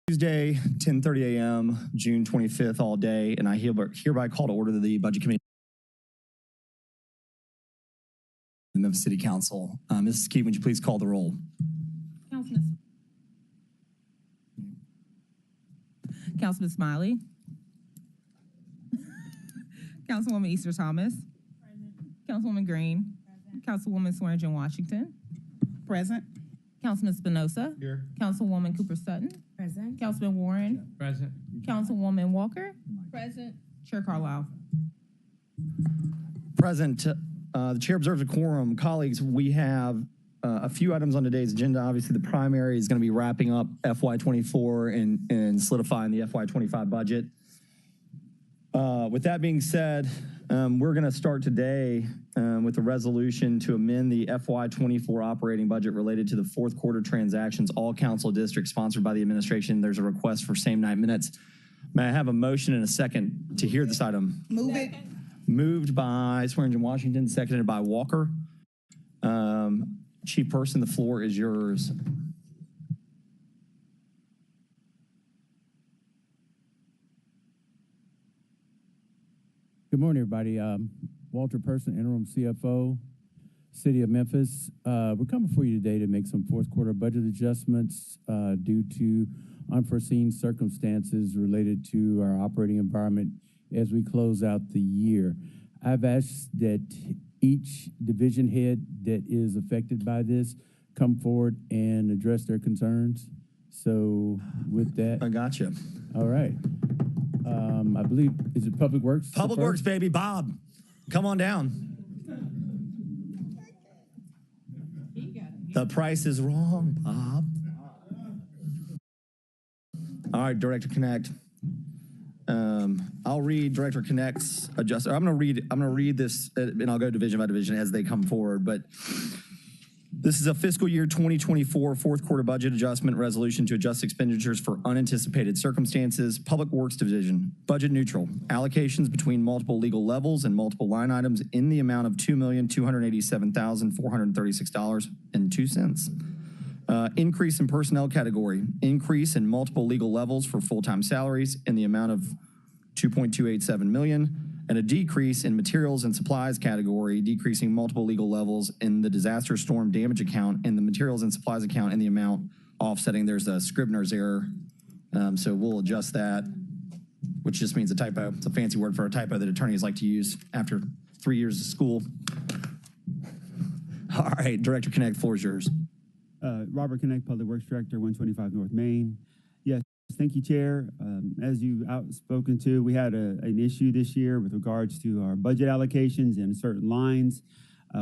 Tuesday, 10:30 a.m., June 25th, all day, and I hereby call to order the Budget Committee of the Memphis City Council. Mrs. Key, would you please call the roll? Councilman Smiley. Councilwoman Easter Thomas. Present. Councilwoman Green. Present. Councilwoman Swearingen Washington. Present. Councilman Spinoza. Here. Councilwoman Cooper Sutton. Present. Councilman Warren. Present. Councilwoman Walker. Present. Chair Carlisle. Present. The chair observes a quorum. Colleagues, we have a few items on today's agenda. Obviously, the primary is going to be wrapping up FY24 and solidifying the FY25 budget. With that being said, we're going to start today with a resolution to amend the FY24 operating budget related to the fourth quarter transactions, all council districts sponsored by the administration. There's a request for same night minutes. May I have a motion and a second to hear this item? Move it. Moved by Swearingen Washington, seconded by Walker. Chief Person, the floor is yours. Good morning, everybody. Walter Person, Interim CFO, City of Memphis. We're coming for you today to make some fourth quarter budget adjustments due to unforeseen circumstances related to our operating environment as we close out the year. I've asked that each division head that is affected by this come forward and address their concerns. So with that. I got you. All right. I believe, is it Public Works? Public Works, baby. Bob, come on down. The price is wrong, Bob. All right, Director Connect. I'll read Director Connect's adjustment. I'm going to read this, and I'll go division by division as they come forward. But this is a fiscal year 2024 fourth quarter budget adjustment resolution to adjust expenditures for unanticipated circumstances. Public Works Division, budget neutral. Allocations between multiple legal levels and multiple line items in the amount of $2,287,436.02. Increase in personnel category. Increase in multiple legal levels for full-time salaries in the amount of $2.287 million. And a decrease in materials and supplies category, decreasing multiple legal levels in the disaster storm damage account and the materials and supplies account in the amount offsetting. There's a Scribner's error. So we'll adjust that, which just means a typo. It's a fancy word for a typo that attorneys like to use after 3 years of school. All right, Director Connect, floor is yours. Robert Connect, Public Works Director, 125 North Main. Yes, thank you, Chair. As you outspoken to, we had an issue this year with regards to our budget allocations and certain lines.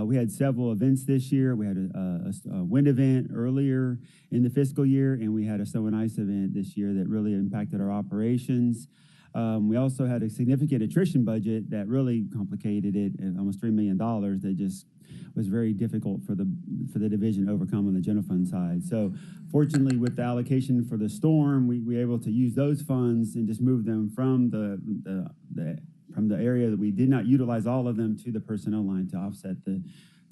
We had several events this year. We had a wind event earlier in the fiscal year, and we had a snow and ice event this year that really impacted our operations. We also had a significant attrition budget that really complicated it, at almost $3 million, that just was very difficult for the division to overcome on the general fund side. So fortunately, with the allocation for the storm, we were able to use those funds and just move them from the area that we did not utilize all of them to the personnel line to offset the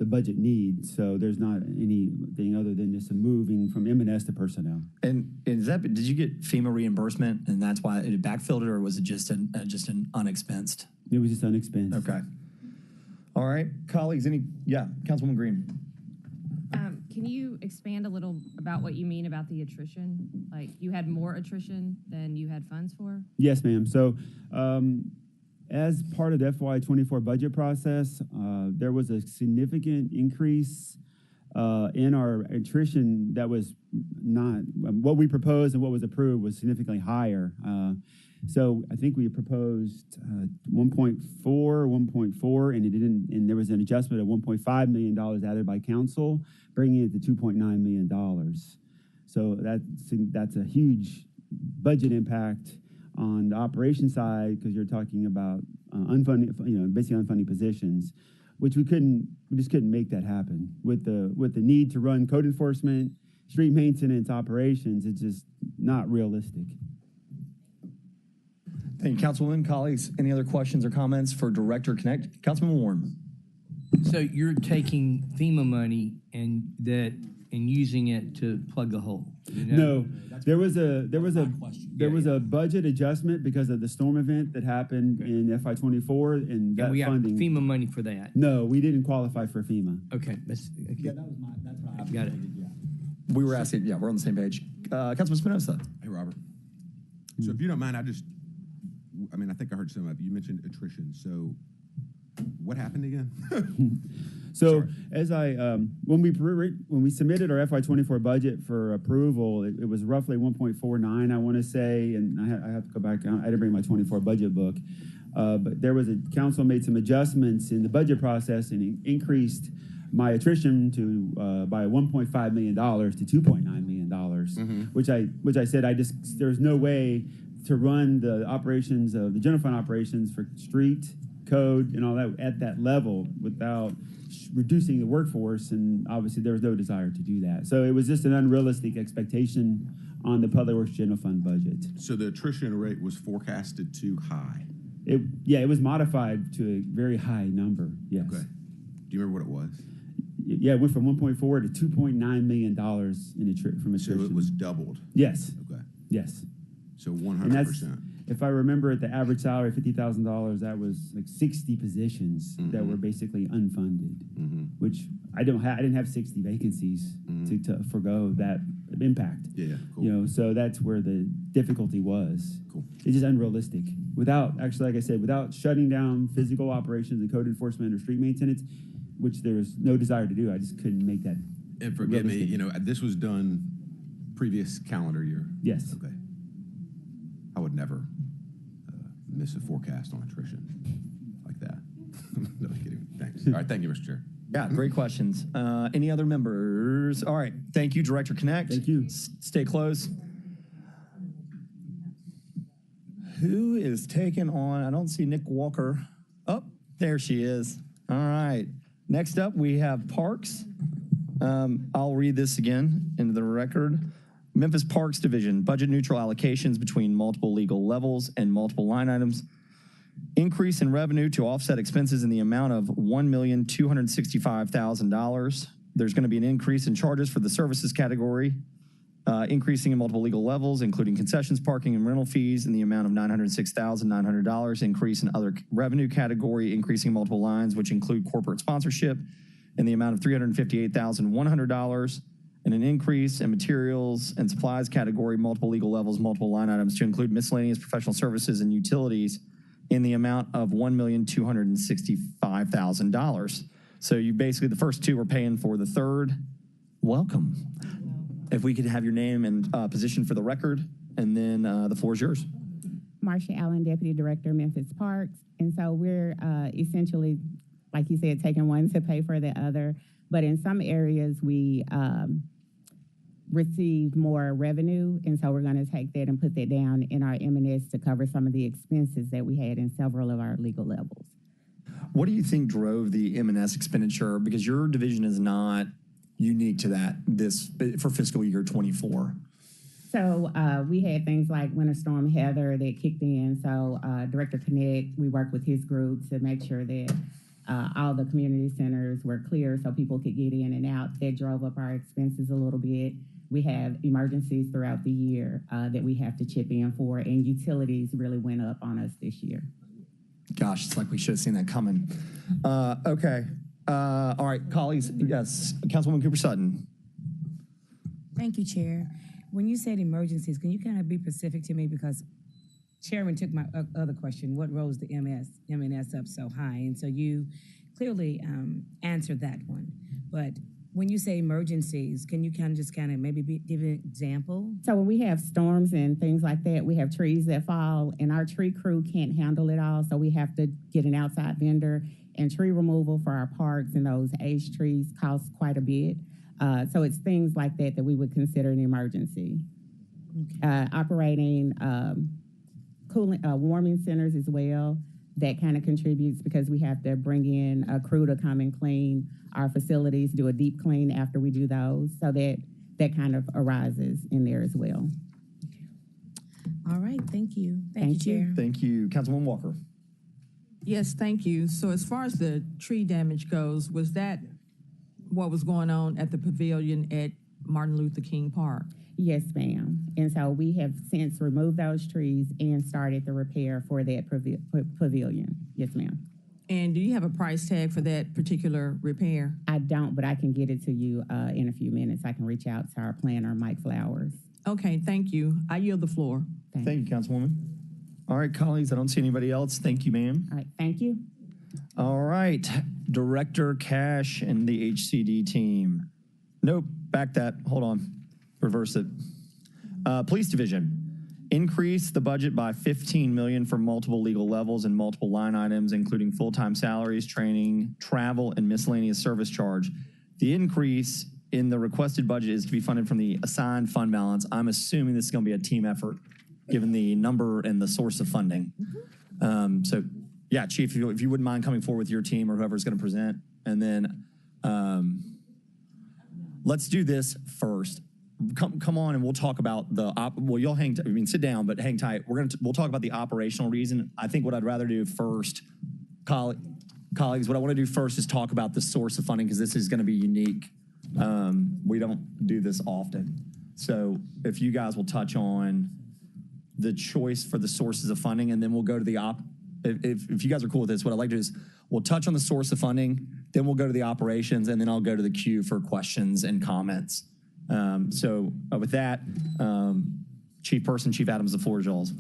budget need. So there's not anything other than just a moving from M&S to personnel. And is that, did you get FEMA reimbursement and that's why it backfilled it, or was it just an unexpensed? It was just unexpensed. Okay. All right, colleagues, Councilwoman Green. Can you expand a little about what you mean about the attrition? Like, you had more attrition than you had funds for? Yes, ma'am. So as part of the FY24 budget process, there was a significant increase in our attrition that was not what we proposed, and what was approved was significantly higher. So I think we proposed 1.4, and it didn't. And there was an adjustment of $1.5 million added by council, bringing it to $2.9 million. So that's a huge budget impact on the operation side, because you're talking about unfunded, basically unfunded positions, which we just couldn't make that happen with the need to run code enforcement, street maintenance operations. It's just not realistic. Thank you, Councilwoman. Colleagues, any other questions or comments for Director Connect? Councilman Warren. So you're taking FEMA money and that and using it to plug the hole? You know? No, there was a Yeah. budget adjustment because of the storm event that happened in FY24, and that And we have funding. FEMA money for that. No, we didn't qualify for FEMA. Okay, that's okay. that's what I Got it. We were asking, yeah, we're on the same page. Councilman Spinoza. Hey, Robert. So if you don't mind, I think I heard some of it. You mentioned attrition. So what happened again? So Sorry. when we submitted our FY24 budget for approval, it was roughly 1.49, I want to say, and I have to go back. I didn't bring my 24 budget book, but there was council made some adjustments in the budget process and increased my attrition to by $1.5 million to $2.9 million, which I said there's no way to run the operations of the general fund operations for street code and all that at that level without reducing the workforce, and obviously there was no desire to do that. So it was just an unrealistic expectation on the Public Works General Fund budget. So the attrition rate was forecasted too high. It was modified to a very high number. Yes. Okay. Do you remember what it was? Yeah, it went from 1.4 to $2.9 million from attrition. So it was doubled. Yes. Okay. Yes. So And that's, 100%. if I remember it, the average salary $50,000. That was like 60 positions that were basically unfunded, which I didn't have 60 vacancies to forgo that impact. Yeah, cool. You know, so that's where the difficulty was. Cool. It's just unrealistic. Without actually, like I said, without shutting down physical operations and code enforcement or street maintenance, which there's no desire to do, I just couldn't make that. And forgive me, realistic. this was done previous calendar year. Yes. Okay. I would never miss a forecast on attrition like that. No kidding. Thanks. All right. Thank you, Mr. Chair. Yeah, great questions. Any other members? All right. Thank you, Director Connect. Thank you. Stay close. Who is taking on? I don't see Nick Walker. Oh, there she is. All right. Next up, we have Parks. I'll read this again into the record. Memphis Parks Division, budget neutral allocations between multiple legal levels and multiple line items. Increase in revenue to offset expenses in the amount of $1,265,000. There's going to be an increase in charges for the services category, increasing in multiple legal levels, including concessions, parking, and rental fees in the amount of $906,900. Increase in other revenue category, increasing in multiple lines, which include corporate sponsorship in the amount of $358,100. And an increase in materials and supplies category, multiple legal levels, multiple line items to include miscellaneous professional services and utilities in the amount of $1,265,000. So you basically, the first two are paying for the third. Welcome. If we could have your name and position for the record, and then the floor is yours. Marsha Allen, Deputy Director, Memphis Parks. And so we're essentially, like you said, taking one to pay for the other. But in some areas, we received more revenue, and so we're going to take that and put that down in our M&S to cover some of the expenses that we had in several of our legal levels. What do you think drove the M&S expenditure? Because your division is not unique to that for fiscal year 24. So we had things like Winter Storm Heather that kicked in. So Director Connect, we worked with his group to make sure that all the community centers were clear so people could get in and out. That drove up our expenses a little bit. We have emergencies throughout the year that we have to chip in for, and utilities really went up on us this year. Gosh, it's like we should have seen that coming. Okay. All right, colleagues. Yes, Councilwoman Cooper Sutton. Thank you, Chair. When you said emergencies, can you kind of be specific to me? Because Chairman took my other question, what rose the M&S up so high? And so you clearly answered that one. But when you say emergencies, can you kind of maybe give an example? So when we have storms and things like that, we have trees that fall, and our tree crew can't handle it all, so we have to get an outside vendor. And tree removal for our parks and those aged trees costs quite a bit. So it's things like that that we would consider an emergency. Okay. Operating cooling, warming centers as well. That kind of contributes because we have to bring in a crew to come and clean our facilities, do a deep clean after we do those. So that kind of arises in there as well. Okay. All right, thank you. Thank you, Chair. Thank you. Councilwoman Walker. Yes, thank you. So as far as the tree damage goes, was that what was going on at the pavilion at Martin Luther King Park. Yes, ma'am. And so we have since removed those trees and started the repair for that pavilion. Yes, ma'am. And do you have a price tag for that particular repair? I don't, but I can get it to you in a few minutes. I can reach out to our planner, Mike Flowers. Okay, thank you. I yield the floor. Thank you, Councilwoman. All right, colleagues, I don't see anybody else. Thank you, ma'am. All right, thank you. All right, Director Cash and the HCD team. Nope, back that. Hold on. Reverse it. Police Division. Increase the budget by $15 million for multiple legal levels and multiple line items, including full-time salaries, training, travel, and miscellaneous service charge. The increase in the requested budget is to be funded from the assigned fund balance. I'm assuming this is going to be a team effort, given the number and the source of funding. So, yeah, Chief, if you wouldn't mind coming forward with your team or whoever's going to present, and then let's do this first. Come on, and we'll talk about the well. You'll sit down, but hang tight. We'll talk about the operational reason. I think what I'd rather do first, colleagues, what I want to do first is talk about the source of funding, because this is going to be unique. We don't do this often. So if you guys will touch on the choice for the sources of funding, and then we'll go to the if you guys are cool with this, what I'd like to do is we'll touch on the source of funding, then we'll go to the operations, and then I'll go to the queue for questions and comments. With that, Chief Adams, the floor is yours.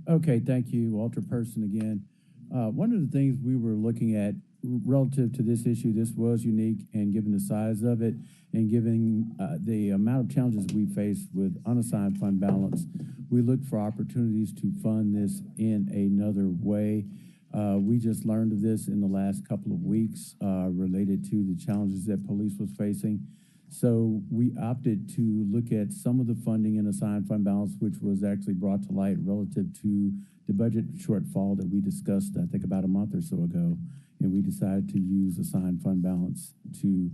Okay, thank you, Walter Person again. One of the things we were looking at relative to this issue, this was unique, and given the size of it and given the amount of challenges we face with unassigned fund balance, we looked for opportunities to fund this in another way. We just learned of this in the last couple of weeks related to the challenges that police was facing. So we opted to look at some of the funding in assigned fund balance, which was actually brought to light relative to the budget shortfall that we discussed, I think, about a month or so ago. And we decided to use assigned fund balance to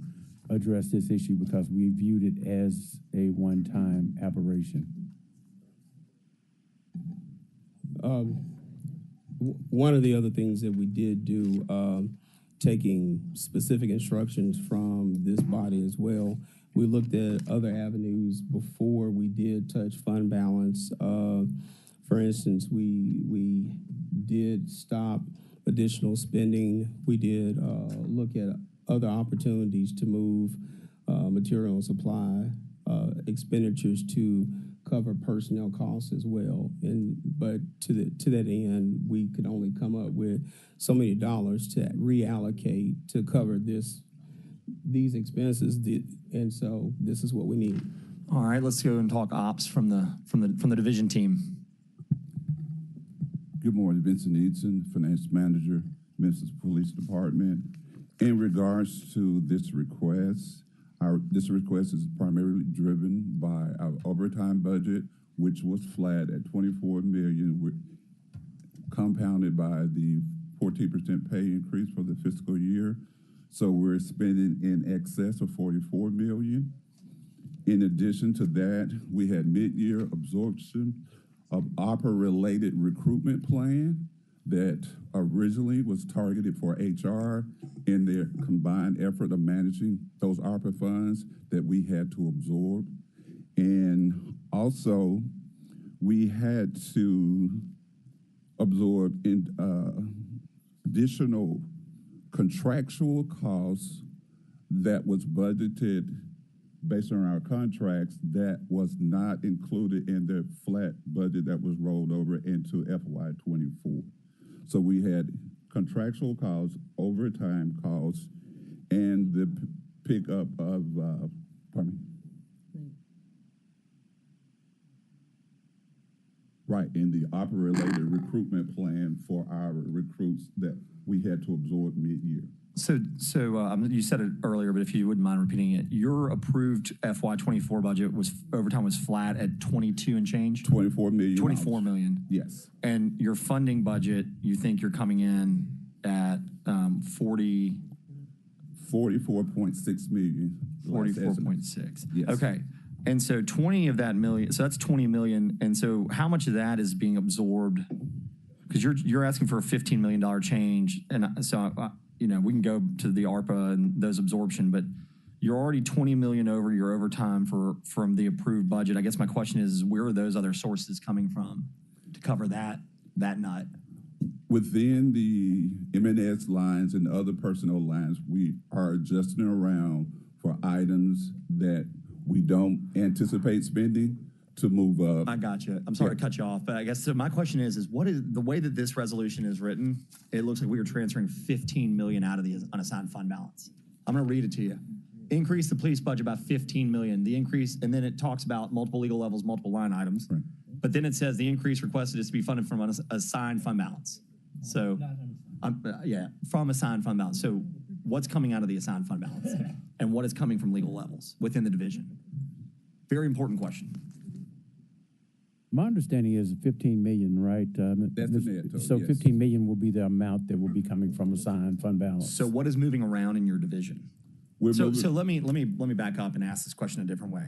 address this issue because we viewed it as a one-time aberration. One of the other things that we did do, taking specific instructions from this body as well, we looked at other avenues before we did touch fund balance. For instance, we did stop additional spending. We did look at other opportunities to move material and supply expenditures to cover personnel costs as well. But to that end, we could only come up with so many dollars to reallocate to cover these expenses, and so this is what we need. All right, let's go and talk ops from the division team. Good morning, Vincent Eidson, Finance Manager, Memphis Police Department. In regards to this request, this request is primarily driven by our overtime budget, which was flat at $24 million, compounded by the 14% pay increase for the fiscal year. So we're spending in excess of $44 million. In addition to that, we had mid-year absorption of ARPA-related recruitment plan that originally was targeted for HR in their combined effort of managing those ARPA funds that we had to absorb. And also, we had to absorb additional contractual costs that was budgeted based on our contracts that was not included in the flat budget that was rolled over into FY24. So we had contractual costs, overtime costs, and the pickup of, in the opera-related recruitment plan for our recruits that we had to absorb mid-year. So you said it earlier, but if you wouldn't mind repeating it, your approved FY24 budget overtime was flat at 22 and change? 24 million. 24 million. Yes. And your funding budget, you think you're coming in at 44.6 million. 44.6. Yes. Okay. And so 20 of that million, so that's 20 million. And so how much of that is being absorbed? Because you're asking for a $15 million change. And so, we can go to the ARPA and those absorption, but You're already 20 million over your overtime from the approved budget. I guess my question is, where are those other sources coming from to cover that nut? Within the M&S lines and other personnel lines, we are adjusting around for items that we don't anticipate spending to move up. I got you. I'm sorry to cut you off, but I guess so my question is what is the way that this resolution is written? It looks like we are transferring 15 million out of the unassigned fund balance. I'm going to read it to you. Increase the police budget by 15 million. The increase, and then it talks about multiple legal levels, multiple line items. Right. But then it says the increase requested is to be funded from assigned fund balance. So, from assigned fund balance. So, what's coming out of the assigned fund balance, and what is coming from legal levels within the division? Very important question. My understanding is 15 million, right? That's the net total, so yes. 15 million will be the amount that will be coming from assigned fund balance. So, what is moving around in your division? So let me back up and ask this question a different way.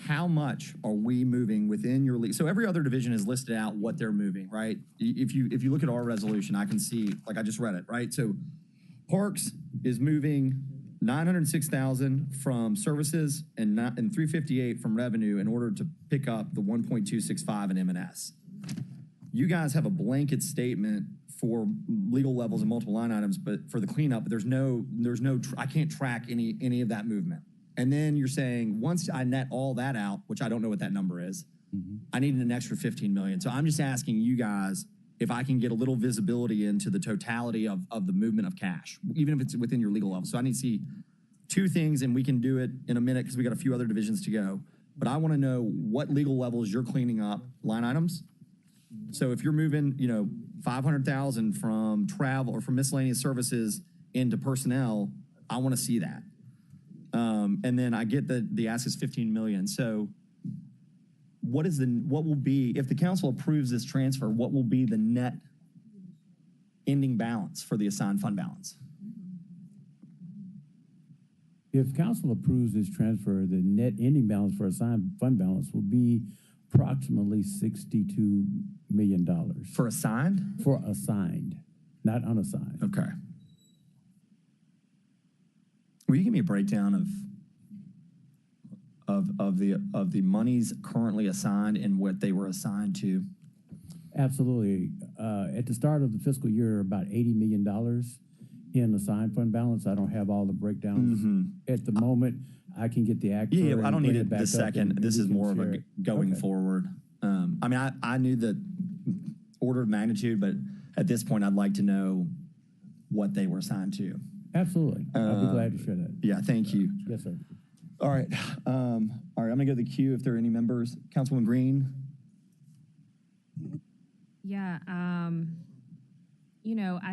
How much are we moving within your league? So every other division has listed out what they're moving, right? If you look at our resolution, I can see, like I just read it, right? So Parks is moving 906,000 from services and 358 from revenue in order to pick up the 1.265 in M&S. You guys have a blanket statement for legal levels and multiple line items, but for the cleanup, there's no I can't track any of that movement. And then you're saying, once I net all that out, which I don't know what that number is, I need an extra 15 million. So I'm just asking you guys if I can get a little visibility into the totality of the movement of cash, even if it's within your legal level. So I need to see two things, and we can do it in a minute because we got a few other divisions to go. But I want to know what legal levels you're cleaning up line items. So if you're moving, 500,000 from travel or from miscellaneous services into personnel, I want to see that. And then I get that the ask is 15 million. So what will be, if the council approves this transfer, what will be the net ending balance for the assigned fund balance? If council approves this transfer, the net ending balance for assigned fund balance will be approximately $62 million. For assigned? For assigned, not unassigned. Okay. Will you give me a breakdown of the monies currently assigned and what they were assigned to? Absolutely. At the start of the fiscal year, about $80 million in assigned fund balance. I don't have all the breakdowns at the moment. I can get the actual. Yeah, I don't need it this second. This is more of a going forward. I knew the order of magnitude, but at this point, I'd like to know what they were assigned to. Absolutely. I'll be glad to share that. Yeah, thank you. Yes, sir. All right. I'm going to go to the queue if there are any members. Councilwoman Green. Yeah, I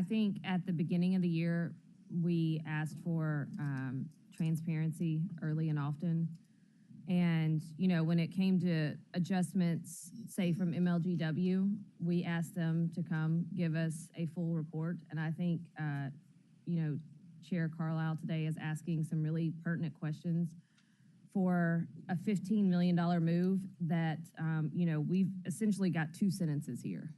think at the beginning of the year, we asked for transparency early and often. And, when it came to adjustments, say from MLGW, we asked them to come give us a full report. And I think, Chair Carlisle today is asking some really pertinent questions for a $15 million move that, we've essentially got two sentences here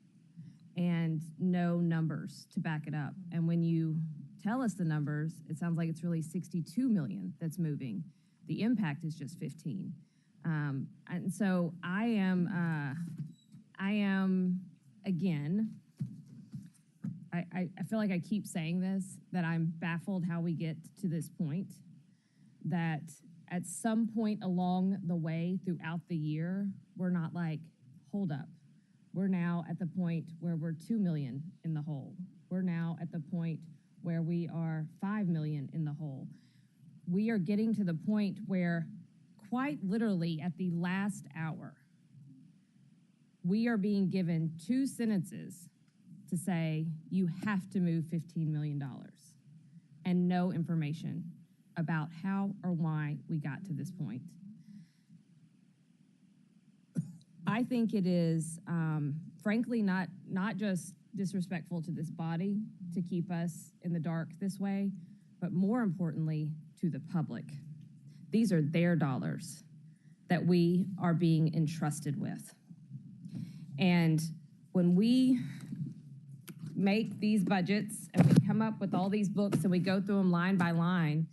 and no numbers to back it up. And when you tell us the numbers, it sounds like it's really 62 million that's moving. The impact is just 15. And so I am again, I feel like I keep saying this, that I'm baffled how we get to this point, that at some point along the way throughout the year, we're not like, hold up. We're now at the point where we're 2 million in the hole. We're now at the point where we are 5 million in the hole. We are getting to the point where quite literally at the last hour, we are being given two sentences to say you have to move $15 million and no information about how or why we got to this point. I think it is, frankly, not just disrespectful to this body to keep us in the dark this way, but more importantly, to the public. These are their dollars that we are being entrusted with. And when we make these budgets and we come up with all these books and we go through them line by line,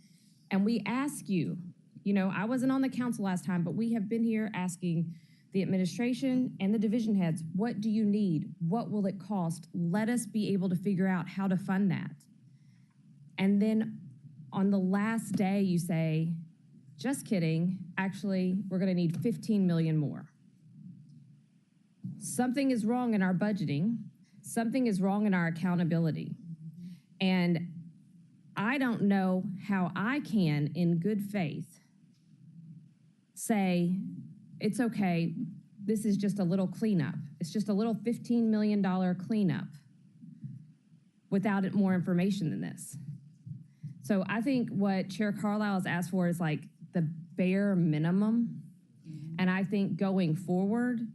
And we ask you, you know, I wasn't on the council last time, but we have been here asking the administration and the division heads, what do you need? What will it cost? Let us be able to figure out how to fund that. And then on the last day, you say, just kidding, actually, we're gonna need 15 million more. Something is wrong in our budgeting. Something is wrong in our accountability. And I don't know how I can, in good faith, say, it's okay, this is just a little cleanup. It's just a little $15 million cleanup without more information than this. So I think what Chair Carlisle has asked for is like the bare minimum. And I think going forward,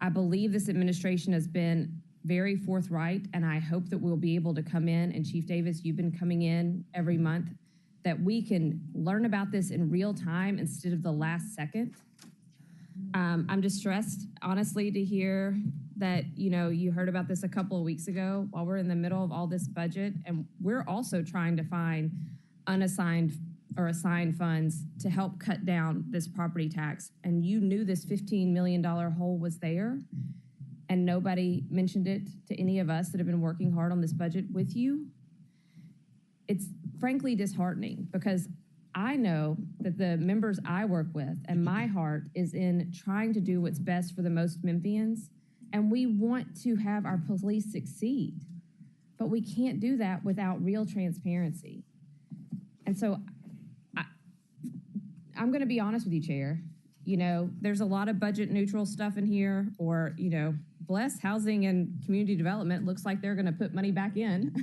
I believe this administration has been very forthright, and I hope that we'll be able to come in, and Chief Davis, you've been coming in every month, that we can learn about this in real time instead of the last second. I'm distressed, honestly, to hear that, you know, you heard about this a couple of weeks ago while we're in the middle of all this budget, and we're also trying to find unassigned or assigned funds to help cut down this property tax. And you knew this $15 million hole was there, and nobody mentioned it to any of us that have been working hard on this budget with you. It's frankly disheartening, because I know that the members I work with and my heart is in trying to do what's best for the most Memphians, and we want to have our police succeed, but we can't do that without real transparency. And so I'm gonna be honest with you, Chair. You know, there's a lot of budget neutral stuff in here, or, you know, bless housing and community development, looks like they're gonna put money back in.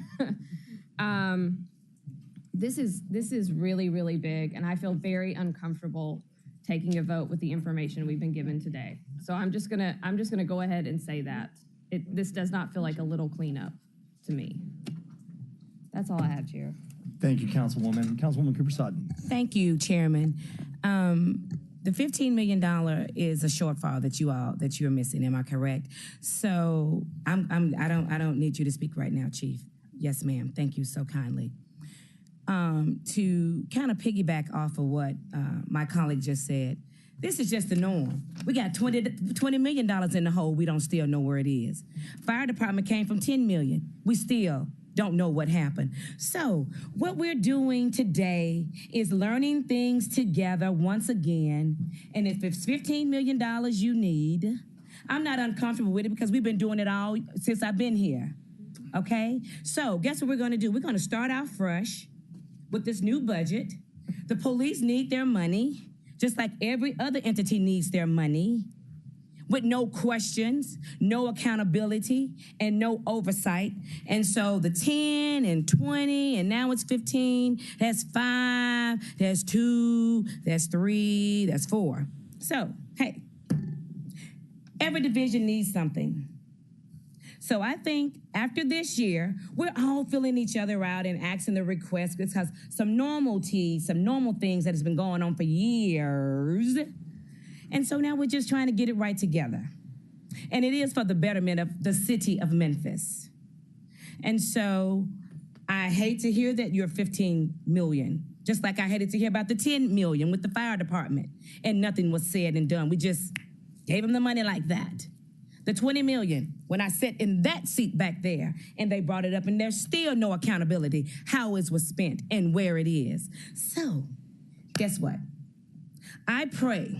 This is really, really big, and I feel very uncomfortable taking a vote with the information we've been given today. So I'm just gonna go ahead and say that. This does not feel like a little cleanup to me. That's all I have, Chair. Thank you, Councilwoman. Councilwoman Cooper-Sutton. Thank you, Chairman. The $15 million is a shortfall that you're missing. Am I correct? So I don't need you to speak right now, Chief. Yes, ma'am. Thank you so kindly. To kind of piggyback off of what my colleague just said, this is just the norm. We got $20 million in the hole. We don't still know where it is. Fire department came from 10 million. We still don't know what happened. So what we're doing today is learning things together once again. And if it's $15 million you need, I'm not uncomfortable with it, because we've been doing it all since I've been here. Okay? So guess what we're gonna do? We're gonna start out fresh with this new budget. The police need their money, just like every other entity needs their money, with no questions, no accountability, and no oversight. And so the 10 and 20, and now it's 15, that's 5, that's 2, that's 3, that's 4. So, hey, every division needs something. So I think after this year, we're all filling each other out and asking the requests, because some normal things that has been going on for years. And so now we're just trying to get it right together. And it is for the betterment of the city of Memphis. And so I hate to hear that you're 15 million, just like I hated to hear about the 10 million with the fire department, and nothing was said and done. We just gave them the money like that. The 20 million, when I sat in that seat back there and they brought it up, and there's still no accountability how it was spent and where it is. So guess what? I pray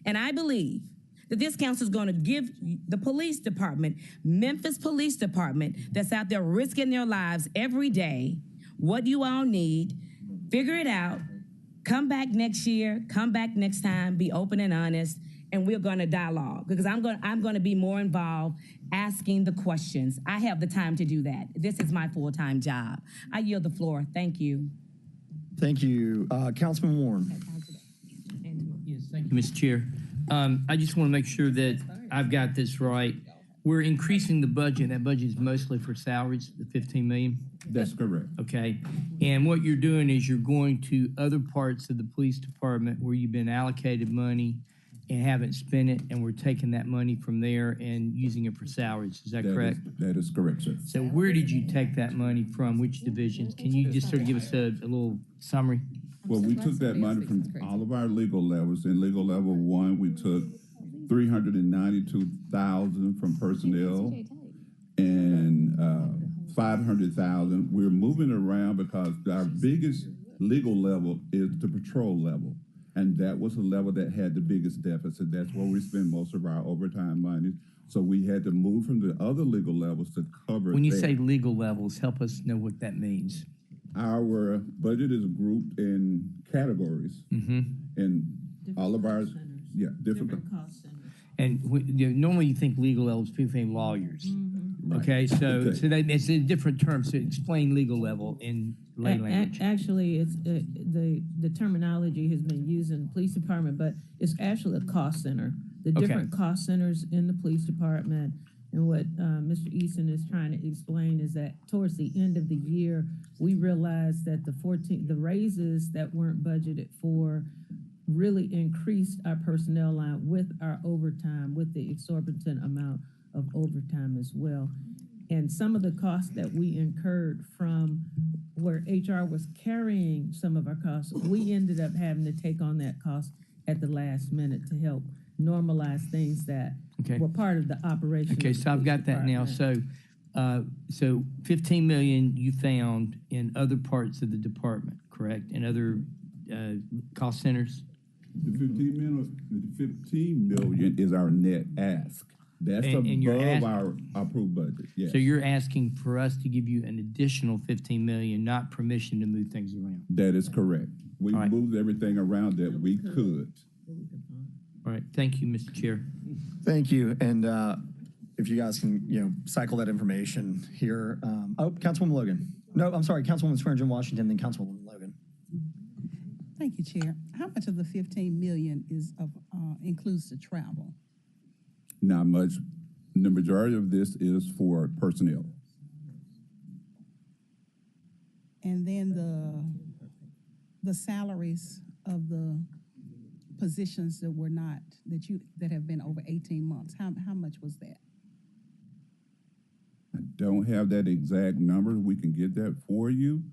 and I believe that this council is going to give the police department, Memphis Police Department, that's out there risking their lives every day, what you all need, figure it out, come back next year, come back next time, be open and honest, and we're going to dialogue, because I'm going to be more involved asking the questions. I have the time to do that. This is my full-time job. I yield the floor. Thank you. Thank you. Councilman Warren. Yes, thank you, Mr. Chair. I just want to make sure that I've got this right. We're increasing the budget. That budget is mostly for salaries, the 15 million. That's correct. Okay. And what you're doing is you're going to other parts of the police department where you've been allocated money, and haven't spent it, and we're taking that money from there and using it for salaries. Is that correct? That is correct, sir. So where did you take that money from? Which divisions? Can you just sort of give us a little summary? Well, we took that money from all of our legal levels. In legal level 1, we took $392,000 from personnel and 500,000. We're moving around because our biggest legal level is the patrol level. And that was the level that had the biggest deficit. That's where we spend most of our overtime money. So we had to move from the other legal levels to cover. When you that. say legal levels, help us know what that means. Our budget is grouped in categories. And all of ours, different cost centers. And normally you think legal levels, people think lawyers. Okay, so it's a different term. So explain legal level in lay language. Actually, it's the terminology has been used in the police department, but it's actually a cost center. The different cost centers in the police department, and what Mr. Easton is trying to explain is that towards the end of the year, we realized that the raises that weren't budgeted for really increased our personnel line with our overtime, with the exorbitant amount of overtime as well. And some of the costs that we incurred from where HR was carrying some of our costs, we ended up having to take on that cost at the last minute to help normalize things that were part of the operation. Okay, so I've got that now. So 15 million you found in other parts of the department, correct? In other cost centers? The 15 million is our net ask. That's above our approved budget. Yes. So you're asking for us to give you an additional 15 million, not permission to move things around. That is correct. We moved everything around that we could. All right. Thank you, Mr. Chair. Thank you. And if you guys can, cycle that information here. Councilwoman Logan. No, I'm sorry, Councilwoman Swearingen Washington, then Councilwoman Logan. Thank you, Chair. How much of the 15 million includes the travel? Not much. The majority of this is for personnel. And then the salaries of the positions that were not, that have been over 18 months, how much was that? I don't have that exact number. We can get that for you.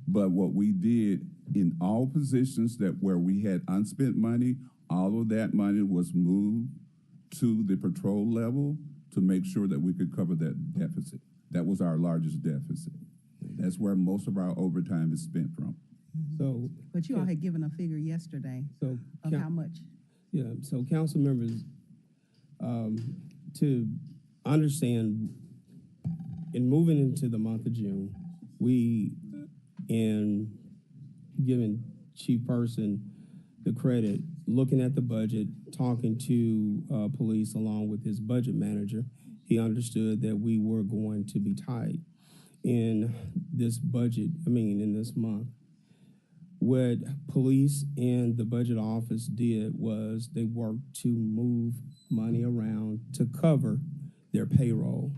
But what we did in all positions where we had unspent money, all of that money was moved to the patrol level to make sure that we could cover that deficit. That was our largest deficit. That's where most of our overtime is spent from. So, but you all had given a figure yesterday of how much. Yeah, so council members, to understand, in moving into the month of June, we, in giving Chief Person the credit, looking at the budget, talking to police along with his budget manager, he understood that we were going to be tight in this budget, in this month. What police and the budget office did was they worked to move money around to cover their payroll.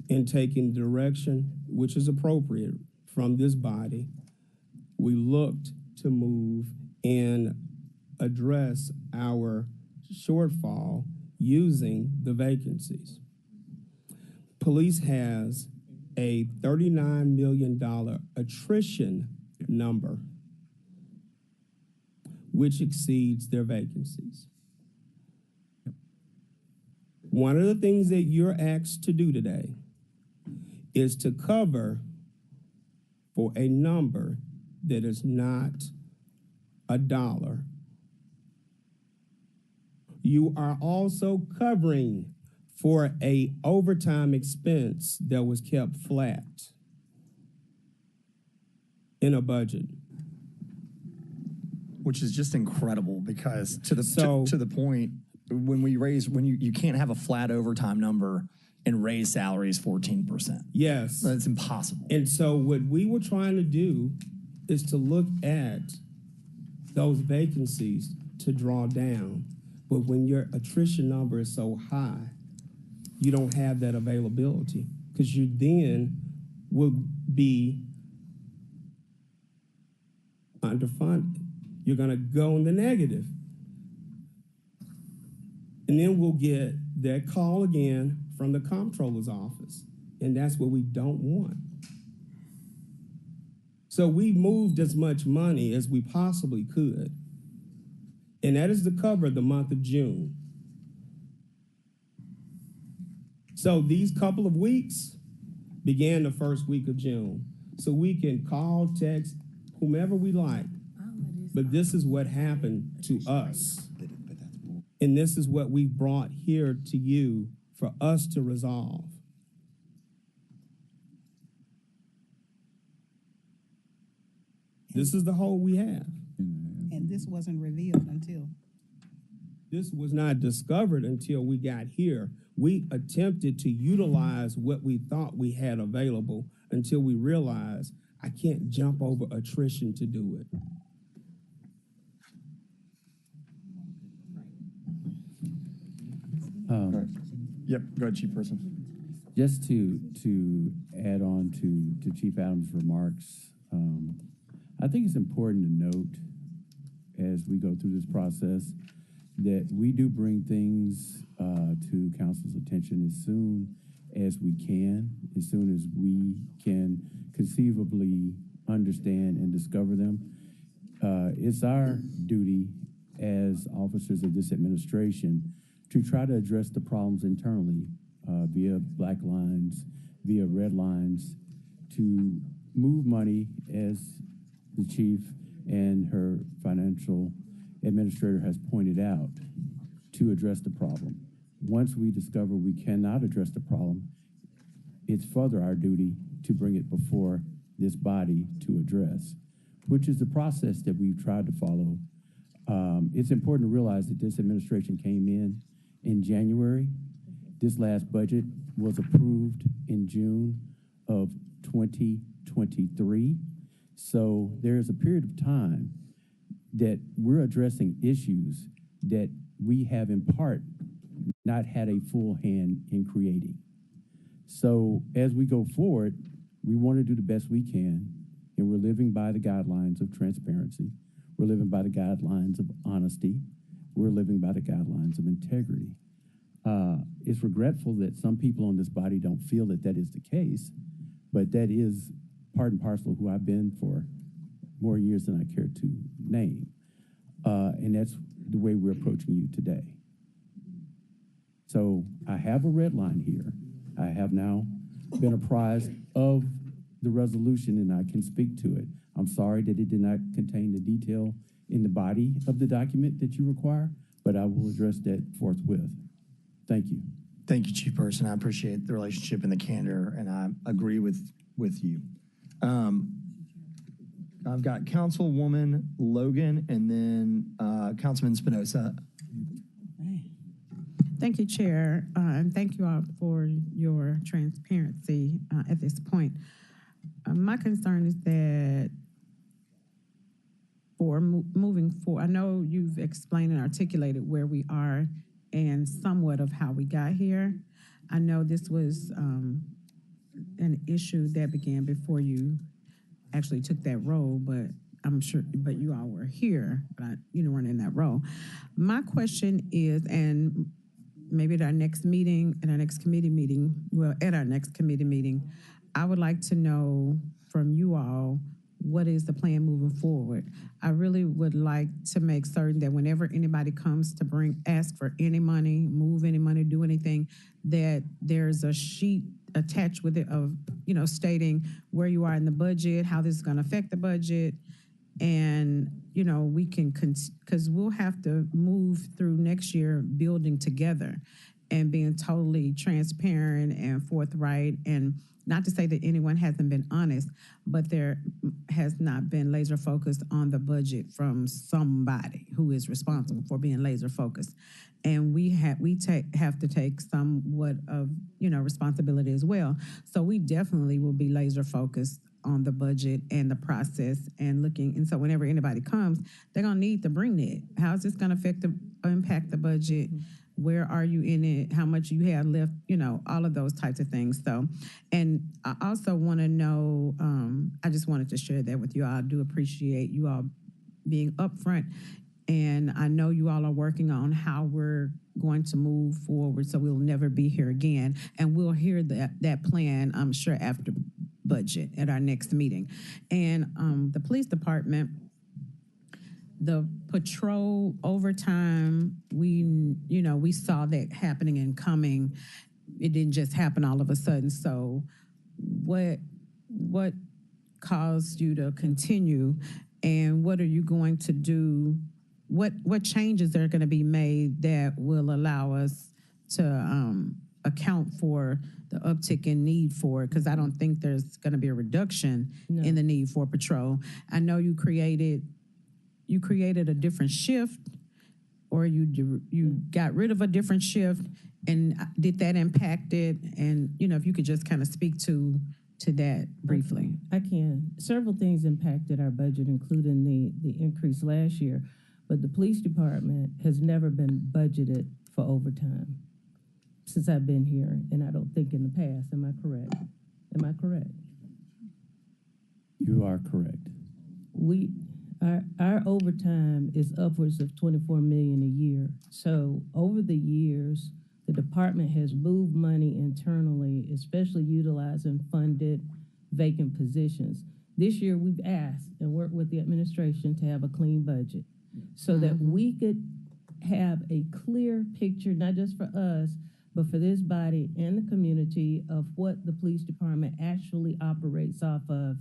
In taking direction, which is appropriate from this body, we looked to move and address our shortfall using the vacancies. Police has a $39 million attrition number, which exceeds their vacancies. One of the things that you're asked to do today is to cover for a number that is not $1. You are also covering for a overtime expense that was kept flat in a budget. Which is just incredible because to the point, when you can't have a flat overtime number and raise salaries 14%. Yes. That's impossible. And so what we were trying to do is to look at those vacancies to draw down. But when your attrition number is so high, you don't have that availability because you then will be underfunded. You're going to go in the negative And then we'll get that call again from the comptroller's office. And that's what we don't want. So we moved as much money as we possibly could. And that is to cover the month of June. So these couple of weeks began the first week of June. So we can call, text, whomever we like. But this is what happened to us. And this is what we brought here to you for us to resolve. This is the hole we have. And this wasn't revealed until? This was not discovered until we got here. We attempted to utilize what we thought we had available until we realized I can't jump over attrition to do it. Yep, go ahead, Chief Person. Just to add on to Chief Adams' remarks, I think it's important to note as we go through this process that we do bring things to council's attention as soon as we can conceivably understand and discover them. It's our duty as officers of this administration to try to address the problems internally via black lines, via red lines, to move money, as the chief and her financial administrator has pointed out, to address the problem. Once we discover we cannot address the problem, it's further our duty to bring it before this body to address, which is the process that we've tried to follow. It's important to realize that this administration came in January. This last budget was approved in June of 2023. So there's a period of time that we're addressing issues that we have in part not had a full hand in creating. So as we go forward, we want to do the best we can, and we're living by the guidelines of transparency. We're living by the guidelines of honesty. We're living by the guidelines of integrity. It's regretful that some people on this body don't feel that that is the case, but that is part and parcel of who I've been for more years than I care to name. And that's the way we're approaching you today. So I have a red line here. I have now been apprised of the resolution and I can speak to it. I'm sorry that it did not contain the detail in the body of the document that you require, but I will address that forthwith. Thank you. Thank you, Chief Person. I appreciate the relationship and the candor, and I agree with you. I've got Councilwoman Logan and then Councilman Spinoza. Thank you, Chair, and thank you all for your transparency at this point. My concern is that for moving forward, I know you've explained and articulated where we are and somewhat of how we got here. I know this was an issue that began before you actually took that role, but I'm sure, but you all were here, but you weren't in that role. My question is, and maybe at our next meeting, at our next committee meeting, I would like to know from you all, what is the plan moving forward? I really would like to make certain that whenever anybody comes to ask for any money, move any money, do anything, that there's a sheet attached with it of, stating where you are in the budget, how this is going to affect the budget, and, we can, because we'll have to move through next year building together and being totally transparent and forthright, and not to say that anyone hasn't been honest, but there has not been laser focused on the budget from somebody who is responsible for being laser focused. And we have to take somewhat of, responsibility as well. So we definitely will be laser focused on the budget and the process and looking. And so whenever anybody comes, they're going to need to bring that. How is this going to impact the budget? Where are you in it? How much you have left? All of those types of things. So, and I also want to know, I just wanted to share that with you. I do appreciate you all being upfront. And I know you all are working on how we're going to move forward, so we'll never be here again. And we'll hear that plan, I'm sure, after budget at our next meeting. And the police department, the patrol overtime, we saw that happening and coming. It didn't just happen all of a sudden. So what caused you to continue, and what are you going to do? What changes are going to be made that will allow us to account for the uptick in need for it? Because I don't think there's going to be a reduction in the need for patrol. I know you created a different shift, or you got rid of a different shift, and did that impact it? And if you could just kind of speak to that briefly. I can. Several things impacted our budget, including the increase last year. But the police department has never been budgeted for overtime since I've been here, and I don't think in the past. Am I correct? Am I correct? You are correct. Our overtime is upwards of $24 million a year. So over the years, the department has moved money internally, especially utilizing funded vacant positions. This year, we've asked and worked with the administration to have a clean budget so that we could have a clear picture, not just for us, but for this body and the community, of what the police department actually operates off of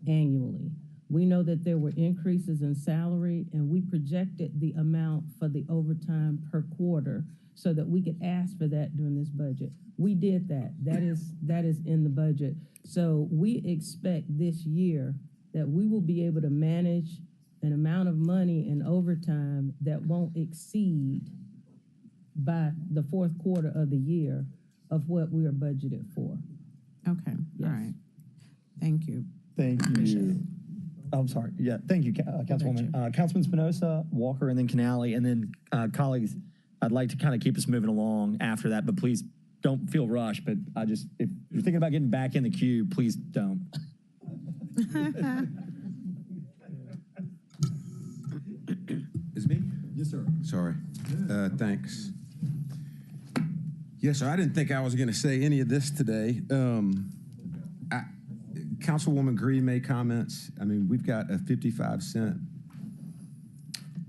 annually. We know that there were increases in salary, and we projected the amount for the overtime per quarter so that we could ask for that during this budget. We did that. That is in the budget. So we expect this year that we will be able to manage an amount of money in overtime that won't exceed by the fourth quarter of the year of what we are budgeted for. Okay, Yes. all right. Thank you. Thank you. I'm sorry. Yeah, thank you, Councilwoman. Councilman Spinoza, Walker, and then Canale, and then colleagues, I'd like to kind of keep us moving along after that, but please don't feel rushed. But if you're thinking about getting back in the queue, please don't. Is it me? Yes, sir. Sorry. Thanks. Yes, sir. I didn't think I was going to say any of this today. Councilwoman Green made comments. I mean, we've got a 55-cent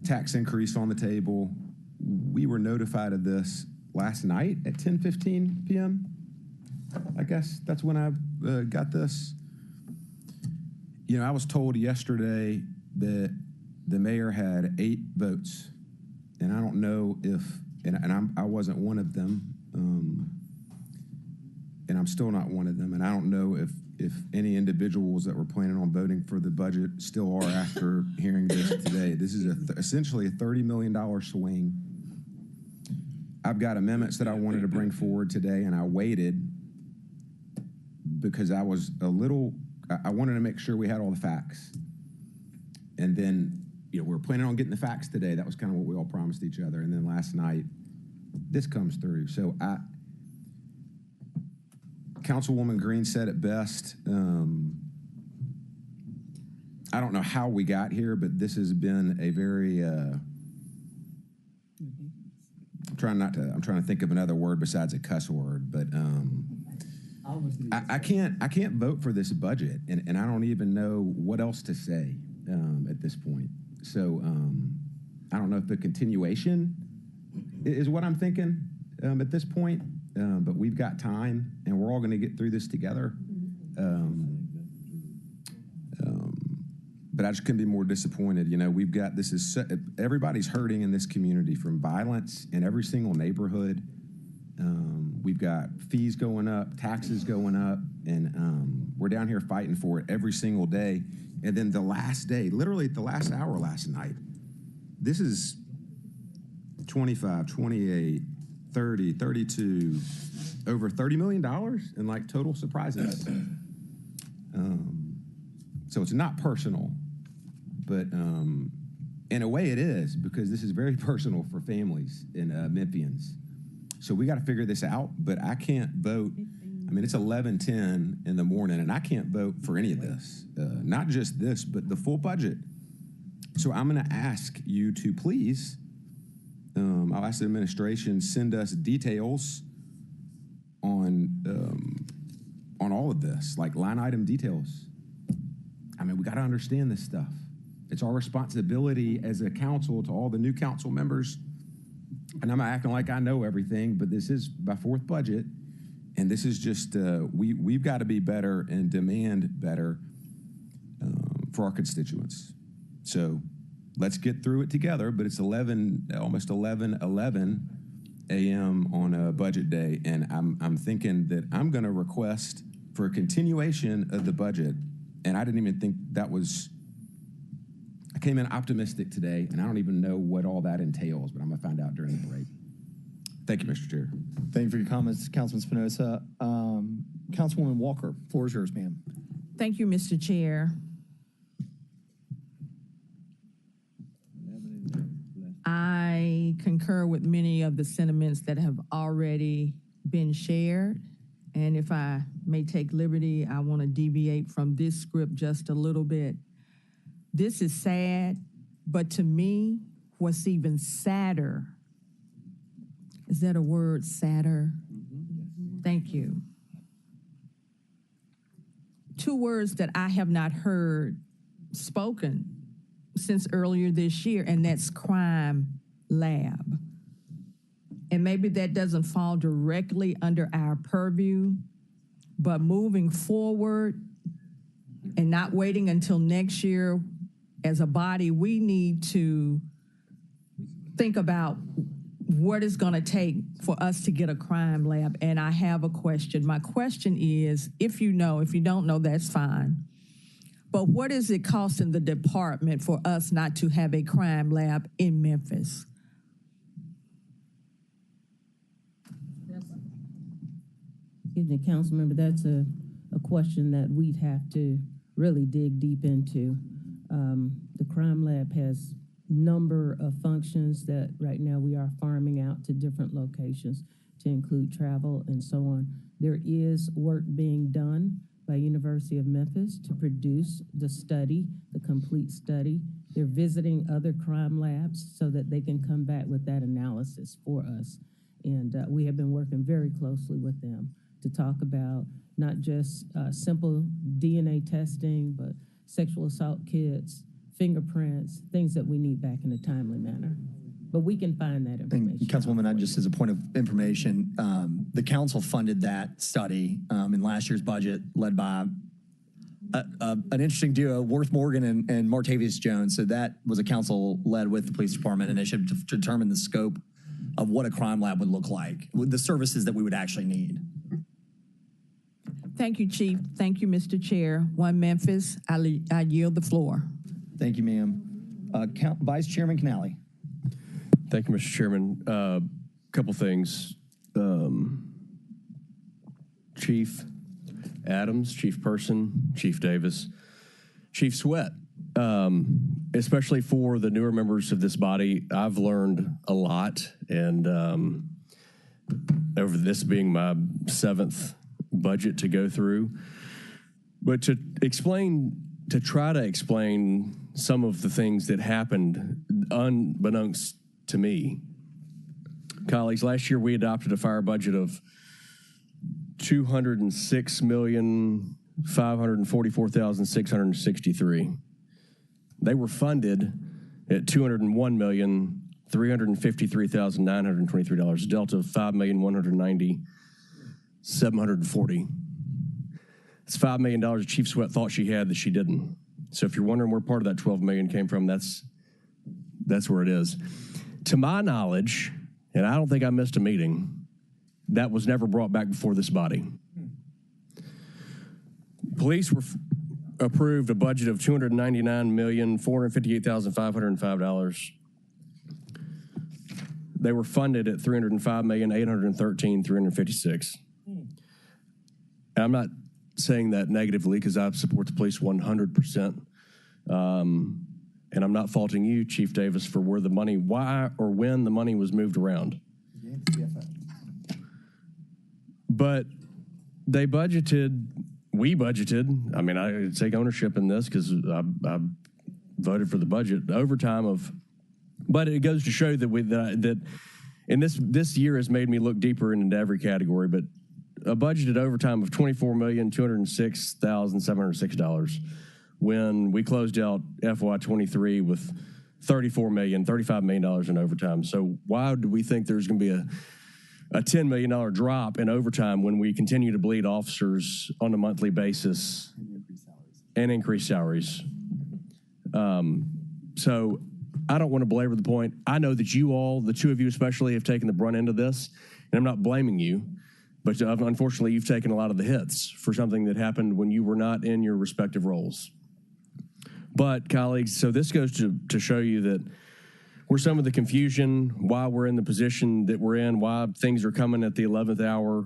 tax increase on the table. We were notified of this last night at 10:15 p.m. I guess that's when I got this. I was told yesterday that the mayor had 8 votes, and I don't know if, I wasn't one of them, and I'm still not one of them, and I don't know if any individuals that were planning on voting for the budget still are after hearing this today. This is essentially a $30 million swing. I've got amendments that I wanted to bring forward today, and I waited because I wanted to make sure we had all the facts. And then, we were planning on getting the facts today. That was kind of what we all promised each other. And then last night, this comes through. So Councilwoman Green said it best. I don't know how we got here, but this has been a very, I'm trying to think of another word besides a cuss word, but I can't vote for this budget, and I don't even know what else to say at this point. So I don't know if the continuation is what I'm thinking at this point, but we've got time, and we're all going to get through this together. But I just couldn't be more disappointed. We've got everybody's hurting in this community from violence in every single neighborhood. We've got fees going up, taxes going up, and we're down here fighting for it every single day. And then the last day, literally at the last hour last night, this is 25, 28, 30, 32, over $30 million in total surprises. So it's not personal, but in a way it is, because this is very personal for families and Memphians. So we got to figure this out, but I can't vote. I mean, it's 11:10 in the morning, and I can't vote for any of this. Not just this, but the full budget. So I'm going to ask you to please I'll ask the administration send us details on all of this, like line item details. I mean, we got to understand this stuff. It's our responsibility as a council to all the new council members. And I'm not acting like I know everything, but this is my fourth budget. And this is just, we've got to be better and demand better for our constituents. So let's get through it together, but it's almost 11 a.m. on a budget day. And I'm thinking that I'm going to request for a continuation of the budget. And I didn't even think that was, I came in optimistic today, and I don't even know what all that entails, but I'm going to find out during the break. Thank you, Mr. Chair. Thank you for your comments, Councilman Spinoza. Councilwoman Walker, floor is yours, ma'am. Thank you, Mr. Chair. I concur with many of the sentiments that have already been shared. And if I may take liberty, I want to deviate from this script just a little bit. This is sad, but to me, what's even sadder, is that a word, sadder? Thank you. Two words that I have not heard spoken since earlier this year, and that's crime lab. And maybe that doesn't fall directly under our purview, but moving forward and not waiting until next year, as a body, we need to think about what it's going to take for us to get a crime lab. And I have a question. My question is, if you know, if you don't know, that's fine. But what is it costing the department for us not to have a crime lab in Memphis? Excuse me, council member, that's a question that we'd have to really dig deep into. The crime lab has number of functions that right now we are farming out to different locations to include travel and so on. There is work being done by University of Memphis to produce the study, the complete study. They're visiting other crime labs so that they can come back with that analysis for us. And we have been working very closely with them to talk about not just simple DNA testing, but sexual assault kits, fingerprints, things that we need back in a timely manner. But we can find that information. And Councilwoman, just as a point of information, the council funded that study in last year's budget, led by an interesting duo, Worth Morgan and Martavius Jones. So that was a council led with the police department initiative to determine the scope of what a crime lab would look like, with the services that we would actually need. Thank you, Chief. Thank you, Mr. Chair. One Memphis, I yield the floor. Thank you, ma'am. Vice Chairman Canale. Thank you, Mr. Chairman. Couple things. Chief Adams, Chief Person, Chief Davis, Chief Sweat, especially for the newer members of this body, I've learned a lot, and over this being my 7th budget to go through. But to try to explain some of the things that happened unbeknownst to me. Colleagues, last year we adopted a fire budget of $206,544,663. They were funded at $201,353,923, a delta of $5,190,740. It's $5 million Chief Sweat thought she had that she didn't. So if you're wondering where part of that $12 million came from, that's where it is. To my knowledge, and I don't think I missed a meeting, that was never brought back before this body. Police were approved a budget of $299,458,505. They were funded at $305,813,356. And I'm not saying that negatively because I support the police 100%. And I'm not faulting you, Chief Davis, for why or when the money was moved around. But we budgeted, I mean, I take ownership in this because I voted for the budget, overtime of But it goes to show that and this year has made me look deeper into every category, but a budgeted overtime of $24,206,706 when we closed out FY23 with $35 million in overtime. So why do we think there's going to be a $10 million drop in overtime when we continue to bleed officers on a monthly basis and increase salaries? So I don't want to belabor the point. I know that you all, the two of you especially, have taken the brunt end of this, and I'm not blaming you, but unfortunately you've taken a lot of the hits for something that happened when you were not in your respective roles. But, colleagues, so this goes to show you that where some of the confusion, why we're in the position that we're in, why things are coming at the 11th hour,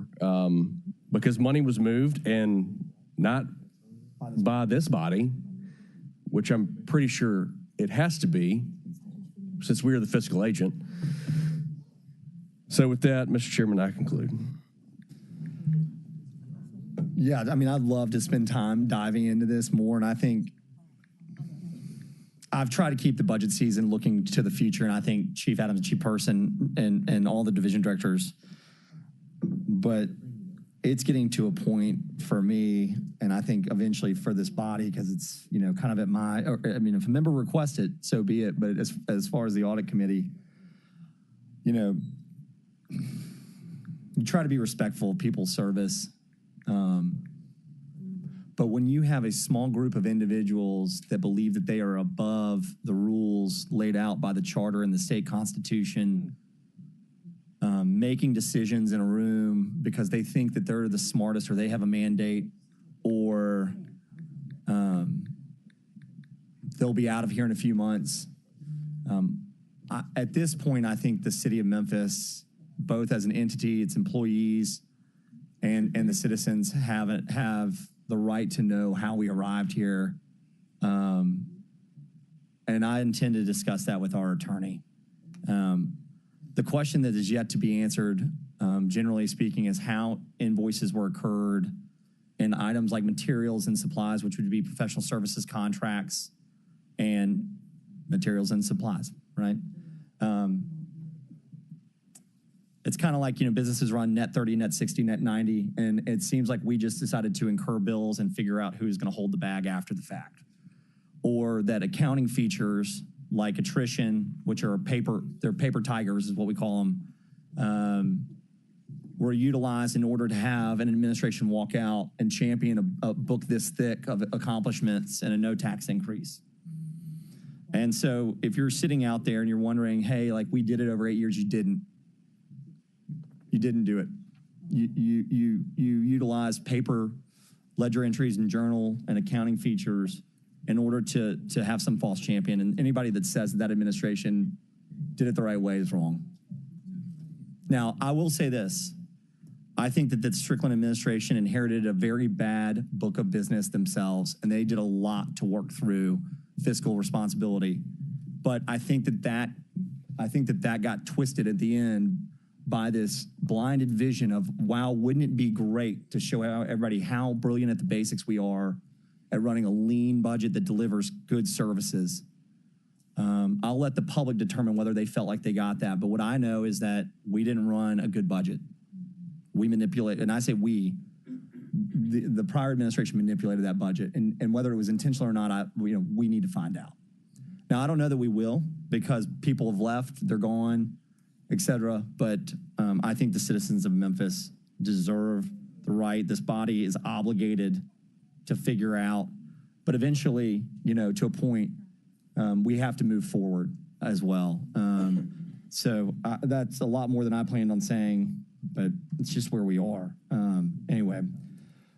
because money was moved and not by this body, which I'm pretty sure it has to be, since we are the fiscal agent. So with that, Mr. Chairman, I conclude. Yeah, I mean, I'd love to spend time diving into this more, and I think I've tried to keep the budget season looking to the future, and I think Chief Adams, Chief Person, and all the division directors, but it's getting to a point for me, and I think eventually for this body, because it's, kind of at if a member requests it, so be it, but as far as the audit committee, you try to be respectful of people's service, but when you have a small group of individuals that believe that they are above the rules laid out by the charter and the state constitution, making decisions in a room because they think that they're the smartest or they have a mandate or they'll be out of here in a few months. At this point, I think the city of Memphis, both as an entity, its employees, and the citizens have the right to know how we arrived here. And I intend to discuss that with our attorney. The question that is yet to be answered, generally speaking, is how invoices were incurred in items like materials and supplies, which would be professional services contracts and materials and supplies, right? It's kind of like, businesses run net 30, net 60, net 90, and it seems like we just decided to incur bills and figure out who's going to hold the bag after the fact. Or that accounting features like attrition, which are they're paper tigers is what we call them, were utilized in order to have an administration walk out and champion a book this thick of accomplishments and a no tax increase. And so if you're sitting out there and you're wondering, hey, like we did it over 8 years, you didn't. You didn't do it. You utilized paper ledger entries and journal and accounting features in order to have some false champion. And anybody that says that administration did it the right way is wrong. Now, I will say this. I think that the Strickland administration inherited a very bad book of business themselves, and they did a lot to work through fiscal responsibility. But I think that got twisted at the end by this blinded vision of, wow, wouldn't it be great to show everybody how brilliant at the basics we are at running a lean budget that delivers good services. I'll let the public determine whether they felt like they got that. But what I know is that we didn't run a good budget. We manipulated, and I say we, the prior administration manipulated that budget. And whether it was intentional or not, we need to find out. Now, I don't know that we will because people have left, they're gone, et cetera. But I think the citizens of Memphis deserve the right. This body is obligated to figure out. But eventually, to a point, we have to move forward as well. So that's a lot more than I planned on saying, but it's just where we are. Anyway,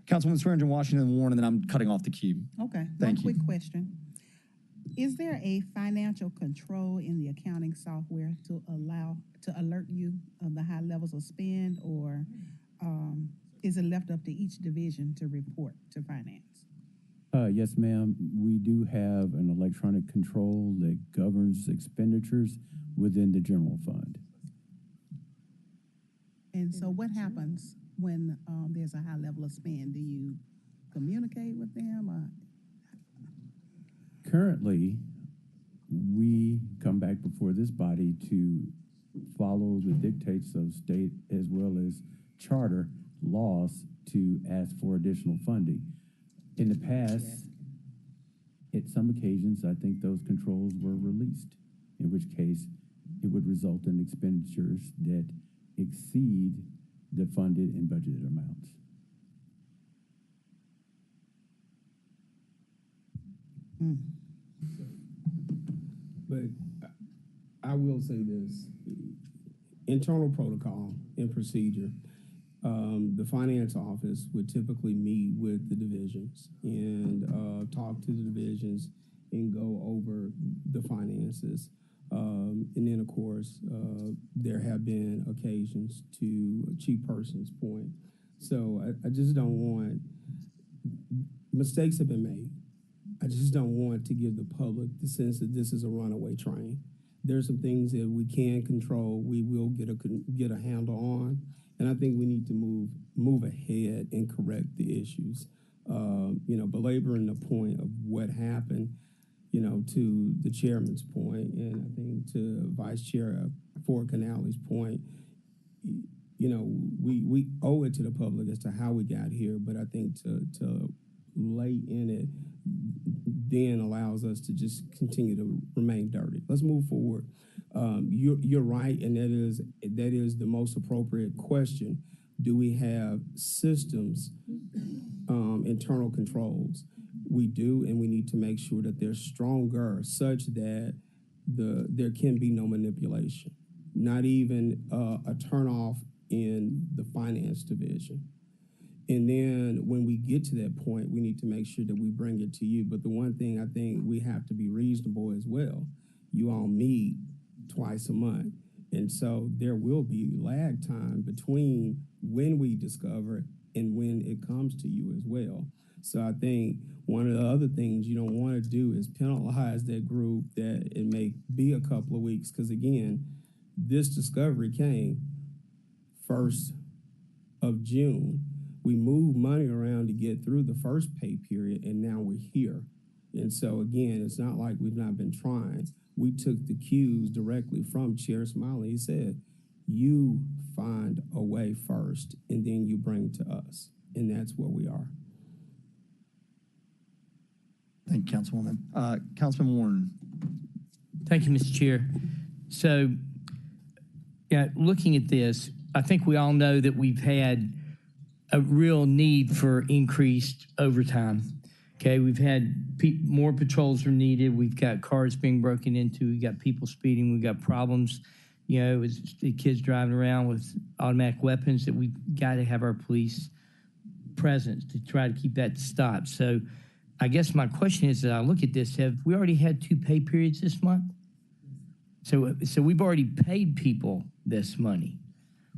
Councilwoman Swearingen, Washington, Warren, and then I'm cutting off the queue. Okay. Thank you. Quick question. Is there a financial control in the accounting software to alert you of the high levels of spend, or is it left up to each division to report to finance? Yes, ma'am. We do have an electronic control that governs expenditures within the general fund. And so what happens when there's a high level of spend? Do you communicate with them? Currently, we come back before this body to follow the dictates of state as well as charter laws to ask for additional funding. In the past, at some occasions, I think those controls were released, in which case it would result in expenditures that exceed the funded and budgeted amounts. But I will say this, internal protocol and procedure, the finance office would typically meet with the divisions and talk to the divisions and go over the finances. And then, of course, there have been occasions to Chief Person's point. So I just don't want, mistakes have been made. I just don't want to give the public the sense that this is a runaway train. There's some things that we can control, we will get a handle on, and I think we need to move ahead and correct the issues. Belaboring the point of what happened, to the chairman's point, and I think to Vice Chair Ford Canale's point, we owe it to the public as to how we got here, but I think to lay in it then allows us to just continue to remain dirty. Let's move forward. You're right, and that is the most appropriate question. Do we have systems, internal controls? We do, and we need to make sure that they're stronger such that there can be no manipulation, not even a turnoff in the finance division. And then when we get to that point, we need to make sure that we bring it to you. But the one thing I think we have to be reasonable as well. You all meet twice a month. And so there will be lag time between when we discover and when it comes to you as well. So I think one of the other things you don't want to do is penalize that group that it may be a couple of weeks. Because again, this discovery came 1st of June. We moved money around to get through the first pay period, and now we're here. And so, again, it's not like we've not been trying. We took the cues directly from Chair Smiley. He said, you find a way first, and then you bring to us. And that's where we are. Thank you, Councilwoman. Councilman Warren. Thank you, Mr. Chair. So, looking at this, I think we all know that we've had a real need for increased overtime. Okay, we've had more patrols are needed. We've got cars being broken into. We've got people speeding. We've got problems, with the kids driving around with automatic weapons that we've got to have our police present to try to keep that stopped. So I guess my question is, as I look at this, have we already had 2 pay periods this month? So we've already paid people this money,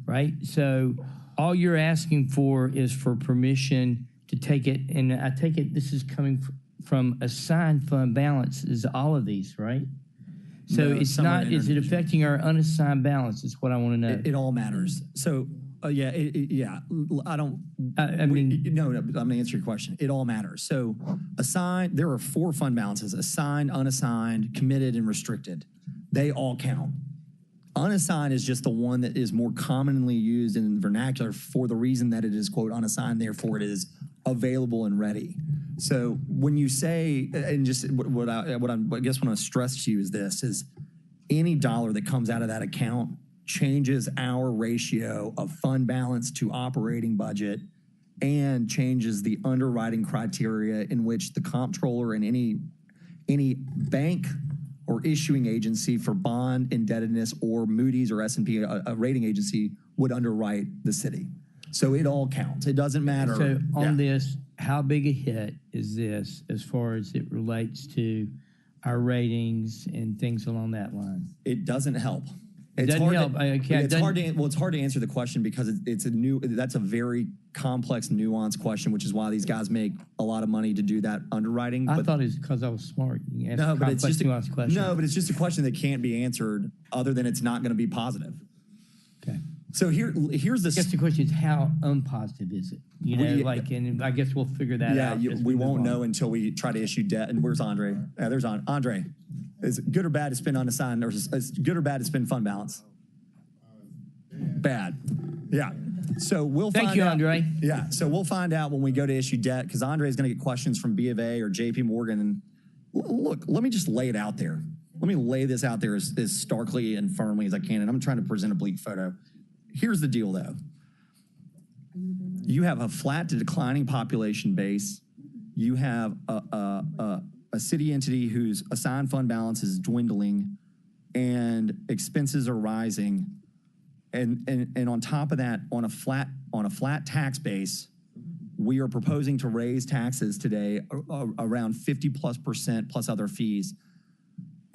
right? So all you're asking for is for permission to take it, and I take it this is coming from assigned fund balance, is all of these, right? So No, it's some are not, is it affecting our unassigned balance is what I want to know. It all matters. So, I don't, I mean, no, I'm going to answer your question. It all matters. So assigned, there are 4 fund balances: assigned, unassigned, committed, and restricted. They all count. Unassigned is just the one that is more commonly used in the vernacular for the reason that it is, quote, unassigned, therefore it is available and ready. So when you say, and just what I guess what I stress to you is this, is any dollar that comes out of that account changes our ratio of fund balance to operating budget and changes the underwriting criteria in which the comptroller and any bank or issuing agency for bond indebtedness or Moody's or S&P, a rating agency, would underwrite the city. So it all counts. It doesn't matter. So on this, how big a hit is this as far as it relates to our ratings and things along that line? It doesn't help. It's hard to answer the question because that's a very complex, nuanced question, which is why these guys make a lot of money to do that underwriting. I thought it was because I was smart. You asked but it's just nuanced question. No, but it's just a question that can't be answered other than it's not going to be positive. Okay. So here's the. I guess the question is how unpositive is it? And I guess we'll figure that out. Yeah, we won't know until we try to issue debt. And where's Andre? There's Andre. Is it good or bad to spend unassigned, or is it good or bad to spend fund balance? Bad. Yeah. So we'll find out. Thank you, Andre. Yeah. So we'll find out when we go to issue debt, because Andre is going to get questions from B of A or JP Morgan. And look, let me just lay it out there. Let me lay this out there as starkly and firmly as I can. And I'm trying to present a bleak photo. Here's the deal, though. You have a flat to declining population base. You have a city entity whose assigned fund balance is dwindling and expenses are rising. And on top of that, on a flat tax base, we are proposing to raise taxes today around 50+% plus other fees.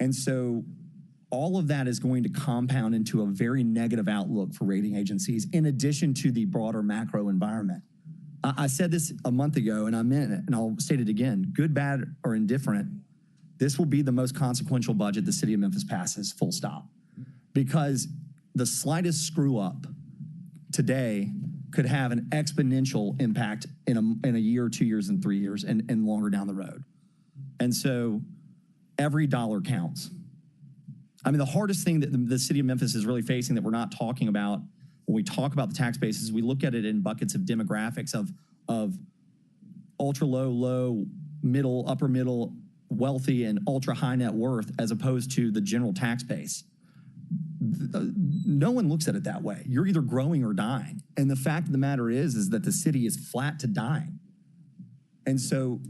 And so all of that is going to compound into a very negative outlook for rating agencies, in addition to the broader macro environment. I said this a month ago, and I meant it, and I'll state it again. Good, bad, or indifferent, this will be the most consequential budget the city of Memphis passes, full stop. Because the slightest screw up today could have an exponential impact in a year, 2 years, and 3 years, and longer down the road. And so every dollar counts. I mean, the hardest thing that the city of Memphis is really facing that we're not talking about when we talk about the tax base is we look at it in buckets of demographics of ultra low, low, middle, upper middle, wealthy, and ultra high net worth, as opposed to the general tax base. No one looks at it that way. You're either growing or dying. And the fact of the matter is that the city is flat to dying. And so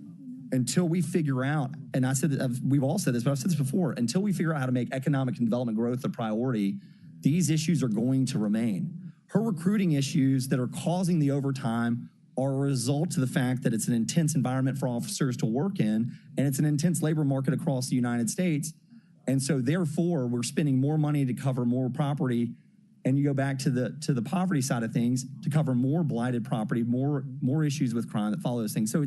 until we figure out, and I said that we've all said this, but I've said this before, until we figure out how to make economic and development growth a priority, these issues are going to remain. Her recruiting issues that are causing the overtime are a result to the fact that it's an intense environment for officers to work in, and it's an intense labor market across the United States. And so therefore, we're spending more money to cover more property. And you go back to the poverty side of things to cover more blighted property, more issues with crime that follow those things. So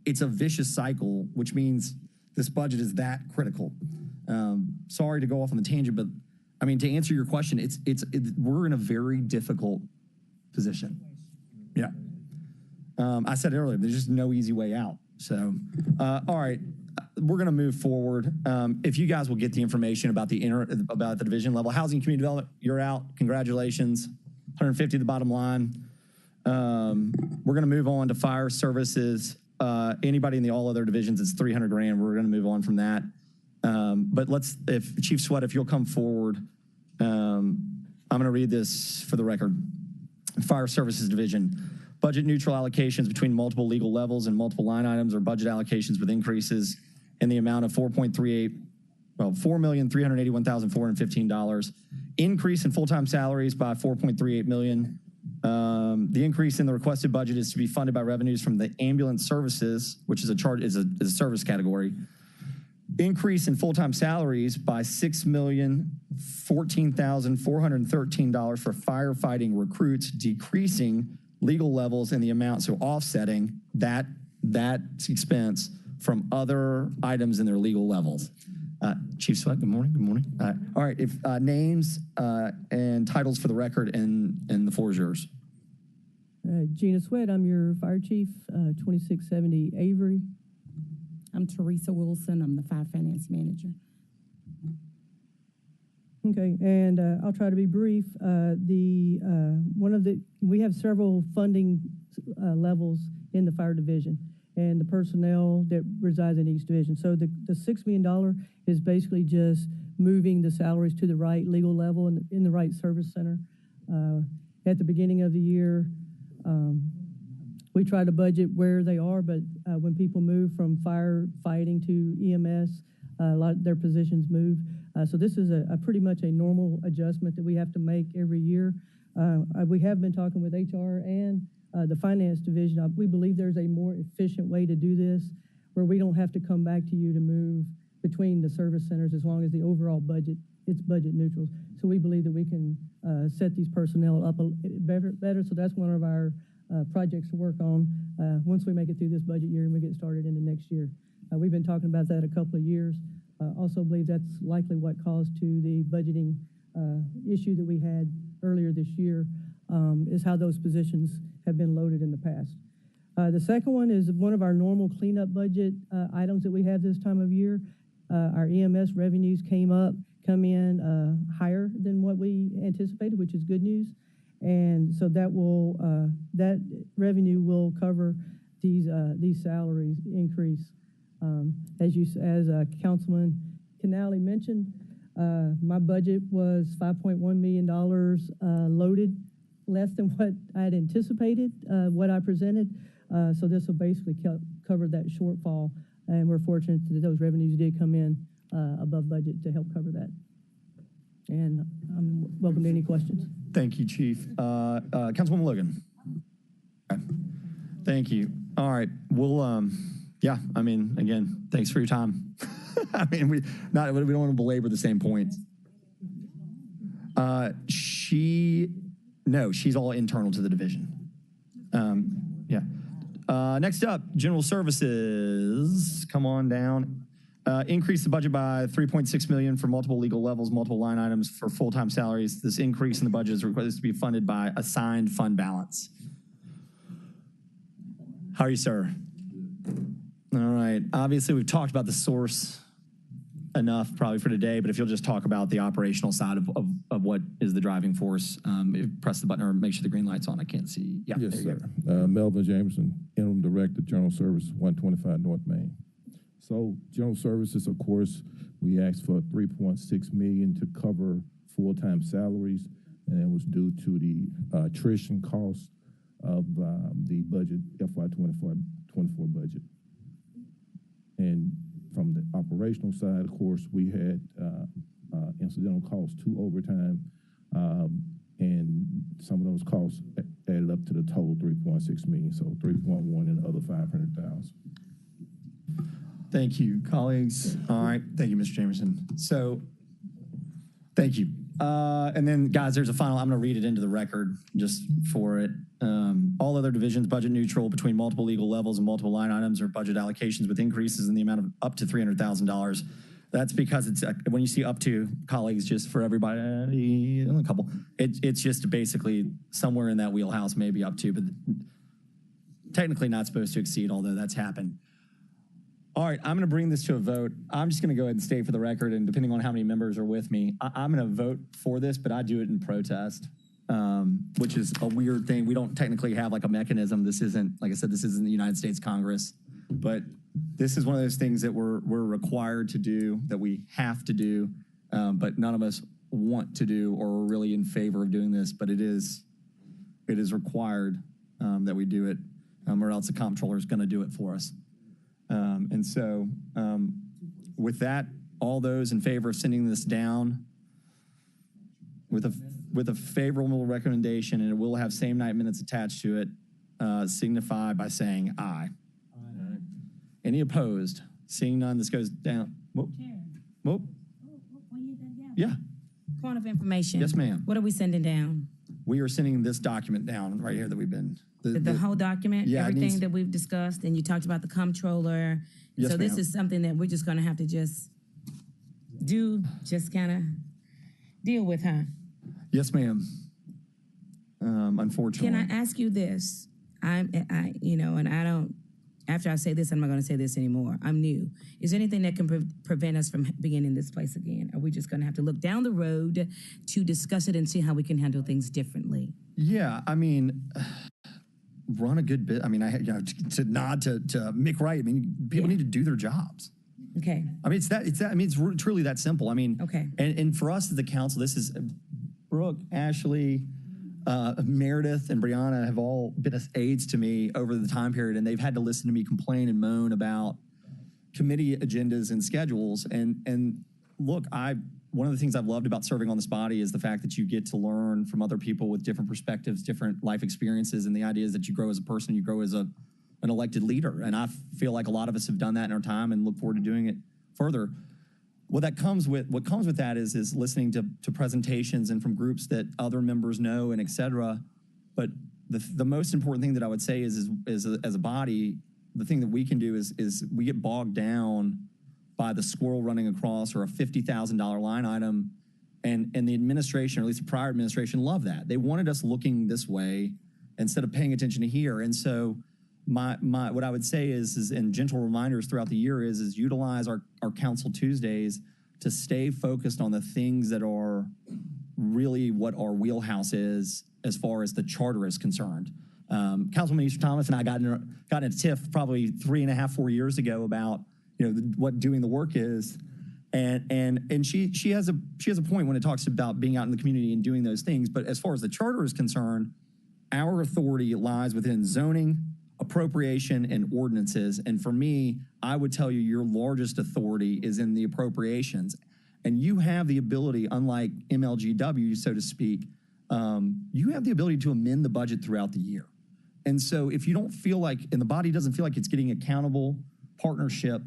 it's a vicious cycle, which means this budget is that critical. Sorry to go off on the tangent, but I mean, to answer your question, we're in a very difficult position. Yeah. I said earlier, there's just no easy way out. So, all right, we're going to move forward. If you guys will get the information about the division level, housing and community development, you're out. Congratulations. 150 the bottom line. We're going to move on to fire services. Anybody in the all other divisions, it's 300 grand. We're going to move on from that. But if Chief Sweat, if you'll come forward, I'm going to read this for the record. Fire Services Division. Budget neutral allocations between multiple legal levels and multiple line items or budget allocations with increases in the amount of $4,381,415. Increase in full-time salaries by $4.38 million. The increase in the requested budget is to be funded by revenues from the ambulance services, which is a service category. Increase in full-time salaries by $6,014,413 for firefighting recruits, decreasing legal levels in the amount, so offsetting that expense from other items in their legal levels. Chief Sweat, good morning. Good morning. All right, if names and titles for the record, and the floor is yours. Gina Sweat, I'm your fire chief, 2670 Avery. I'm Teresa Wilson. I'm the fire finance manager. Okay, and I'll try to be brief. We have several funding levels in the fire division and the personnel that resides in each division. So the $6 million is basically just moving the salaries to the right legal level and in the right service center. At the beginning of the year, we try to budget where they are, but when people move from firefighting to EMS, a lot of their positions move. So this is a pretty much a normal adjustment that we have to make every year. We have been talking with HR and the finance division. We believe there's a more efficient way to do this where we don't have to come back to you to move between the service centers as long as the overall budget, it's budget neutral. So we believe that we can set these personnel up better. So that's one of our projects to work on once we make it through this budget year and we get started into next year. We've been talking about that a couple of years. Also believe that's likely what caused to the budgeting issue that we had earlier this year, is how those positions have been loaded in the past. The second one is one of our normal cleanup budget items that we have this time of year. Our EMS revenues come in higher than what we anticipated, which is good news. And so that revenue will cover these salaries increase. As Councilman Canale mentioned, my budget was $5.1 million loaded, less than what I had anticipated, what I presented. So this will basically cover that shortfall, and we're fortunate that those revenues did come in above budget to help cover that. And I'm welcome to any questions. Thank you, Chief. Councilwoman Logan. Okay. Thank you. All right. We'll, yeah, I mean, again, thanks for your time. I mean, we don't want to belabor the same points. No, she's all internal to the division. Yeah. Next up, general services. Come on down. Increase the budget by $3.6 million for multiple legal levels, multiple line items for full-time salaries. This increase in the budget is requested to be funded by assigned fund balance. How are you, sir? All right. Obviously, we've talked about the source enough probably for today, but if you'll just talk about the operational side of what is the driving force, press the button or make sure the green light's on. I can't see. Yeah, yes, sir. Melvin Jamerson, Interim Director, General Service, 125 North Main. So general services, of course, we asked for $3.6 million to cover full-time salaries, and it was due to the attrition cost of the budget, FY24 budget. And from the operational side, of course, we had incidental costs to overtime, and some of those costs added up to the total $3.6 million, so 3.1 and the other 500,000. Thank you, colleagues. All right. Thank you, Mr. Jamerson. So, thank you. And then, guys, there's a final. I'm going to read it into the record just for it. All other divisions budget neutral between multiple legal levels and multiple line items or budget allocations with increases in the amount of up to $300,000. That's because it's when you see up to, colleagues, just for everybody, a couple. It's just basically somewhere in that wheelhouse, maybe up to, but technically not supposed to exceed. Although that's happened. All right, I'm going to bring this to a vote. I'm just going to go ahead and state for the record, and depending on how many members are with me, I'm going to vote for this, but I do it in protest, which is a weird thing. We don't technically have like a mechanism. This isn't, like I said, this isn't the United States Congress, but this is one of those things that we're required to do, that we have to do, but none of us want to do or are really in favor of doing this, but it is required that we do it, or else the comptroller is going to do it for us. And so with that, all those in favor of sending this down with a favorable recommendation, and it will have same night minutes attached to it, signify by saying aye. Aye. Any opposed? Seeing none, this goes down. Whoop. Whoop. Yeah. Point of information. Yes, ma'am. What are we sending down? We are sending this document down right here that we've been. The whole document, yeah, everything that we've discussed, and you talked about the comptroller. Yes, so this ma'am. is something that we're just going to have to just kind of deal with, huh? Yes, ma'am. Unfortunately. Can I ask you this? And I don't. After I say this, I'm not going to say this anymore. I'm new. Is there anything that can prevent us from being in this place again? Are we just going to have to look down the road to discuss it and see how we can handle things differently? Yeah, I mean, run a good bit. I mean, to nod to Mick Wright. I mean, people need to do their jobs. Okay. I mean, it's truly that simple. I mean, okay. And for us as the council, this is Brooke, Ashley, Meredith, and Brianna have all been aides to me over the time period, and they've had to listen to me complain and moan about committee agendas and schedules. And look, one of the things I've loved about serving on this body is the fact that you get to learn from other people with different perspectives, different life experiences, and the idea is that you grow as a person, you grow as an elected leader. And I feel like a lot of us have done that in our time and look forward to doing it further. What comes with that is listening to presentations and from groups that other members know and et cetera. But the most important thing that I would say is as a body, the thing that we can do is we get bogged down by the squirrel running across or a $50,000 line item. And the administration, or at least the prior administration, loved that. They wanted us looking this way instead of paying attention to here. And so what I would say is and gentle reminders throughout the year is utilize our Council Tuesdays to stay focused on the things that are really what our wheelhouse is as far as the charter is concerned. Councilman Easter Thomas and I got in a tiff probably 3.5, 4 years ago about what doing the work is, and she has a point when it talks about being out in the community and doing those things. But as far as the charter is concerned, our authority lies within zoning, appropriation, and ordinances. And for me, I would tell you your largest authority is in the appropriations. And you have the ability, unlike MLGW, so to speak, you have the ability to amend the budget throughout the year. And so if you don't feel like, and the body doesn't feel like it's getting accountable partnership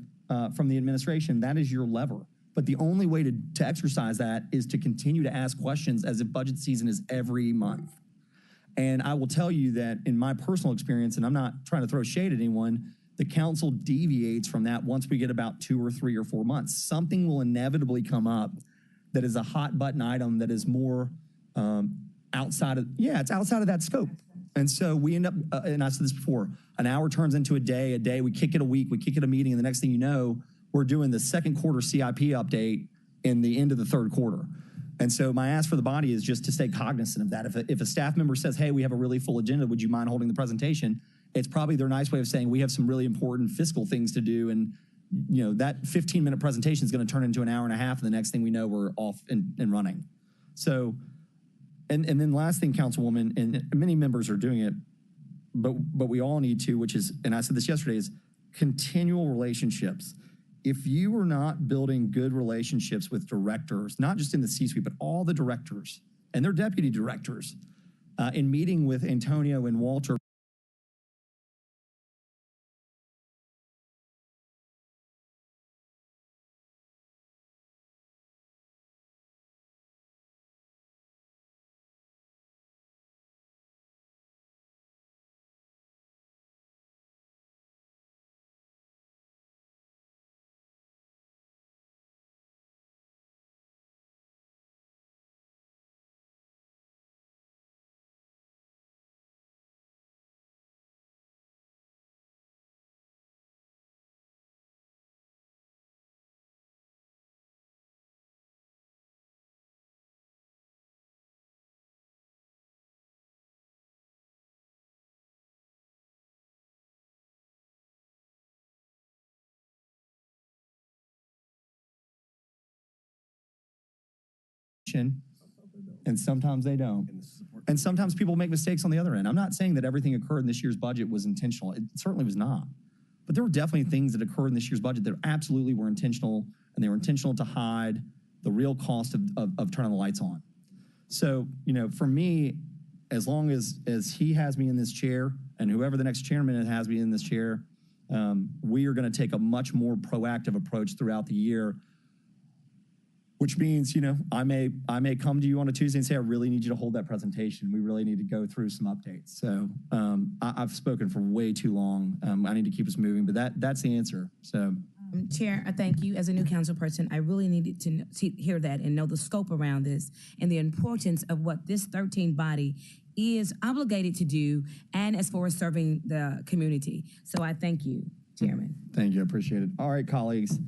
from the administration, that is your lever. But the only way to exercise that is to continue to ask questions as if budget season is every month. And I will tell you that in my personal experience, and I'm not trying to throw shade at anyone, the council deviates from that once we get about 2 or 3 or 4 months. Something will inevitably come up that is a hot button item that is more outside of that scope. And so we end up, and I said this before, an hour turns into a day, we kick it a week, we kick it a meeting, and the next thing you know, we're doing the second quarter CIP update in the end of the third quarter. And so my ask for the body is just to stay cognizant of that. If a staff member says, hey, we have a really full agenda, would you mind holding the presentation? It's probably their nice way of saying we have some really important fiscal things to do. And that 15-minute presentation is going to turn into an hour and a half. And the next thing we know, we're off and running. So, and then last thing, Councilwoman, and many members are doing it, but we all need to, which is, and I said this yesterday, is continual relationships. If you are not building good relationships with directors, not just in the C-suite, but all the directors and their deputy directors, in meeting with Antonio and Walter, and sometimes they don't. And sometimes people make mistakes on the other end. I'm not saying that everything occurred in this year's budget was intentional. It certainly was not. But there were definitely things that occurred in this year's budget that absolutely were intentional, and they were intentional to hide the real cost of turning the lights on. So, for me, as long as he has me in this chair, and whoever the next chairman has me in this chair, we are going to take a much more proactive approach throughout the year, which means, I may come to you on a Tuesday and say, I really need you to hold that presentation. We really need to go through some updates. So I've spoken for way too long. I need to keep us moving, but that's the answer. So, Chair, I thank you. As a new council person, I really needed to hear that and know the scope around this and the importance of what this 13 body is obligated to do, and as far as serving the community. So I thank you, Chairman. Thank you. I appreciate it. All right, colleagues.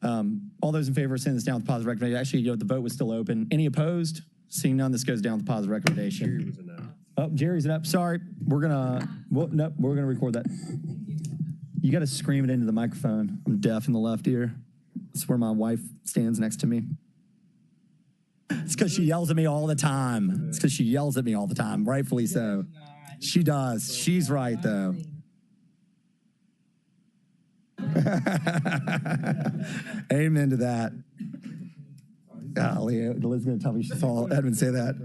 All those in favor of sending this down with positive recommendation. Actually, the vote was still open. Any opposed? Seeing none, this goes down with positive recommendation. Jerry was a no. Oh, Jerry's an up. Sorry. We're gonna record that. You got to scream it into the microphone. I'm deaf in the left ear. That's where my wife stands next to me. It's because she yells at me all the time. Rightfully so. She does. She's right, though. Amen to that. Golly, Liz's gonna tell me she saw Edmund say that.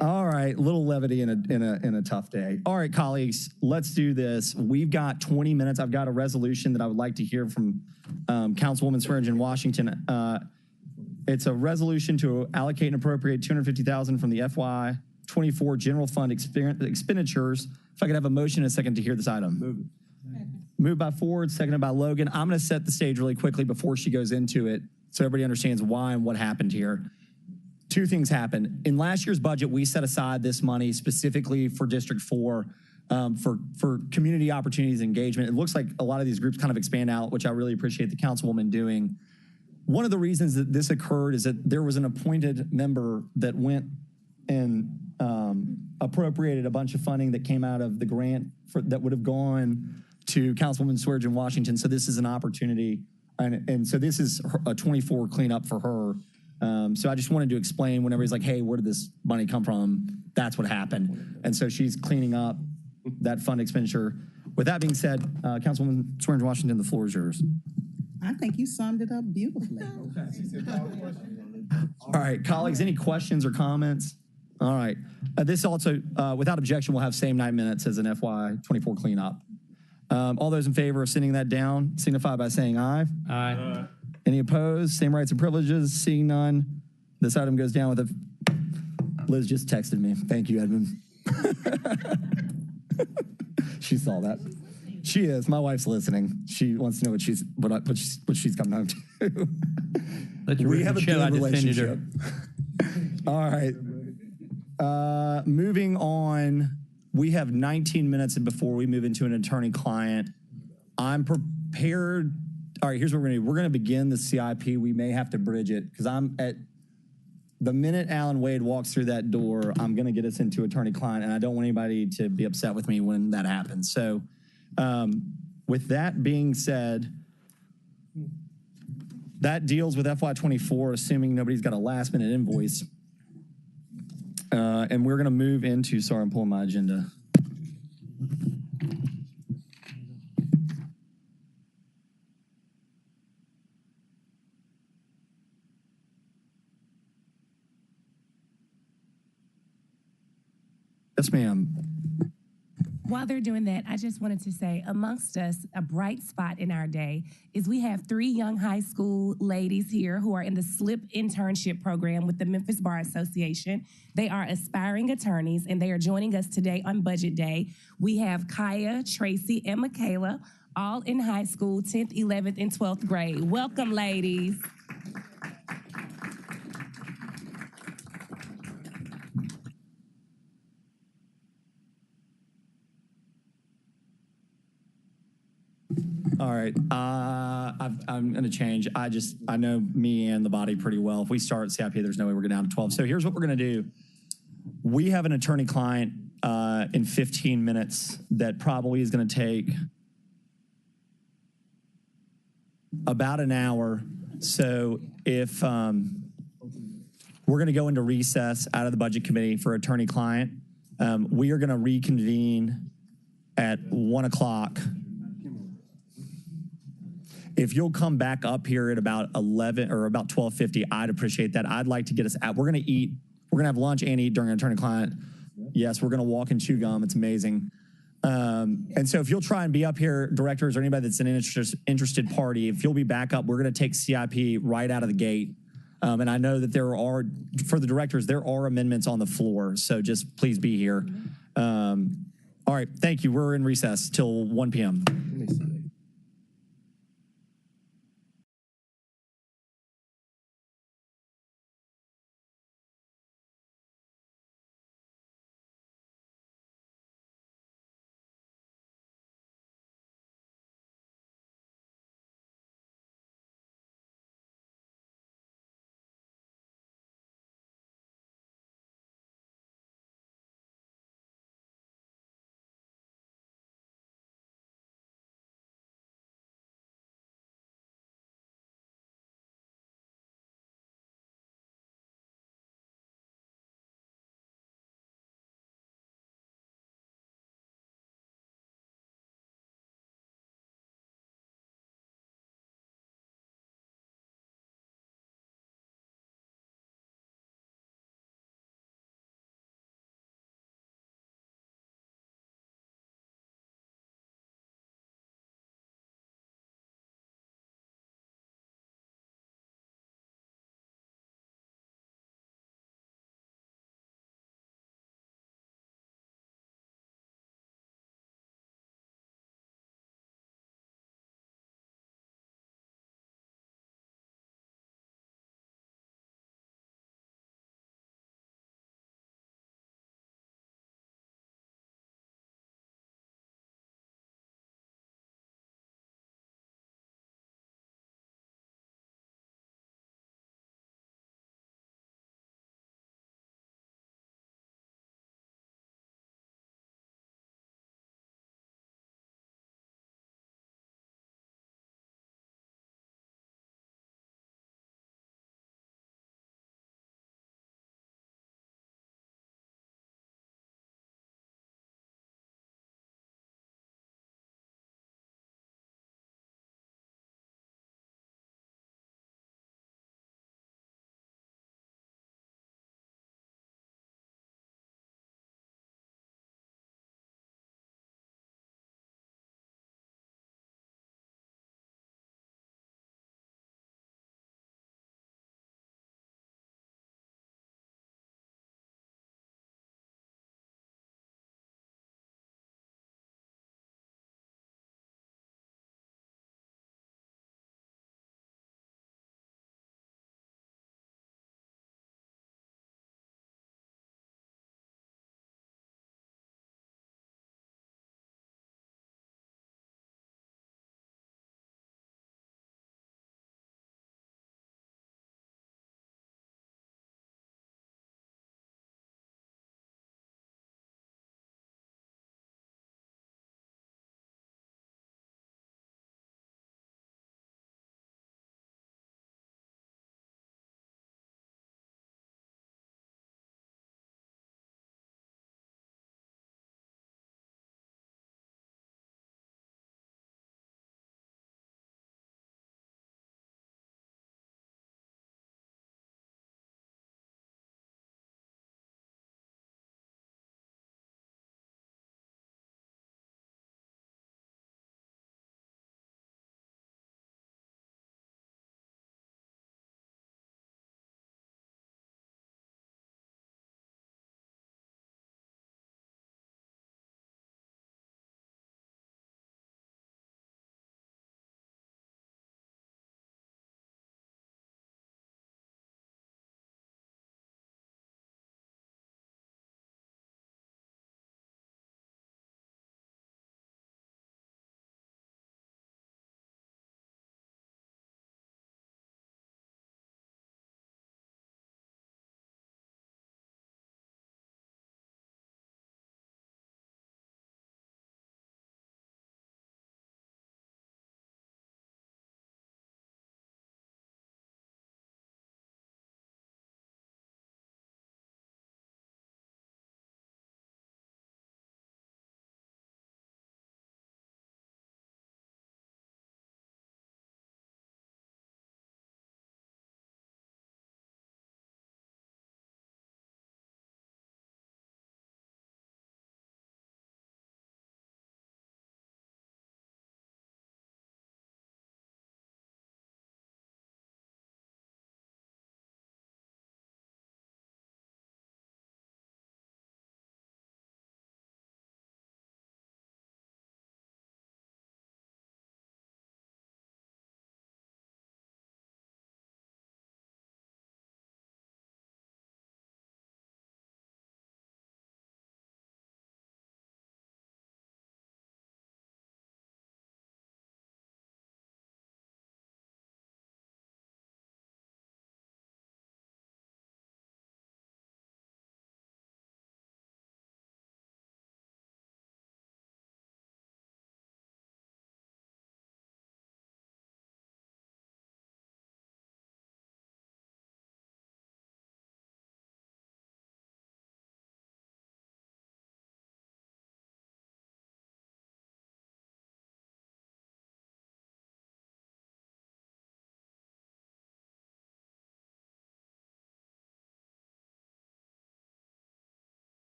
All right, little levity in a tough day. All right, colleagues, let's do this. We've got 20 minutes. I've got a resolution that I would like to hear from Councilwoman Swearingen Washington. It's a resolution to allocate and appropriate $250,000 from the FY24 general fund expenditures. If I could have a motion and a second to hear this item. Moved by Ford, seconded by Logan. I'm going to set the stage really quickly before she goes into it so everybody understands why and what happened here. Two things happened. In last year's budget, we set aside this money specifically for District 4 for community opportunities and engagement. It looks like a lot of these groups kind of expand out, which I really appreciate the councilwoman doing. One of the reasons that this occurred is that there was an appointed member that went and appropriated a bunch of funding that came out of the grant that would have gone to Councilwoman Swearengin Washington. So this is an opportunity. And so this is a 24 cleanup for her. So I just wanted to explain when everybody's like, hey, where did this money come from? That's what happened. And so she's cleaning up that fund expenditure. With that being said, Councilwoman Swearengin Washington, the floor is yours. I think you summed it up beautifully. All right, colleagues, any questions or comments? All right. This also, without objection, will have same 9 minutes as an FY24 cleanup. All those in favor of sending that down, signify by saying aye. Aye. Any opposed? Same rights and privileges. Seeing none, this item goes down with a. Liz just texted me. Thank you, Edmund. She saw that. She is. My wife's listening. She wants to know what she's coming home to. We have a good relationship. All right. Moving on. We have 19 minutes before we move into an attorney-client. I'm prepared. All right, here's what we're going to do. We're going to begin the CIP. We may have to bridge it because the minute Alan Wade walks through that door, I'm going to get us into attorney-client, and I don't want anybody to be upset with me when that happens. So with that being said, that deals with FY24, assuming nobody's got a last-minute invoice. And we're going to move into, sorry, I'm pulling my agenda. Yes, ma'am. While they're doing that, I just wanted to say, amongst us, a bright spot in our day is we have 3 young high school ladies here who are in the SLIP internship program with the Memphis Bar Association. They are aspiring attorneys, and they are joining us today on Budget Day. We have Kaya, Tracy, and Michaela, all in high school, 10th, 11th, and 12th grade. Welcome, ladies. All right. I'm going to change. I know me and the body pretty well. If we start CIP, there's no way we're going down to 12. So here's what we're going to do. We have an attorney-client in 15 minutes that probably is going to take about an hour. So if we're going to go into recess out of the Budget Committee for attorney-client, we are going to reconvene at 1 o'clock. If you'll come back up here at about 11 or about 12:50, I'd appreciate that. I'd like to get us out. We're going to eat. We're going to have lunch and eat during attorney-client. Yes, we're going to walk and chew gum. It's amazing. And so if you'll try and be up here, directors or anybody that's an interested party, if you'll be back up, we're going to take CIP right out of the gate. And I know that there are, for the directors, there are amendments on the floor. So just please be here. All right. Thank you. We're in recess till 1 p.m.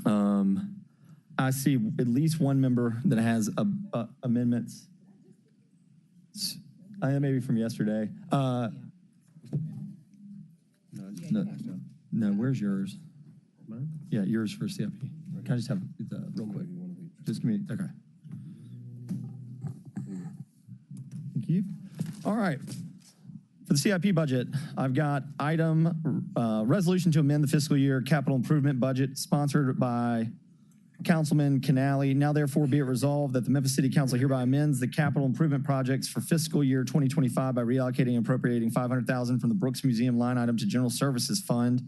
I see at least one member that has amendments. I think maybe from yesterday. No, where's yours? Mine? Yeah, yours for CIP. Can I just have real quick? Just give me, okay. Thank you. All right. For the CIP budget, I've got item resolution to amend the fiscal year capital improvement budget sponsored by Councilman Canali. Now therefore be it resolved that the Memphis City Council hereby amends the capital improvement projects for fiscal year 2025 by reallocating and appropriating $500,000 from the Brooks Museum line item to General Services Fund.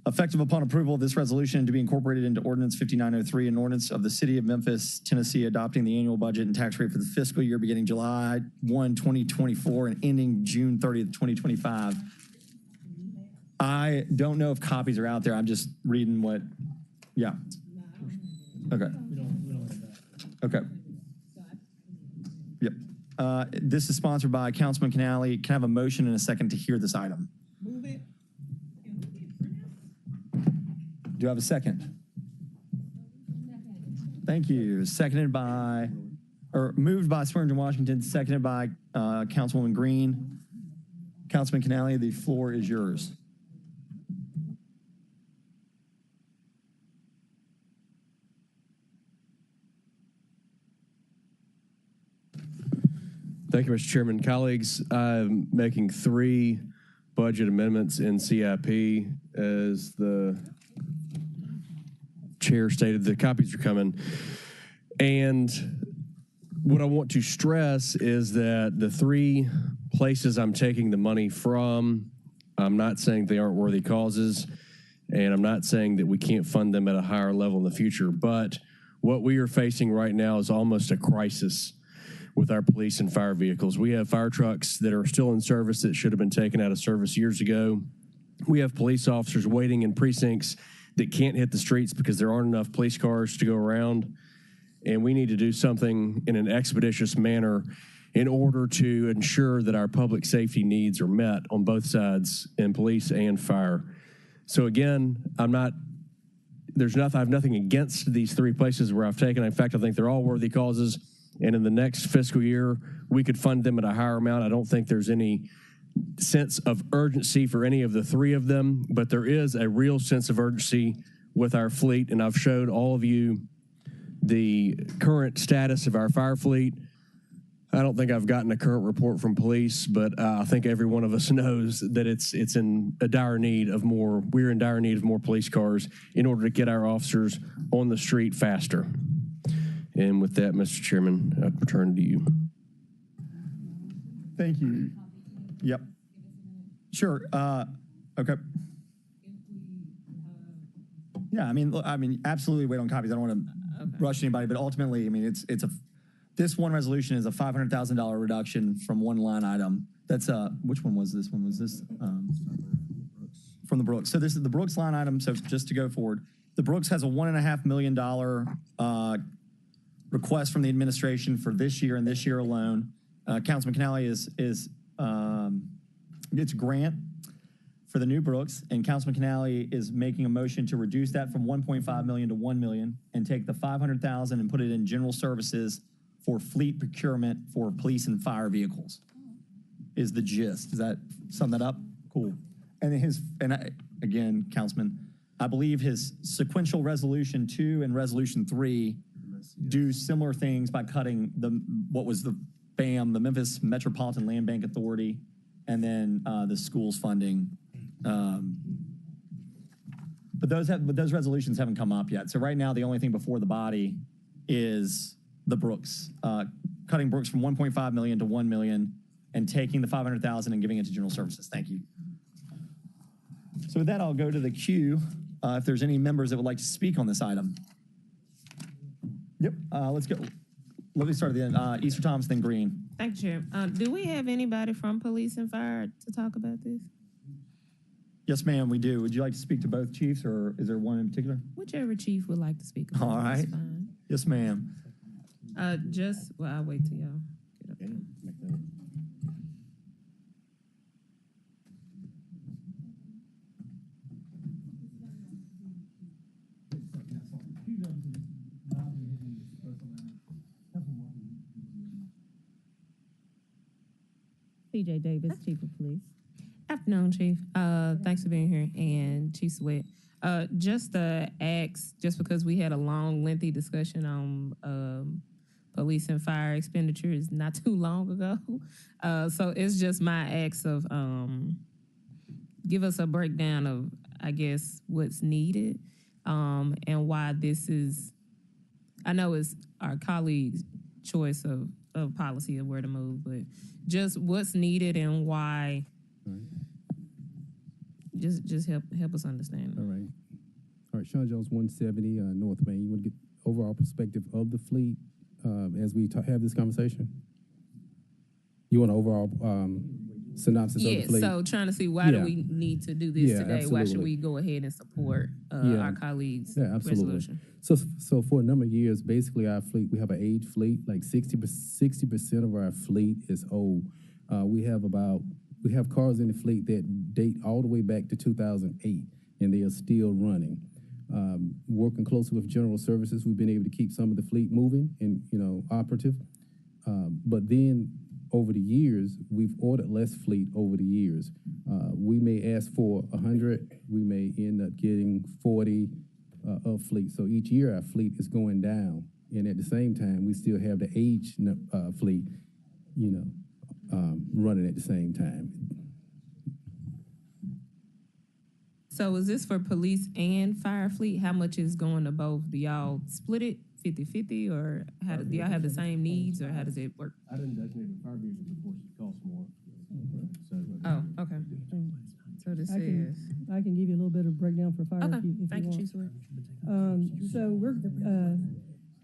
Effective upon approval of this resolution to be incorporated into Ordinance 5903, an ordinance of the City of Memphis, Tennessee, adopting the annual budget and tax rate for the fiscal year beginning July 1, 2024 and ending June 30th, 2025. I don't know if copies are out there. I'm just reading what, yeah. Okay. Okay. Yep. This is sponsored by Councilman Canali. Can I have a motion and a second to hear this item? Move it. Do I have a second? Thank you. Seconded by, or moved by Swearingen Washington, seconded by Councilwoman Green. Councilman Canali, the floor is yours. Thank you, Mr. Chairman. Colleagues, I'm making 3 budget amendments in CIP. As the chair stated, the copies are coming. And what I want to stress is that the 3 places I'm taking the money from, I'm not saying they aren't worthy causes, and I'm not saying that we can't fund them at a higher level in the future, but what we are facing right now is almost a crisis with our police and fire vehicles. We have fire trucks that are still in service that should have been taken out of service years ago. We have police officers waiting in precincts that can't hit the streets because there aren't enough police cars to go around. And we need to do something in an expeditious manner in order to ensure that our public safety needs are met on both sides, in police and fire. So again, I have nothing against these 3 places where I've taken. In fact, I think they're all worthy causes. And in the next fiscal year, we could fund them at a higher amount. I don't think there's any sense of urgency for any of the 3 of them, but there is a real sense of urgency with our fleet. And I've showed all of you the current status of our fire fleet. I don't think I've gotten a current report from police, but I think every one of us knows that it's in a dire need of more. We're in dire need of more police cars in order to get our officers on the street faster. And with that, Mr. Chairman, I return to you. Thank you. Yep. Sure. Okay. Yeah, I mean, absolutely wait on copies. I don't want to rush anybody, but ultimately, I mean, this one resolution is a $500,000 reduction from one line item. That's which one was this one? Was this from the Brooks? So this is the Brooks line item. So just to go forward, the Brooks has a $1.5 million request from the administration for this year and this year alone. Councilman Canali is it's a grant for the new Brooks, and Councilman Canali is making a motion to reduce that from 1.5 million to 1 million and take the 500,000 and put it in general services for fleet procurement for police and fire vehicles. Is the gist? Does that sum that up? Cool. And again, Councilman, I believe his sequential resolution 2 and resolution 3 do similar things by cutting the Memphis Metropolitan Land Bank Authority, and then the schools funding. But those resolutions haven't come up yet. So right now, the only thing before the body is the Brooks, cutting Brooks from 1.5 million to 1 million, and taking the 500,000 and giving it to general services. Thank you. So with that, I'll go to the queue. If there's any members that would like to speak on this item. Yep, let's go. Let me start at the end. Easter Thomas, then Green. Thank you, Chair. Do we have anybody from police and fire to talk about this? Yes, ma'am, we do. Would you like to speak to both chiefs, or is there one in particular? Whichever chief would like to speak. All right. Yes, ma'am. I'll wait till y'all get up there. PJ Davis, Chief of Police. Afternoon, Chief. Thanks for being here, and Chief Sweat. Just to ask, just because we had a long, lengthy discussion on police and fire expenditures not too long ago, so it's just my ask of give us a breakdown of, I guess, what's needed, and why this is. I know it's our colleagues' choice of policy of where to move, but just what's needed and why. Just help us understand. All right, Sean Jones, 170 North Main. You want to get overall perspective of the fleet as we have this conversation? You want an overall synopsis of the fleet? So trying to see why do we need to do this today? Absolutely. Why should we go ahead and support our colleagues' resolution? So for a number of years, basically our fleet, we have an aged fleet. Like 60% of our fleet is old. We have cars in the fleet that date all the way back to 2008, and they are still running. Working closely with General Services, we've been able to keep some of the fleet moving and operative. But then over the years, we've ordered less fleet over the years. We may ask for 100, we may end up getting 40 of fleet. So each year our fleet is going down, and at the same time, we still have the age fleet, running at the same time. So is this for police and fire fleet? How much is going to both? Do y'all split it 50-50, or do y'all have the same needs, or how does it work? I didn't designate the fire vehicles, of course, it costs more. Oh, okay. So this is. I can give you a little bit of breakdown for fire. Okay, if you thank you, want. Chief Sweat. So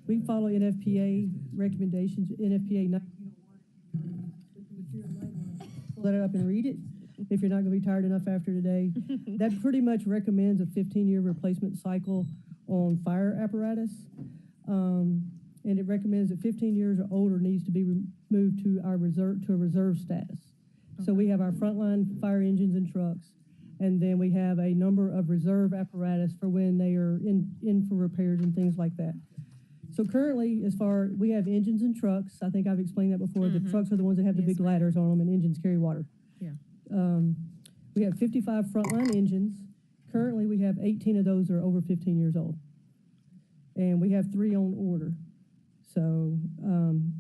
we follow NFPA recommendations. NFPA 1901. Let it up and read it if you're not going to be tired enough after today. That pretty much recommends a 15-year replacement cycle on fire apparatus. And it recommends that 15 years or older needs to be moved to a reserve status. Okay. So we have our frontline fire engines and trucks, and then we have a number of reserve apparatus for when they are in for repairs and things like that. So currently, we have engines and trucks. I think I've explained that before. The trucks are the ones that have the big ladders on them, and engines carry water. Yeah. We have 55 frontline engines. Currently, we have 18 of those that are over 15 years old. And we have 3 on order. So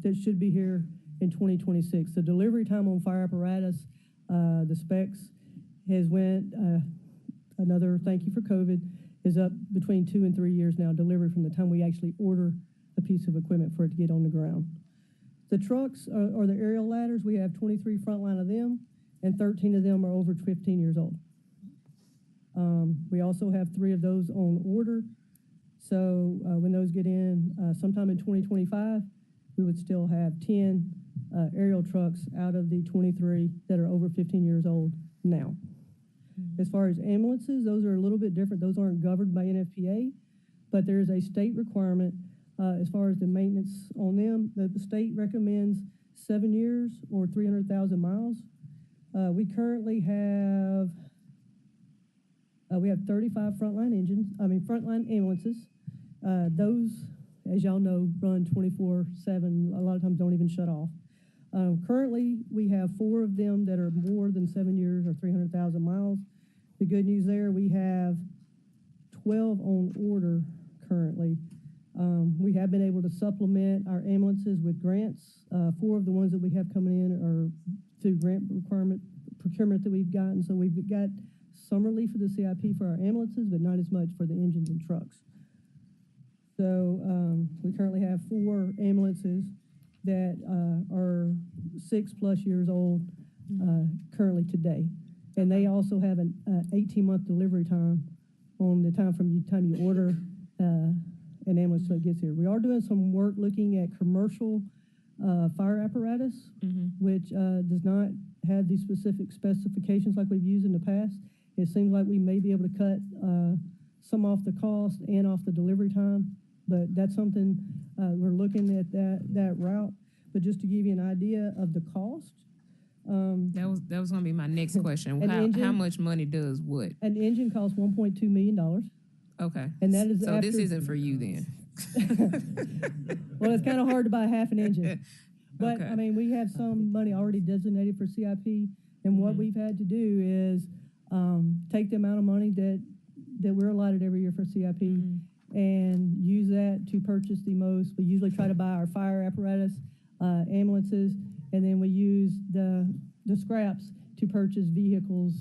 that should be here in 2026. The delivery time on fire apparatus, the specs has went, another thank you for COVID, is up between 2 and 3 years now, delivery from the time we actually order a piece of equipment for it to get on the ground. The trucks or the aerial ladders, we have 23 frontline of them, and 13 of them are over 15 years old. We also have 3 of those on order. So when those get in sometime in 2025, we would still have 10 aerial trucks out of the 23 that are over 15 years old now. As far as ambulances, those are a little bit different. Those aren't governed by NFPA, but there is a state requirement as far as the maintenance on them. The state recommends 7 years or 300,000 miles. We currently have 35 frontline ambulances. Those, as y'all know, run 24/7. A lot of times don't even shut off. Currently, we have 4 of them that are more than 7 years or 300,000 miles. The good news there, we have 12 on order currently. We have been able to supplement our ambulances with grants. 4 of the ones that we have coming in are through grant procurement that we've gotten. So we've got some relief for the CIP for our ambulances, but not as much for the engines and trucks. So we currently have 4 ambulances that are 6+ years old currently today. And they also have an 18-month delivery time on the time from the time you order an ambulance till it gets here. We are doing some work looking at commercial fire apparatus, which does not have these specific specifications like we've used in the past. It seems like we may be able to cut some off the cost and off the delivery time, but that's something we're looking at that route. But just to give you an idea of the cost. That was going to be my next question. How much money does what? An engine costs $1.2 million. Okay. And that is so this isn't for you then. Well, it's kind of hard to buy half an engine. But, I mean, we have some money already designated for CIP, and what we've had to do is take the amount of money that we're allotted every year for CIP and use that to purchase the most. We usually try to buy our fire apparatus, ambulances, and then we use the scraps to purchase vehicles,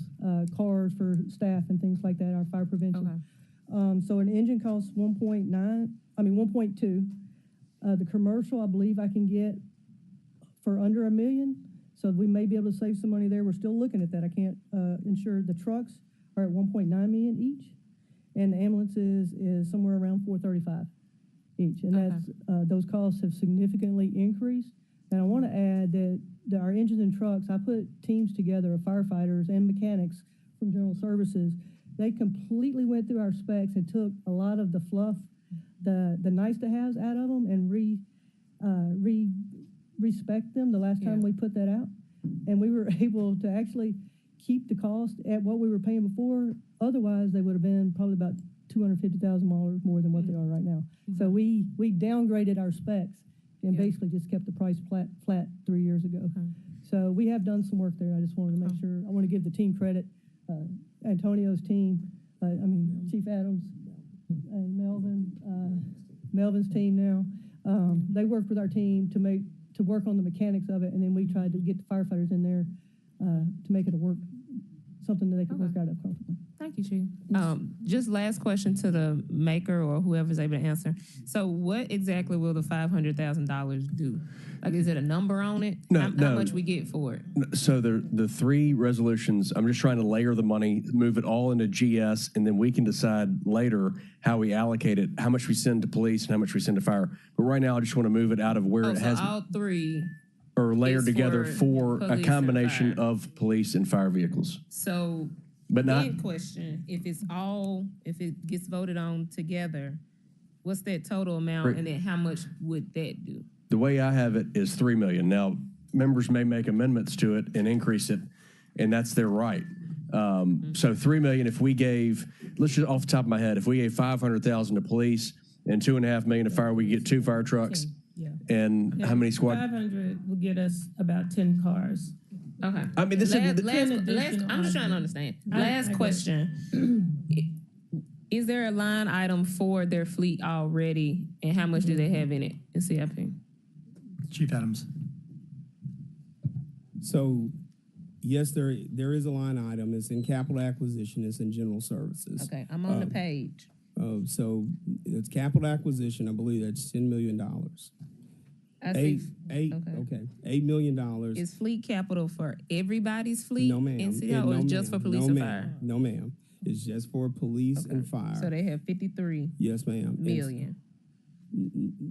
cars for staff and things like that, our fire prevention. So an engine costs 1.2. The commercial, I believe I can get for under $1 million. So we may be able to save some money there. We're still looking at that. I can't ensure. The trucks are at 1.9 million each, and the ambulances is somewhere around 435 each. And that's those costs have significantly increased. And I want to add that our engines and trucks, I put teams together of firefighters and mechanics from General Services. They completely went through our specs and took a lot of the fluff, the nice to haves out of them, and respect them the last time we put that out. And we were able to actually keep the cost at what we were paying before. Otherwise, they would have been probably about $250,000 more than what they are right now. So we downgraded our specs and basically just kept the price flat 3 years ago. So we have done some work there. I just wanted to make sure. I want to give the team credit. Antonio's team, Chief Adams and Melvin's team now. They worked with our team to work on the mechanics of it, and then we tried to get the firefighters in there to make it something that they could work out of comfortably. Thank you, Chief. Just last question to the maker or whoever's able to answer. So what exactly will the $500,000 do? Like, is it a number on it? How much we get for it? So the three resolutions, I'm just trying to layer the money, move it all into GS, and then we can decide later how we allocate it, how much we send to police and how much we send to fire. But right now, I just want to move it out of where it has... all three... Or layered together for a combination of police and fire vehicles. So... But not question, if it gets voted on together, what's that total amount, and then how much would that do? The way I have it is $3 million. Now, members may make amendments to it and increase it, and that's their right. So $3 million, if we gave, let's just off the top of my head, if we gave $500,000 to police and $2.5 million to fire, we get 2 fire trucks. And how many squad? 500 will get us about 10 cars. Okay. I mean, this last, I'm just trying to understand. Last question. Is there a line item for their fleet already, and how much do they have in it in CIP? Chief Adams. So, yes, there is a line item. It's in capital acquisition. It's in general services. Okay, I'm on the page. So it's capital acquisition. I believe that's $10 million. I see. $8 million. Is fleet capital for everybody's fleet? No, ma'am. In City Hall, or just for police and fire? No, ma'am. It's just for police and fire. So they have 53. Yes, ma'am. Million.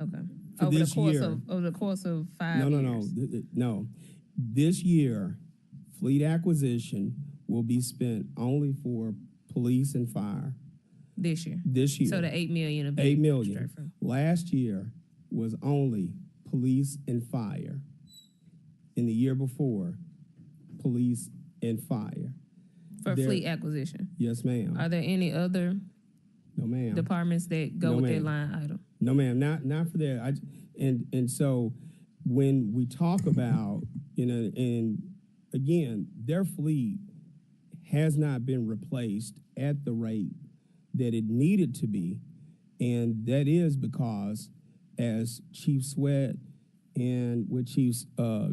Okay. For over this the course year, over the course of 5 years. No. This year, fleet acquisition will be spent only for police and fire. This year. So the 8 million. $8 million. Last year was only police and fire. In the year before, police and fire. For fleet acquisition? Yes, ma'am. Are there any other departments that go with that line item? No, ma'am. Not for that. And so when we talk about, and again, their fleet has not been replaced at the rate that it needed to be. And that is because, as Chief Sweat and what Chief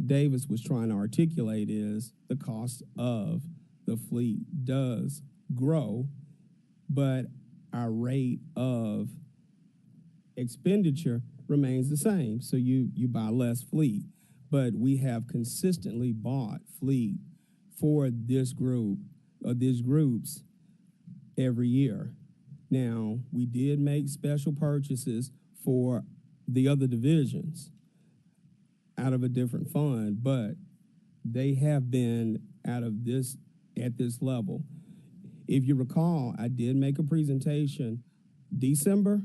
Davis was trying to articulate, is the cost of the fleet does grow, but our rate of expenditure remains the same. So you buy less fleet, but we have consistently bought fleet for this group or these groups every year. Now, we did make special purchases for the other divisions out of a different fund, but they have been at this level. If you recall, I did make a presentation December,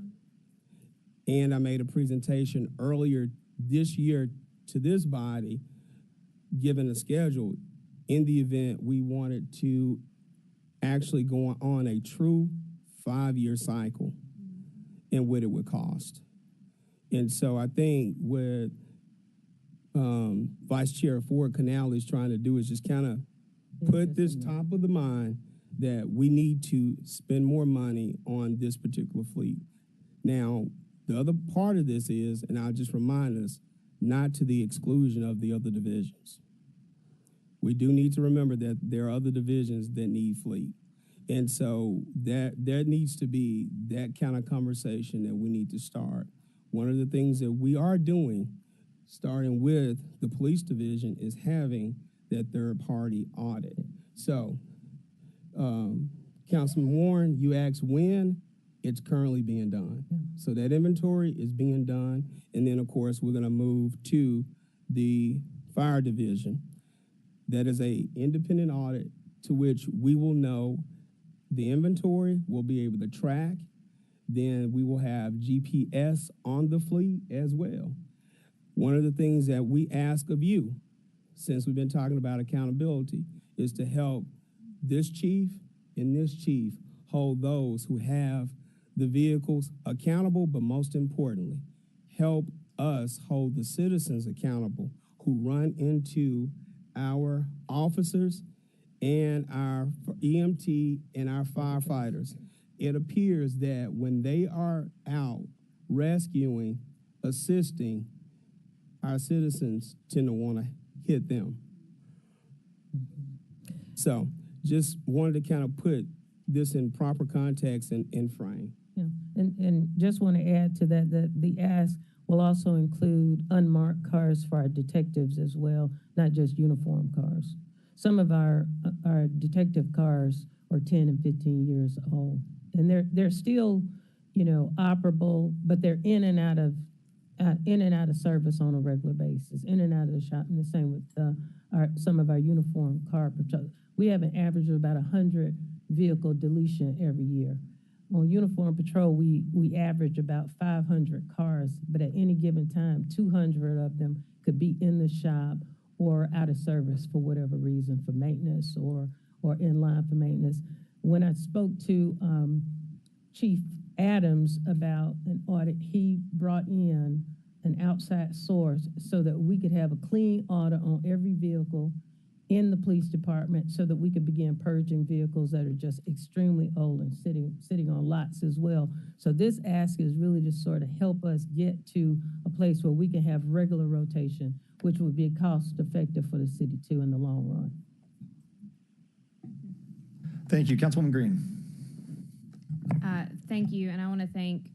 and I made a presentation earlier this year to this body, given a schedule, in the event we wanted to actually go on a true 5-year cycle and what it would cost. And so I think with Vice Chair Ford Canal is trying to do is just kind of put this top of the mind that we need to spend more money on this particular fleet. Now, the other part of this is, and I'll just remind us, not to the exclusion of the other divisions. We do need to remember that there are other divisions that need fleet. And so there needs to be that kind of conversation that we need to start. One of the things that we are doing, starting with the police division, is having that third-party audit. So, Councilman Warren, you asked when. It's currently being done. Yeah. So that inventory is being done. And then, of course, we're going to move to the fire division. That is a independent audit to which we will know the inventory, we'll be able to track. Then we will have GPS on the fleet as well. One of the things that we ask of you, since we've been talking about accountability, is to help this chief and this chief hold those who have the vehicles accountable, but most importantly, help us hold the citizens accountable who run into our officers and our EMT and our firefighters. It appears that when they are out rescuing, assisting, our citizens tend to want to hit them. So just wanted to kind of put this in proper context and frame. Yeah, and just want to add to that, the ask will also include unmarked cars for our detectives as well, not just uniform cars. Some of our detective cars are 10 and 15 years old, and they're still, operable, but they're in and out of service on a regular basis, in and out of the shop. And the same with some of our uniform car patrol. We have an average of about 100 vehicle deletion every year. On uniform patrol, we average about 500 cars, but at any given time, 200 of them could be in the shop or out of service for whatever reason, for maintenance or in line for maintenance. When I spoke to Chief Adams about an audit, he brought in an outside source so that we could have a clean audit on every vehicle in the police department so that we could begin purging vehicles that are just extremely old and sitting on lots as well. So this ask is really to sort of help us get to a place where we can have regular rotation, which would be cost effective for the city too in the long run. Thank you. Councilwoman Green. Thank you, and I want to thank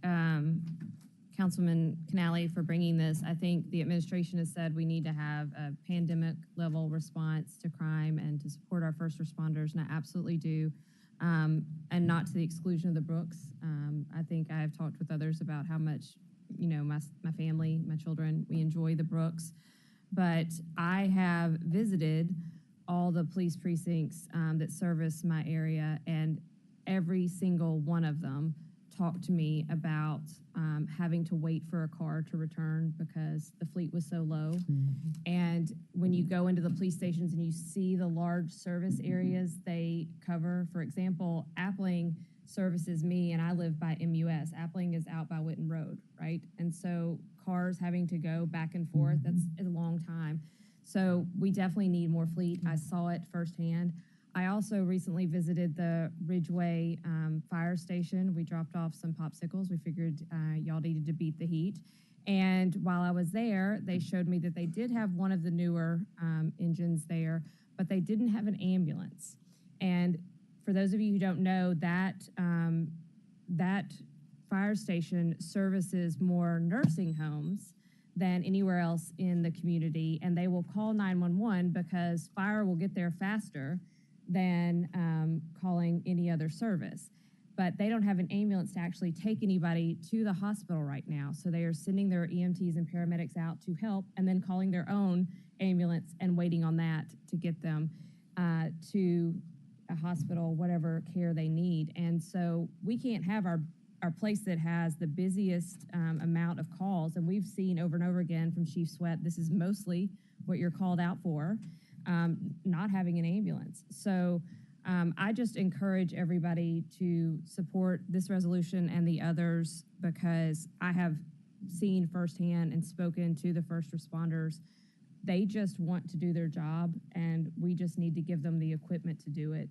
Councilman Canale for bringing this. I think the administration has said we need to have a pandemic level response to crime and to support our first responders, and I absolutely do, and not to the exclusion of the Brooks. I think I have talked with others about how much, my family, my children, we enjoy the Brooks, but I have visited all the police precincts that service my area, and every single one of them talked to me about having to wait for a car to return because the fleet was so low. Mm-hmm. And when you go into the police stations and you see the large service areas they cover, for example, Appling services me, and I live by MUS. Appling is out by Witten Road, right? And so cars having to go back and forth, that's a long time. So we definitely need more fleet. I saw it firsthand. I also recently visited the Ridgeway fire station. We dropped off some popsicles. We figured y'all needed to beat the heat. And while I was there, they showed me that they did have one of the newer engines there, but they didn't have an ambulance. And for those of you who don't know, that fire station services more nursing homes than anywhere else in the community. And they will call 911 because fire will get there faster than calling any other service. But they don't have an ambulance to actually take anybody to the hospital right now. So they are sending their EMTs and paramedics out to help and then calling their own ambulance and waiting on that to get them to a hospital, whatever care they need. And so we can't have our place that has the busiest amount of calls. And we've seen over and over again from Chief Sweat, this is mostly what you're called out for. Not having an ambulance. So I just encourage everybody to support this resolution and the others because I have seen firsthand and spoken to the first responders they just want to do their job, and we just need to give them the equipment to do it.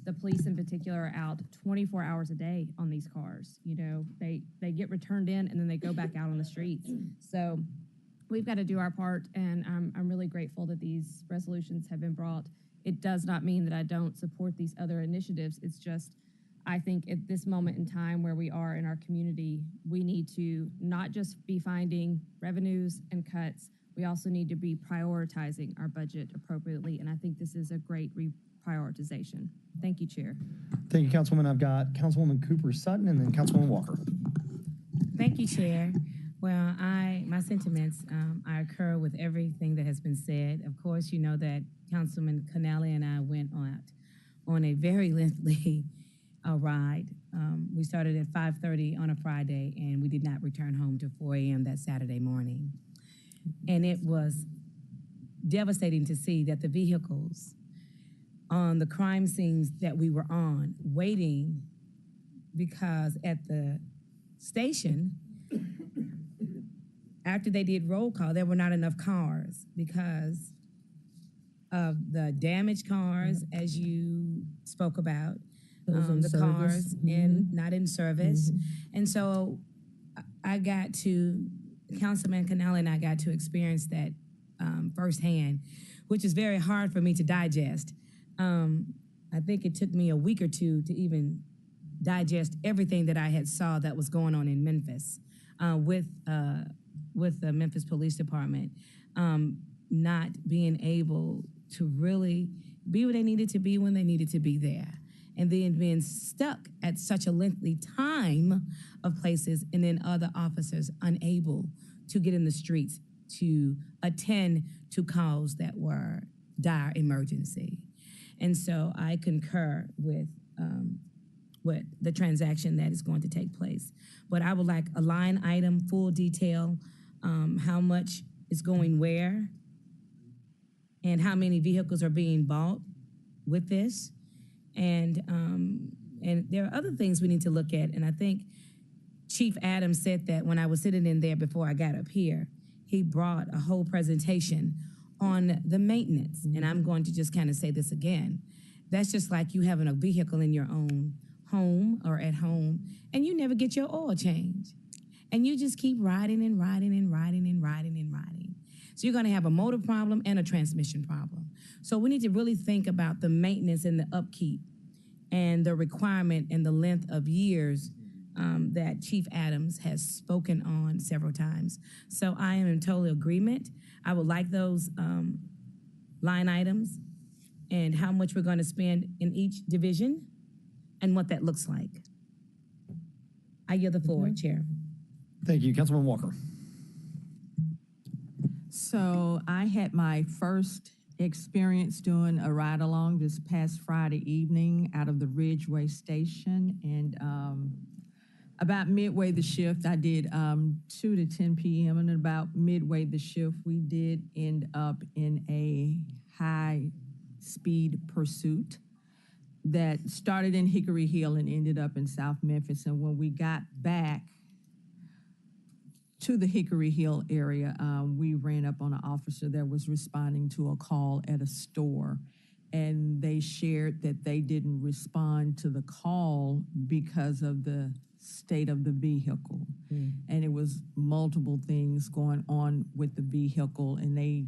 The police in particular are out 24 hours a day on these cars. You know, they get returned in and then they go back out on the streets. So we've got to do our part, and I'm really grateful that these resolutions have been brought. It does not mean that I don't support these other initiatives. It's just, I think at this moment in time where we are in our community, we need to not just be finding revenues and cuts, we also need to be prioritizing our budget appropriately, and I think this is a great reprioritization. Thank you, Chair. Thank you, Councilwoman. I've got Councilwoman Cooper Sutton and then Councilwoman Walker. Thank you, Chair. Well, my sentiments, I occur with everything that has been said. Of course, you know that Councilman Canale and I went on a very lengthy ride. We started at 5:30 on a Friday, and we did not return home till 4 a.m. that Saturday morning. And it was devastating to see that the vehicles on the crime scenes that we were on, waiting, because at the station, after they did roll call, there were not enough cars because of the damaged cars, as you spoke about, the cars not in service. And so I got to, Councilman Canale and I got to experience that firsthand, which is very hard for me to digest. I think it took me a week or two to even digest everything that I had saw that was going on in Memphis with the Memphis Police Department, not being able to really be where they needed to be when they needed to be there. And then being stuck at such a lengthy time of places, and then other officers unable to get in the streets to attend to calls that were dire emergency. And so I concur with the transaction that is going to take place. But I would like a line item, full detail, how much is going where, and how many vehicles are being bought with this. And there are other things we need to look at. And I think Chief Adams said that when I was sitting in there before I got up here, he brought a whole presentation on the maintenance. And I'm going to just kind of say this again. That's just like you having a vehicle in your own home or at home, and you never get your oil change. And you just keep riding and riding and riding and riding and riding. So you're gonna have a motor problem and a transmission problem. So we need to really think about the maintenance and the upkeep and the requirement and the length of years that Chief Adams has spoken on several times. So I am in total agreement. I would like those line items and how much we're gonna spend in each division and what that looks like. I yield the floor, Chair. Thank you, Councilwoman Walker. So I had my first experience doing a ride along this past Friday evening out of the Ridgeway station, and about midway the shift, I did 2 to 10 p.m. and about midway the shift, we did end up in a high-speed pursuit that started in Hickory Hill and ended up in South Memphis. And when we got back to the Hickory Hill area, we ran up on an officer that was responding to a call at a store. And they shared that they didn't respond to the call because of the state of the vehicle. And it was multiple things going on with the vehicle, and they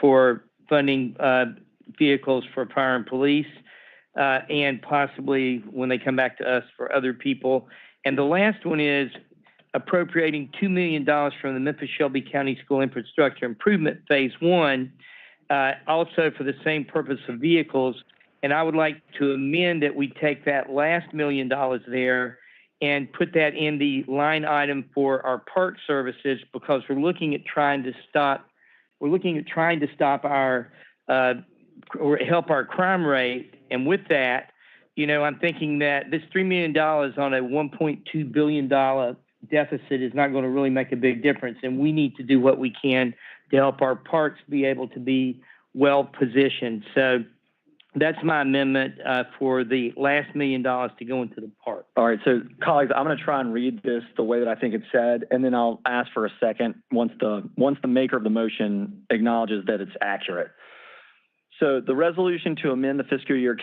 For funding vehicles for fire and police, and possibly when they come back to us for other people. And the last one is appropriating $2 million from the Memphis Shelby County School Infrastructure Improvement Phase 1, also for the same purpose of vehicles. And I would like to amend that we take that last $1 million there and put that in the line item for our park services, because we're looking at trying to stop our or help our crime rate. And with that, you know, I'm thinking that this $3 million on a $1.2 billion deficit is not going to really make a big difference. And we need to do what we can to help our parks be able to be well positioned. So that's my amendment for the last $1 million to go into the park. All right, so colleagues, I'm going to try and read this the way that I think it's said, and then I'll ask for a second once the maker of the motion acknowledges that it's accurate. So the resolution to amend the fiscal year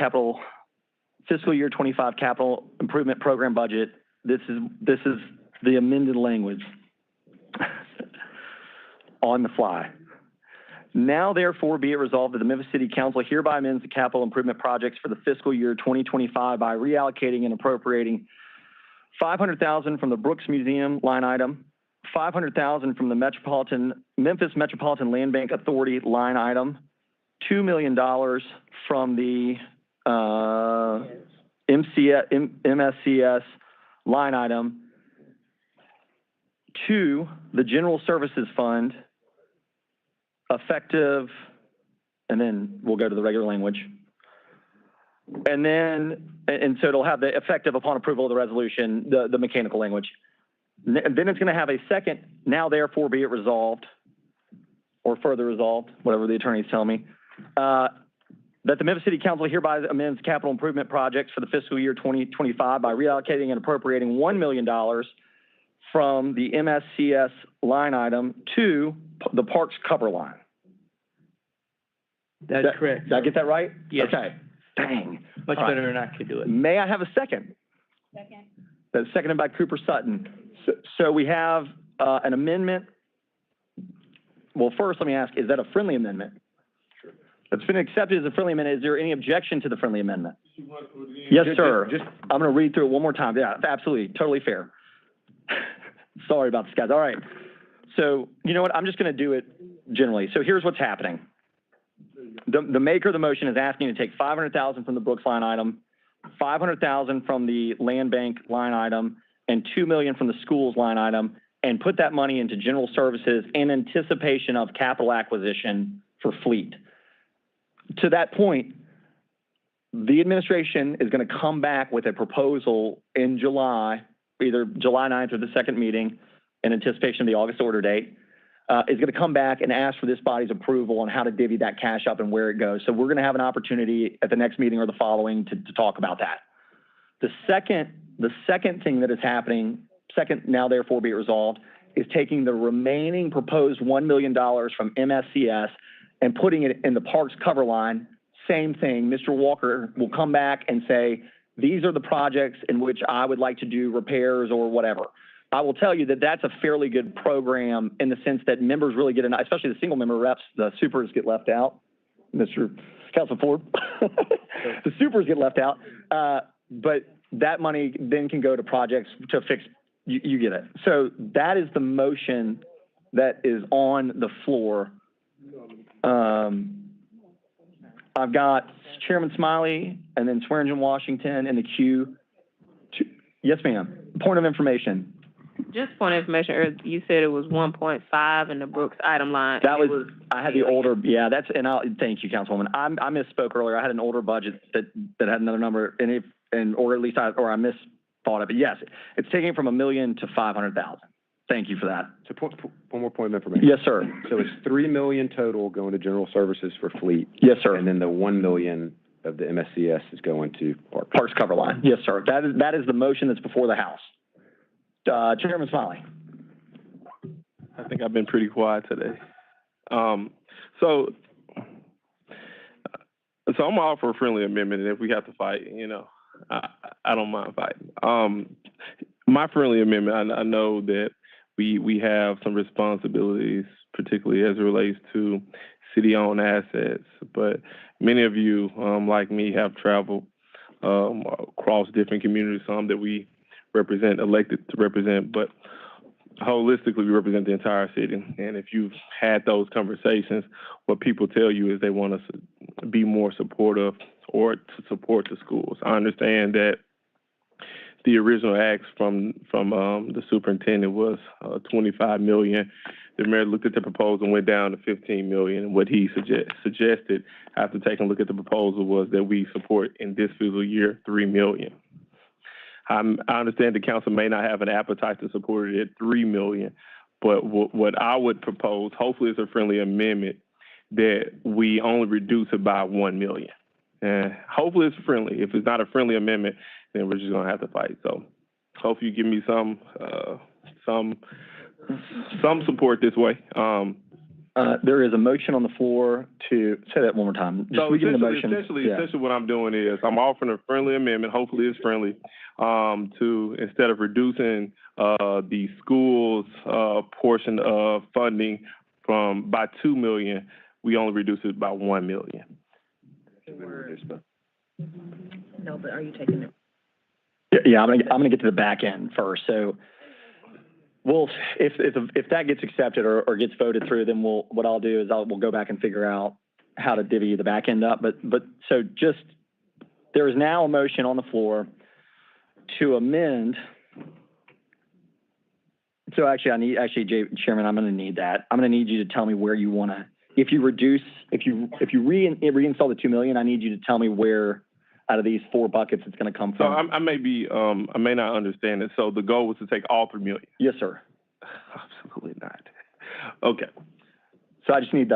25 capital improvement program budget. This is the amended language on the fly. Now, therefore, be it resolved that the Memphis City Council hereby amends the capital improvement projects for the fiscal year 2025 by reallocating and appropriating $500,000 from the Brooks Museum line item, $500,000 from the Memphis Metropolitan Land Bank Authority line item, $2 million from the MSCS line item to the General Services Fund, effective, and then we'll go to the regular language. And so it'll have the effective upon approval of the resolution, the mechanical language. Then it's going to have a second, now therefore be it resolved, or further resolved, whatever the attorneys tell me, that the Memphis City Council hereby amends capital improvement projects for the fiscal year 2025 by reallocating and appropriating $1 million from the MSCS line item to the parks cover line. That's correct. Did I get that right? Yes. Okay. Dang. Much better than I could do it. May I have a second? Second. That's seconded by Cooper Sutton. So we have an amendment. Well, first, let me ask, is that a friendly amendment? Sure. It's been accepted as a friendly amendment. Is there any objection to the friendly amendment? Yes, sir. I'm going to read through it one more time. Yeah, absolutely. Totally fair. Sorry about this, guys. All right. So, you know what? I'm just going to do it generally. So here's what's happening. The maker of the motion is asking you to take $500,000 from the Brooks line item, $500,000 from the land bank line item, and $2 million from the schools line item, and put that money into general services in anticipation of capital acquisition for fleet. To that point, the administration is going to come back with a proposal in July, either July 9th or the second meeting, in anticipation of the August order date, is going to come back and ask for this body's approval on how to divvy that cash up and where it goes. So we're going to have an opportunity at the next meeting or the following to talk about that. The second thing that is happening, now therefore be it resolved, is taking the remaining proposed $1 million from MSCS and putting it in the parks cover line. Same thing. Mr. Walker will come back and say, these are the projects in which I would like to do repairs or whatever. I will tell you that that's a fairly good program in the sense that members really get, especially the single member reps, the supers get left out. Mr. Council Ford, the supers get left out. But that money then can go to projects to fix, you get it. So that is the motion that is on the floor. I've got Chairman Smiley and then Swearingen Washington in the queue. Yes, ma'am. Point of information. Just point of information, earlier, you said it was 1.5 in the Brooks item line. That was, I had the older, yeah, that's, and thank you, Councilwoman. I misspoke earlier. I had an older budget that had another number, or at least I misthought of it. Yes, it's taking from $1 million to $500,000. Thank you for that. So one more point of information. Yes, sir. So it's $3 million total going to general services for fleet. Yes, sir. And then the $1 million of the MSCS is going to Parks cover line. Yes, sir. That is the motion that's before the House. Chairman Smiley. I think I've been pretty quiet today. So I'm all for a friendly amendment, and if we have to fight, I don't mind fighting. My friendly amendment, I know that we have some responsibilities, particularly as it relates to city-owned assets, but many of you, like me, have traveled across different communities, some that we represent, elected to represent, but holistically we represent the entire city. And if you've had those conversations, what people tell you is they want us to be more supportive or to support the schools. I understand that the original ask from the superintendent was $25 million. The mayor looked at the proposal and went down to $15 million. And what he suggested after taking a look at the proposal was that we support in this fiscal year $3 million. I understand the council may not have an appetite to support it at $3 million, but what I would propose, hopefully it's a friendly amendment, that we only reduce it by $1 million. And hopefully it's friendly. If it's not a friendly amendment, then we're just gonna have to fight. So hopefully you give me some support this way. There is a motion on the floor to say that one more time. Just So essentially Yeah. what I'm doing is I'm offering a friendly amendment. Hopefully it's friendly to, instead of reducing the schools portion of funding by $2 million, we only reduce it by $1 million. No, but are you taking it? Yeah, I'm gonna get to the back end first. So, if that gets accepted or gets voted through, then what I'll do is we'll go back and figure out how to divvy the back end up. But there is now a motion on the floor to amend. So actually, Chairman, I'm gonna need that. I'm gonna need you to tell me where you wanna. If you reinstall the $2 million, I need you to tell me where out of these 4 buckets it's going to come So from. I may not understand it. So the goal was to take all $3 million. Yes, sir. Absolutely not. Okay. So I just need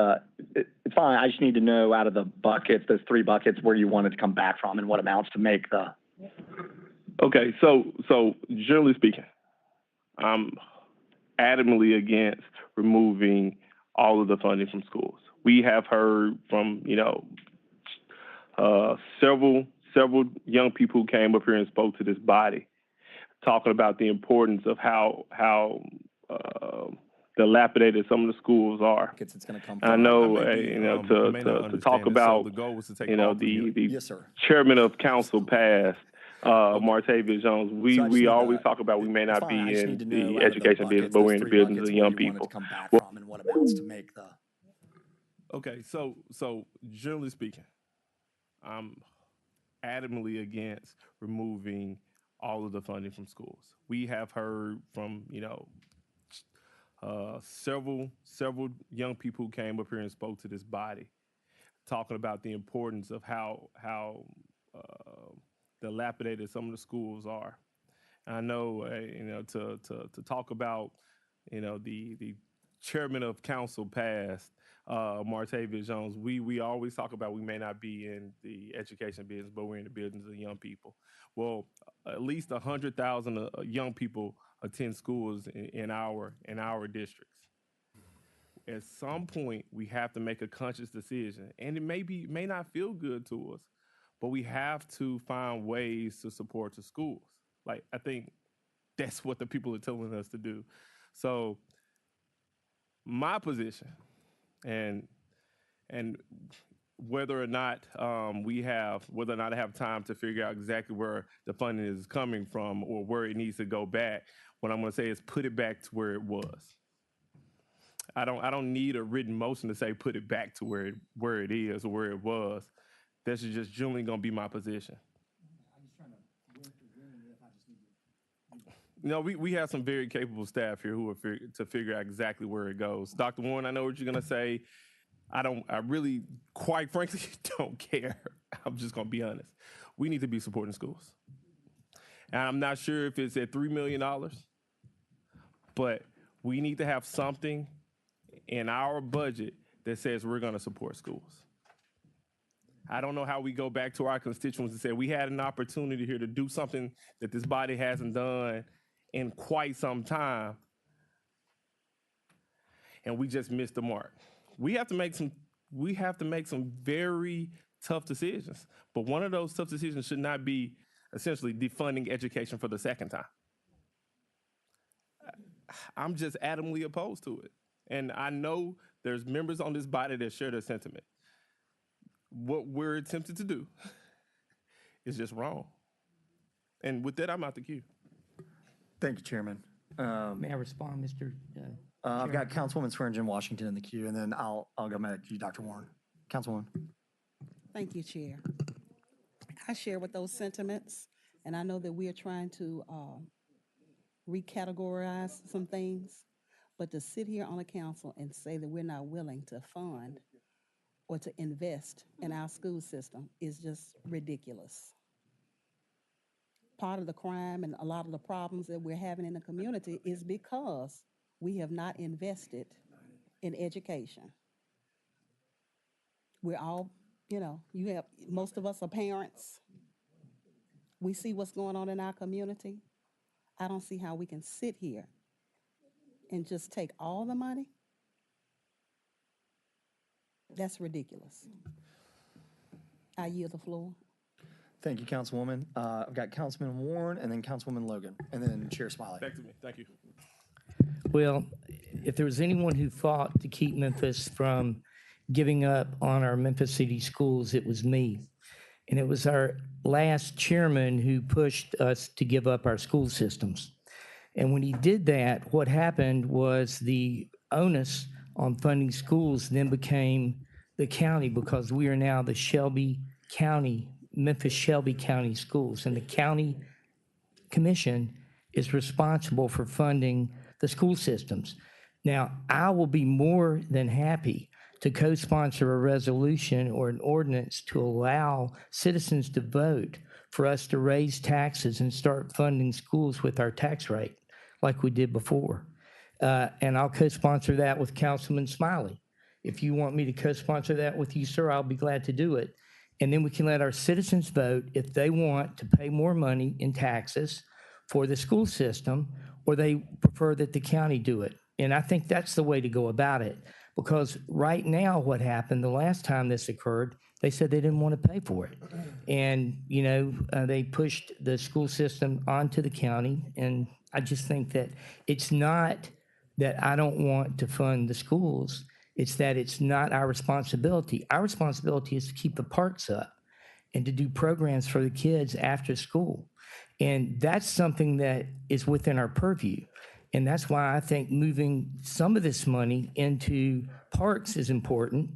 it's fine. I just need to know out of the buckets, those 3 buckets, where you want it to come back from and what amounts to make the. Okay. So generally speaking, I'm adamantly against removing all of the funding from schools. We have heard from, several young people who came up here and spoke to this body, talking about the importance of how dilapidated some of the schools are. It's going to come I know, to talk about, the chairman of council passed, Martavia Jones. We always talk about we may not be in the education business, but we're in the business of young people. And what amounts to make the. Okay, so generally speaking, I'm adamantly against removing all of the funding from schools. We have heard from, several young people who came up here and spoke to this body, talking about the importance of how dilapidated some of the schools are. I know, to talk about, the chairman of council passed, Martavia Jones. We always talk about we may not be in the education business, but we're in the business of young people. Well, at least 100,000 young people attend schools in our districts. At some point, we have to make a conscious decision, and it may not feel good to us, but we have to find ways to support the schools. Like, I think that's what the people are telling us to do. So my position, and whether or not I have time to figure out exactly where the funding is coming from or where it needs to go back, what I'm going to say is put it back to where it was. I don't need a written motion to say put it back to where it is or where it was. That's just generally going to be my position. You know, we have some very capable staff here who are to figure out exactly where it goes. Dr. Warren, I know what you're gonna say. I really, quite frankly, don't care. I'm just gonna be honest. We need to be supporting schools. And I'm not sure if it's at $3 million, but we need to have something in our budget that says we're gonna support schools. I don't know how we go back to our constituents and say we had an opportunity here to do something that this body hasn't done in quite some time, and we just missed the mark. We have to make some very tough decisions. But one of those tough decisions should not be essentially defunding education for the second time. I'm just adamantly opposed to it. And I know there's members on this body that share their sentiment. What we're attempting to do is just wrong. And with that, I'm out the queue. Thank you, Chairman. May I respond, Mr. I've got Councilwoman Swearingen Washington in the queue, and then I'll go back to you, Dr. Warren. Councilwoman. Thank you, Chair. I share with those sentiments, and I know that we are trying to recategorize some things, but to sit here on the council and say that we're not willing to fund or to invest in our school system is just ridiculous. Part of the crime and a lot of the problems that we're having in the community is because we have not invested in education. We're all, most of us are parents. We see what's going on in our community. I don't see how we can sit here and just take all the money. That's ridiculous. I yield the floor. Thank you, Councilwoman. I've got Councilman Warren and then Councilwoman Logan, and then Chair Smiley. Back to me. Thank you. Well, if there was anyone who fought to keep Memphis from giving up on our Memphis City schools, it was me. And it was our last chairman who pushed us to give up our school systems. And when he did that, what happened was the onus on funding schools then became the county, because we are now the Shelby County, Memphis Shelby County schools. And the county commission is responsible for funding the school systems. Now, I will be more than happy to co-sponsor a resolution or an ordinance to allow citizens to vote for us to raise taxes and start funding schools with our tax rate like we did before. And I'll co-sponsor that with Councilman Smiley. If you want me to co-sponsor that with you, sir, I'll be glad to do it. And then we can let our citizens vote if they want to pay more money in taxes for the school system, or they prefer that the county do it. And I think that's the way to go about it. Because right now, what happened the last time this occurred, they said they didn't want to pay for it. And, they pushed the school system onto the county. And I just think that it's not that I don't want to fund the schools. It's that it's not our responsibility. Our responsibility is to keep the parks up and to do programs for the kids after school. And that's something that is within our purview. And that's why I think moving some of this money into parks is important,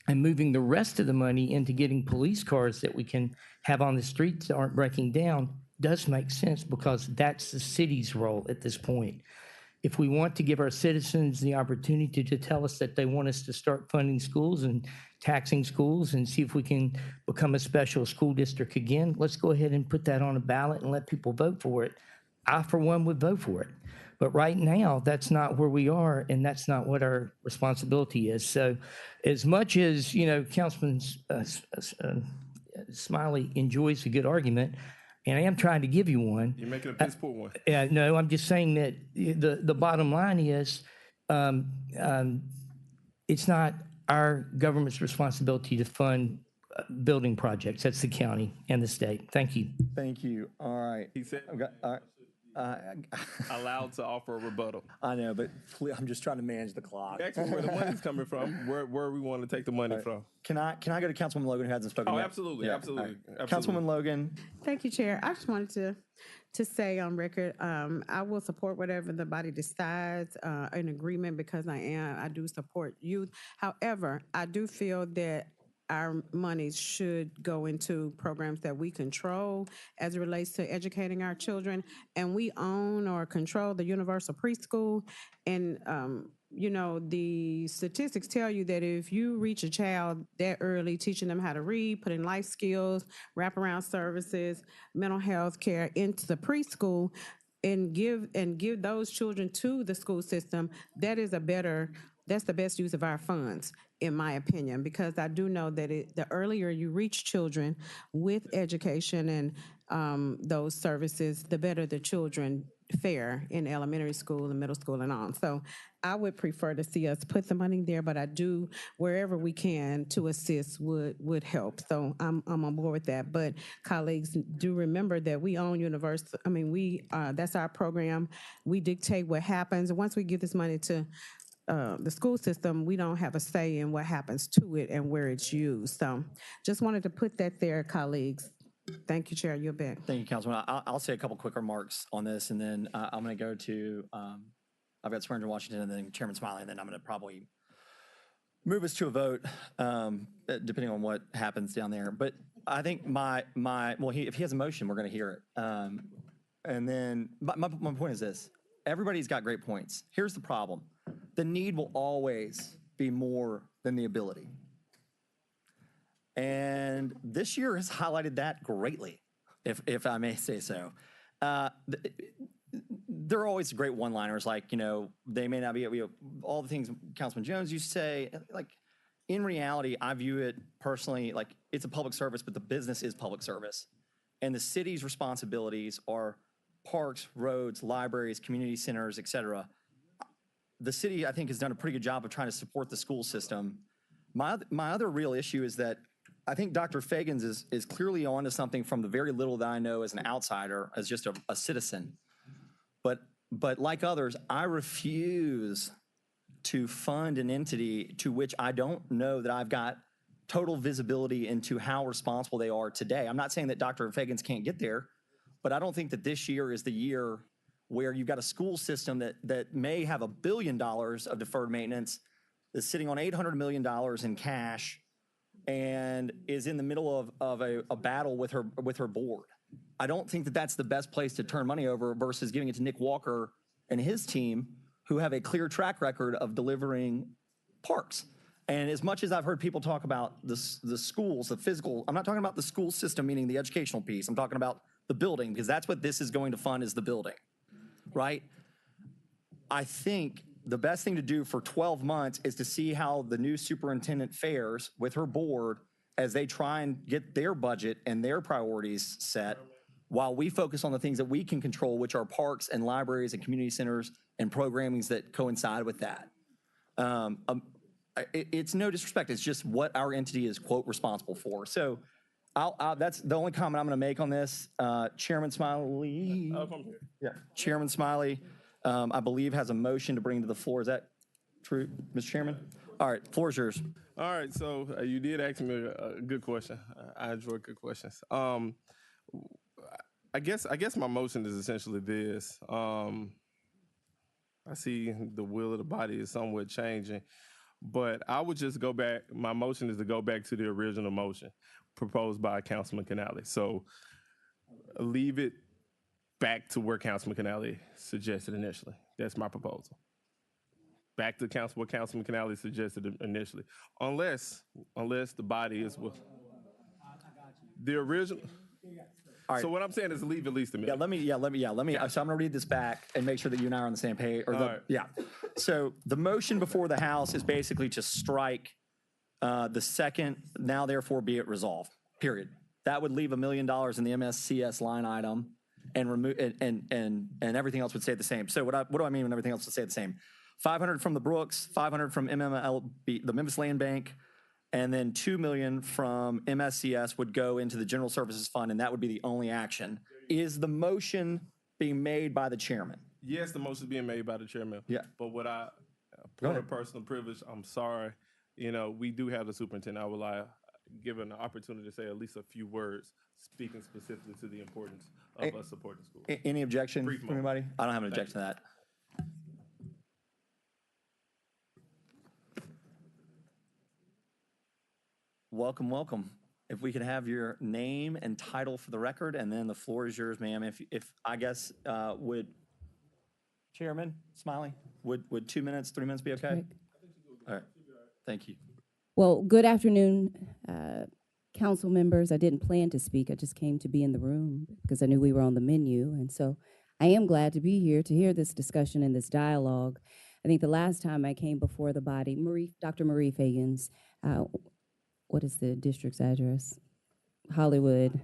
and moving the rest of the money into getting police cars that we can have on the streets that aren't breaking down does make sense, because that's the city's role at this point. If we want to give our citizens the opportunity to tell us that they want us to start funding schools and taxing schools and see if we can become a special school district again, let's go ahead and put that on a ballot and let people vote for it. I, for one, would vote for it. But right now, that's not where we are, and that's not what our responsibility is. So as much as, Councilman Smiley enjoys a good argument, and I am trying to give you one. You're making a piss poor one. No, I'm just saying that the bottom line is it's not our government's responsibility to fund building projects. That's the county and the state. Thank you. Thank you. All right. He said all right. allowed to offer a rebuttal. I know, but I'm just trying to manage the clock. Actually, where the money's coming from, where we want to take the money from. Can I go to Councilwoman Logan, who hasn't spoken Oh, yet? absolutely, Yeah. absolutely, All right. absolutely. Councilwoman Logan. Thank you, Chair. I just wanted to say on record, I will support whatever the body decides in agreement, because I do support youth. However, I do feel that our monies should go into programs that we control as it relates to educating our children. And we own or control the universal preschool. And, you know, the statistics tell you that if you reach a child that early, teaching them how to read, putting life skills, wraparound services, mental health care into the preschool, and give those children to the school system, that's the best use of our funds, in my opinion, because I do know that the earlier you reach children with education and those services, the better the children fare in elementary school and middle school and on. So I would prefer to see us put the money there, but I do, wherever we can to assist would help. So I'm on board with that. But colleagues, do remember that we own university. I mean, that's our program. We dictate what happens. Once we give this money to the school system, we don't have a say in what happens to it and where it's used. So just wanted to put that there, colleagues. Thank you, Chair. You're back. Thank you, Councilman. I'll say a couple quick remarks on this, and then I'm going to go to, I've got Swearingen, Washington, and then Chairman Smiley, and then I'm going to probably move us to a vote, depending on what happens down there. But I think if he has a motion, we're going to hear it. And then my point is this. Everybody's got great points. Here's the problem. The need will always be more than the ability. And this year has highlighted that greatly, if I may say so. There are always great one-liners, like, you know, they may not be, all the things Councilman Jones used to say. Like, in reality, I view it personally like it's a public service, but the business is public service. And the city's responsibilities are parks, roads, libraries, community centers, et cetera. The city, I think, has done a pretty good job of trying to support the school system. My other real issue is that I think Dr. Fagans is clearly onto something from the very little that I know as an outsider, as just a citizen. But like others, I refuse to fund an entity to which I don't know that I've got total visibility into how responsible they are today. I'm not saying that Dr. Fagans can't get there, but I don't think that this year is the year where you've got a school system that may have $1 billion of deferred maintenance, that's sitting on $800 million in cash, and is in the middle of a battle with her board. I don't think that that's the best place to turn money over versus giving it to Nick Walker and his team, who have a clear track record of delivering parks. And as much as I've heard people talk about the schools, the physical, I'm not talking about the school system, meaning the educational piece. I'm talking about the building, because that's what this is going to fund, is the building, right? I think the best thing to do for 12 months is to see how the new superintendent fares with her board as they try and get their budget and their priorities set, while we focus on the things that we can control, which are parks and libraries and community centers and programmings that coincide with that. It's no disrespect. It's just what our entity is, quote, responsible for. So that's the only comment I'm going to make on this. Chairman Smiley. Yeah. Chairman Smiley, I believe, has a motion to bring to the floor. Is that true, Mr. Chairman? All right, floor is yours. All right, so you did ask me a good question. I enjoy good questions. I guess my motion is essentially this. I see the will of the body is somewhat changing, but I would just go back. My motion is to go back to the original motion proposed by Councilman Canale. So leave it back to where Councilman Canale suggested initially. That's my proposal. Back to what Councilman Canale suggested initially, unless the body is the original. All right. So what I'm saying is leave at least a minute. Let me. So I'm going to read this back and make sure that you and I are on the same page. Yeah. So the motion before the House is basically to strike the second, now therefore be it resolved, period. That would leave $1 million in the MSCS line item and remove and everything else would stay the same. So what do I mean when everything else would stay the same? 500 from the Brooks, 500 from MMLB, the Memphis Land Bank, and then $2 million from MSCS would go into the General Services Fund, and that would be the only action. Is the motion being made by the chairman? Yes, the motion is being made by the chairman. Yeah. But what point of personal privilege, I'm sorry, we do have the superintendent. I would like given the opportunity to say at least a few words speaking specifically to the importance of us supporting schools. Any objection from anybody? I don't have an objection to that. welcome, welcome. If we could have your name and title for the record, and then the floor is yours, ma'am. If I guess, would Chairman Smiley, would 2 minutes, 3 minutes be okay? All right, thank you. Well, good afternoon, council members. I didn't plan to speak. I just came to be in the room because I knew we were on the menu. And so I am glad to be here to hear this discussion and this dialogue. I think the last time I came before the body, Dr. Marie Fagans, what is the district's address? Hollywood.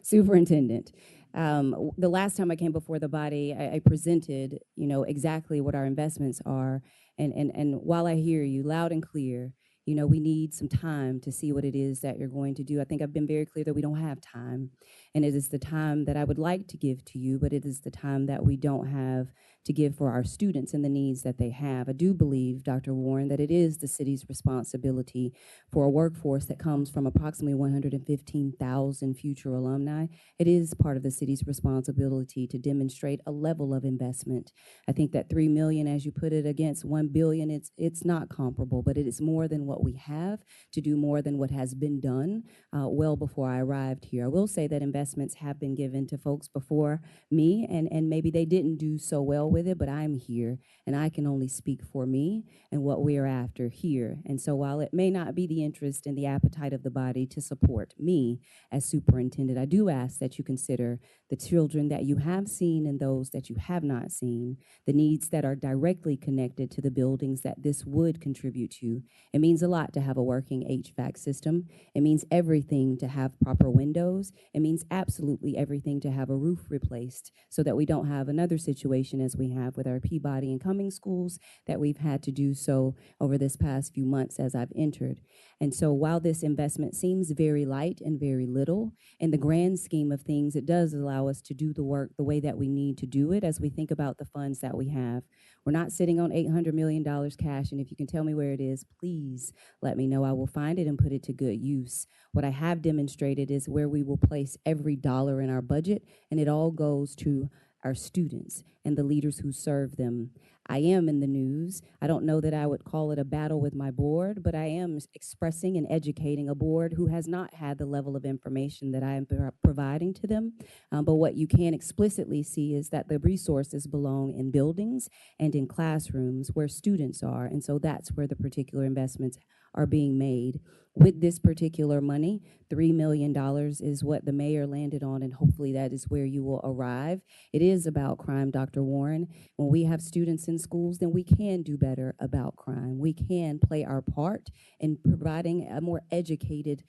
Superintendent. The last time I came before the body, I presented, exactly what our investments are. And while I hear you loud and clear, we need some time to see what it is that you're going to do. I think I've been very clear that we don't have time. And it is the time that I would like to give to you, but it is the time that we don't have to give for our students and the needs that they have. I do believe, Dr. Warren, that it is the city's responsibility for a workforce that comes from approximately 115,000 future alumni. It is part of the city's responsibility to demonstrate a level of investment. I think that $3 million, as you put it, against $1 billion, it's not comparable, but it is more than what we have to do more than what has been done well before I arrived here. I will say that investments have been given to folks before me, and maybe they didn't do so well with it, but I'm here, and I can only speak for me and what we are after here. And so while it may not be the interest and the appetite of the body to support me as superintendent, I do ask that you consider the children that you have seen and those that you have not seen, the needs that are directly connected to the buildings that this would contribute to. It means a lot to have a working HVAC system. It means everything to have proper windows. It means absolutely everything to have a roof replaced so that we don't have another situation as we have with our Peabody and Cummings schools that we've had to do so over this past few months as I've entered. And so while this investment seems very light and very little, in the grand scheme of things, it does allow us to do the work the way that we need to do it as we think about the funds that we have. We're not sitting on $800 million cash, and if you can tell me where it is, please let me know. I will find it and put it to good use. What I have demonstrated is where we will place every dollar in our budget, and it all goes to our students and the leaders who serve them. I am in the news. I don't know that I would call it a battle with my board, but I am expressing and educating a board who has not had the level of information that I am providing to them. But what you can explicitly see is that the resources belong in buildings and in classrooms where students are. And so that's where the particular investments are being made. With this particular money, $3 million is what the mayor landed on, and hopefully that is where you will arrive. It is about crime, Dr. Warren. When we have students in schools, then we can do better about crime. We can play our part in providing a more educated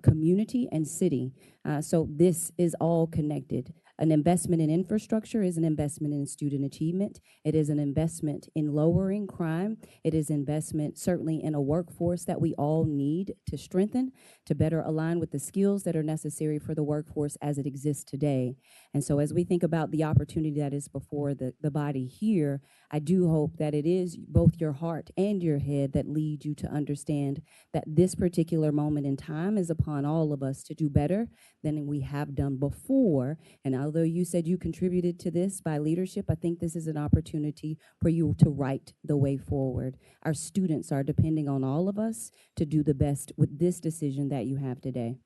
community and city. So this is all connected. An investment in infrastructure is an investment in student achievement. It is an investment in lowering crime. It is investment certainly in a workforce that we all need to strengthen, to better align with the skills that are necessary for the workforce as it exists today. And so as we think about the opportunity that is before the body here, I do hope that it is both your heart and your head that lead you to understand that this particular moment in time is upon all of us to do better than we have done before. And although you said you contributed to this by leadership, I think this is an opportunity for you to write the way forward. Our students are depending on all of us to do the best with this decision that you have today.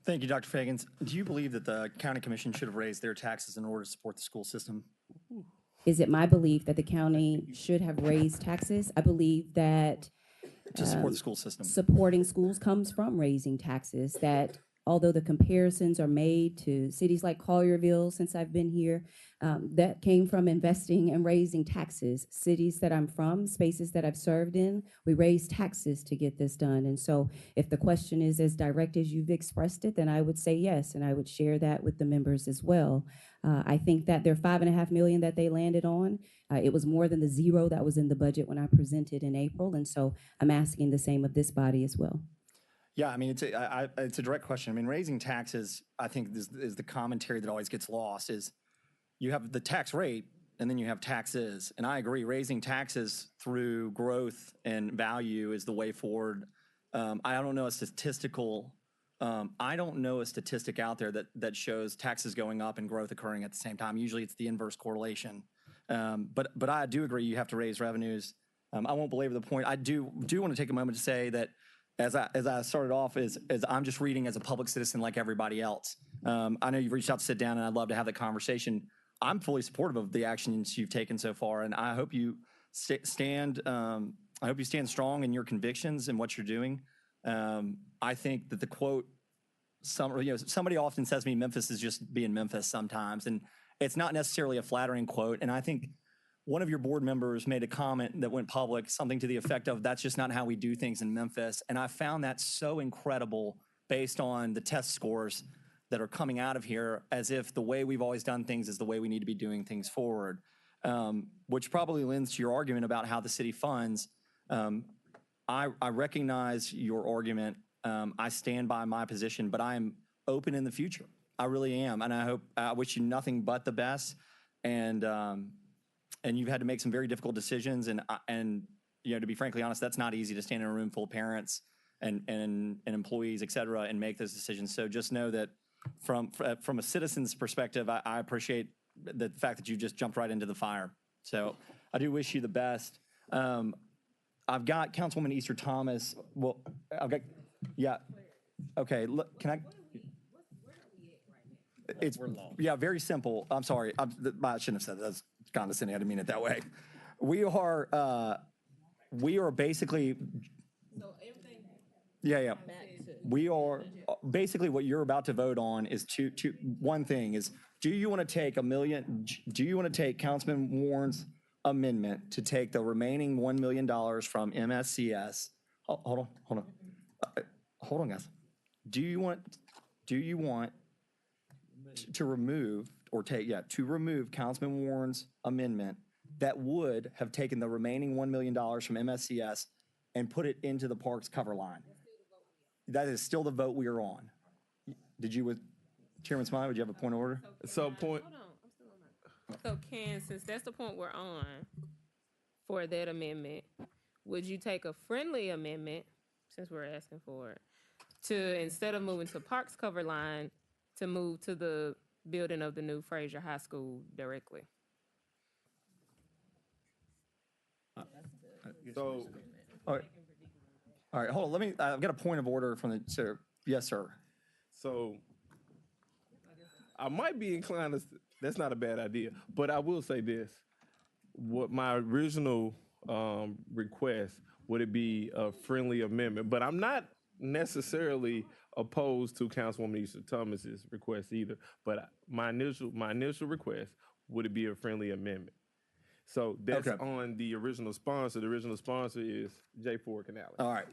Thank you, Dr. Fagans. Do you believe that the county commission should have raised their taxes in order to support the school system? Is it my belief that the county should have raised taxes? I believe that to support the school system. Supporting schools comes from raising taxes, that although the comparisons are made to cities like Collierville since I've been here, that came from investing and raising taxes. Cities that I'm from, spaces that I've served in, we raise taxes to get this done. And so if the question is as direct as you've expressed it, then I would say yes, and I would share that with the members as well. I think that their $5.5 million that they landed on, it was more than the zero that was in the budget when I presented in April. And so I'm asking the same of this body as well. Yeah, I mean, it's a direct question. I mean, raising taxes, I think is the commentary that always gets lost is you have the tax rate and then you have taxes. And I agree, raising taxes through growth and value is the way forward. I don't know a statistic out there that shows taxes going up and growth occurring at the same time. Usually it's the inverse correlation. But I do agree you have to raise revenues I won't belabor the point. I do want to take a moment to say that as I started off, as I'm just reading as a public citizen like everybody else. I know you've reached out to sit down, and I'd love to have the conversation. I'm fully supportive of the actions you've taken so far, and I hope you stand. I hope you stand strong in your convictions and what you're doing. I think that the quote, somebody often says to me, Memphis is just being Memphis sometimes, and it's not necessarily a flattering quote. And I think one of your board members made a comment that went public, something to the effect of, that's just not how we do things in Memphis. And I found that so incredible based on the test scores that are coming out of here, as if the way we've always done things is the way we need to be doing things forward, which probably lends to your argument about how the city funds. I recognize your argument. I stand by my position, but I am open in the future. I really am. And I wish you nothing but the best. And you've had to make some very difficult decisions. And to be frankly honest, that's not easy to stand in a room full of parents and employees, et cetera, and make those decisions. So just know that from a citizen's perspective, I appreciate the fact that you just jumped right into the fire. So I do wish you the best. I've got Councilwoman Easter Thomas. Well, yeah. Okay, look, can I? It's very simple. I'm sorry. I shouldn't have said that. That's condescending. I didn't mean it that way. We are basically. So everything. Yeah. We are basically what you're about to vote on is one thing is, do you want to take Councilman Warren's amendment to take the remaining $1 million from MSCS? Hold on, guys. Do you want to remove Councilman Warren's amendment that would have taken the remaining $1 million from MSCS and put it into the parks cover line? That is still the vote we are on. Did you, with Chairman Smiley, would you have a point of order? Hold on, I'm still on that. So Ken, since that's the point we're on for that amendment, would you take a friendly amendment, since we're asking for it, to, instead of moving to parks cover line, to move to the building of the new Fraser High School directly? All right, hold on. I've got a point of order from the, sir. Yes, sir. So I might be inclined to, that's not a bad idea, but I will say this. What my original request, would it be a friendly amendment? But I'm not necessarily opposed to Councilwoman Easter Thomas's request either. But my initial request, would it be a friendly amendment? So that's on the original sponsor. The original sponsor is J. Ford Canale. All right.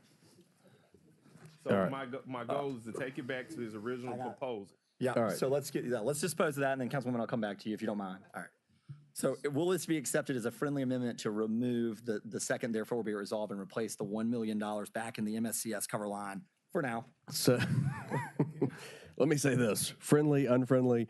So my goal is to take it back to his original proposal. Yeah. All right. So let's dispose of that, and then Councilwoman, I'll come back to you if you don't mind. All right. So will this be accepted as a friendly amendment to remove the second, therefore be resolved, and replace the $1 million back in the MSCS cover line for now? So let me say this: friendly, unfriendly.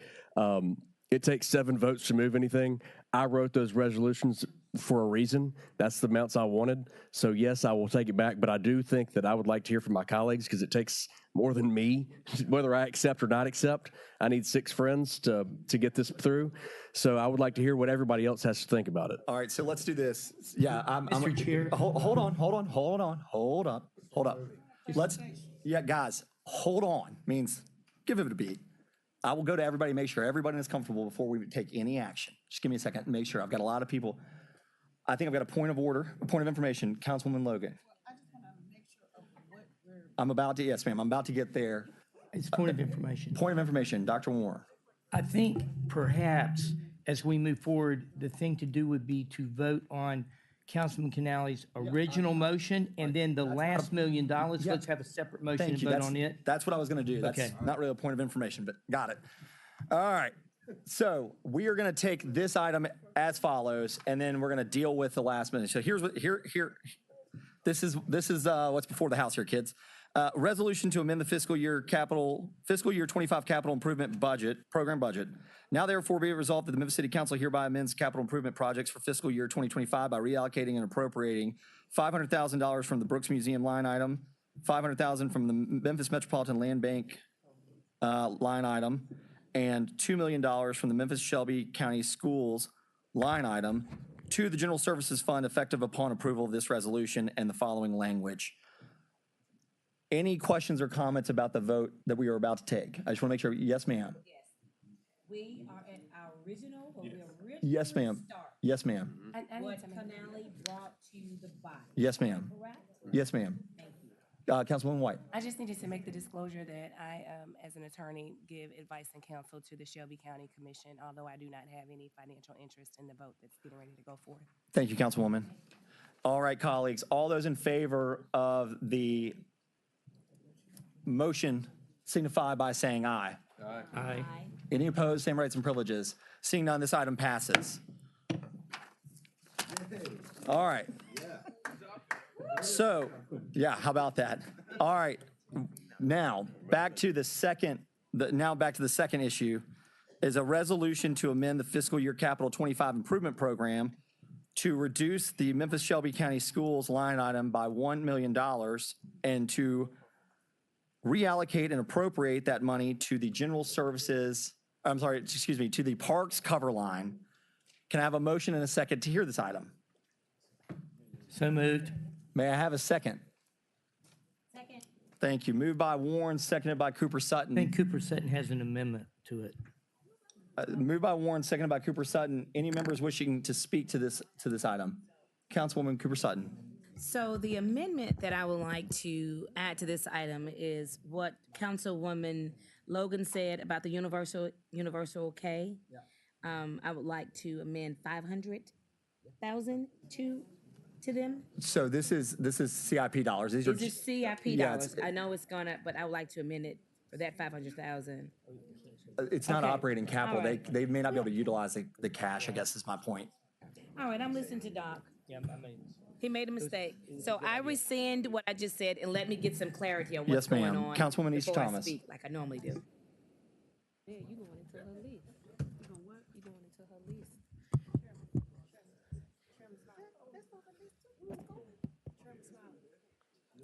It takes 7 votes to move anything. I wrote those resolutions for a reason. That's the amounts I wanted. So yes, I will take it back, but I do think that I would like to hear from my colleagues, because it takes more than me, whether I accept or not accept. I need 6 friends to get this through. So I would like to hear what everybody else has to think about it. All right, so let's do this. Yeah, Mr. Chair. Hold up. Guys, hold on means give it a beat. I will go to everybody, make sure everybody is comfortable before we take any action. Just give me a second and make sure. I've got a lot of people. I think I've got a point of order, a point of information. Councilwoman Logan. I just want to make sure of what we're. Yes, ma'am. I'm about to get there. It's a point of information. Point of information, Dr. Warren. I think perhaps as we move forward, the thing to do would be to vote on Councilman Canale's original motion, and then the last $1 million, let's have a separate motion and vote on it. That's what I was going to do. That's not really a point of information, but got it. All right. So we are going to take this item as follows, and then we're going to deal with the last minute. So here's what this is what's before the House here, kids. Resolution to amend the fiscal year 25 capital improvement program budget. Now therefore be it resolved that the Memphis City Council hereby amends capital improvement projects for fiscal year 2025 by reallocating and appropriating $500,000 from the Brooks Museum line item, $500,000 from the Memphis Metropolitan Land Bank line item, and $2 million from the Memphis Shelby County Schools line item to the General Services Fund effective upon approval of this resolution and the following language. Any questions or comments about the vote that we are about to take? I just want to make sure. Yes, ma'am. Yes. We are at our original, or we originally Yes, ma'am. start. Yes, ma'am. What Canale brought to the body. Yes, ma'am. Correct? Yes, ma'am. Thank you. Councilwoman White. I just needed to make the disclosure that I, as an attorney, give advice and counsel to the Shelby County Commission, although I do not have any financial interest in the vote that's getting ready to go forth. Thank you, Councilwoman. All right, colleagues, all those in favor of the motion signify by saying aye. Aye. Aye. Any opposed, same rights and privileges. Seeing none, this item passes. All right. So, yeah, how about that? All right. Now, back to the second issue is a resolution to amend the fiscal year capital 25 improvement program to reduce the Memphis Shelby County Schools line item by $1 million and to reallocate and appropriate that money to the general services, to the parks cover line. Can I have a motion and a second to hear this item? So moved. May I have a second? Second. Thank you. Moved by Warren, seconded by Cooper Sutton. I think Cooper Sutton has an amendment to it. Moved by Warren, seconded by Cooper Sutton. Any members wishing to speak to this item? Councilwoman Cooper Sutton. So the amendment that I would like to add to this item is what Councilwoman Logan said about the universal K. Yeah. I would like to amend 500,000 to them. So this is CIP dollars. These This is CIP Yeah, dollars. I know it's gonna, but I would like to amend it for that 500,000. It's not Okay. operating capital. All right. They may not be able to utilize the cash, I guess is my point. All right, I'm listening to Doc. Yeah, I mean, He made a mistake. So I rescind what I just said and let me get some clarity on what's Yes, going ma'am. on. Councilwoman East before I Thomas. speak like I normally do. Yeah, you going into her list. You going what? You going into her list.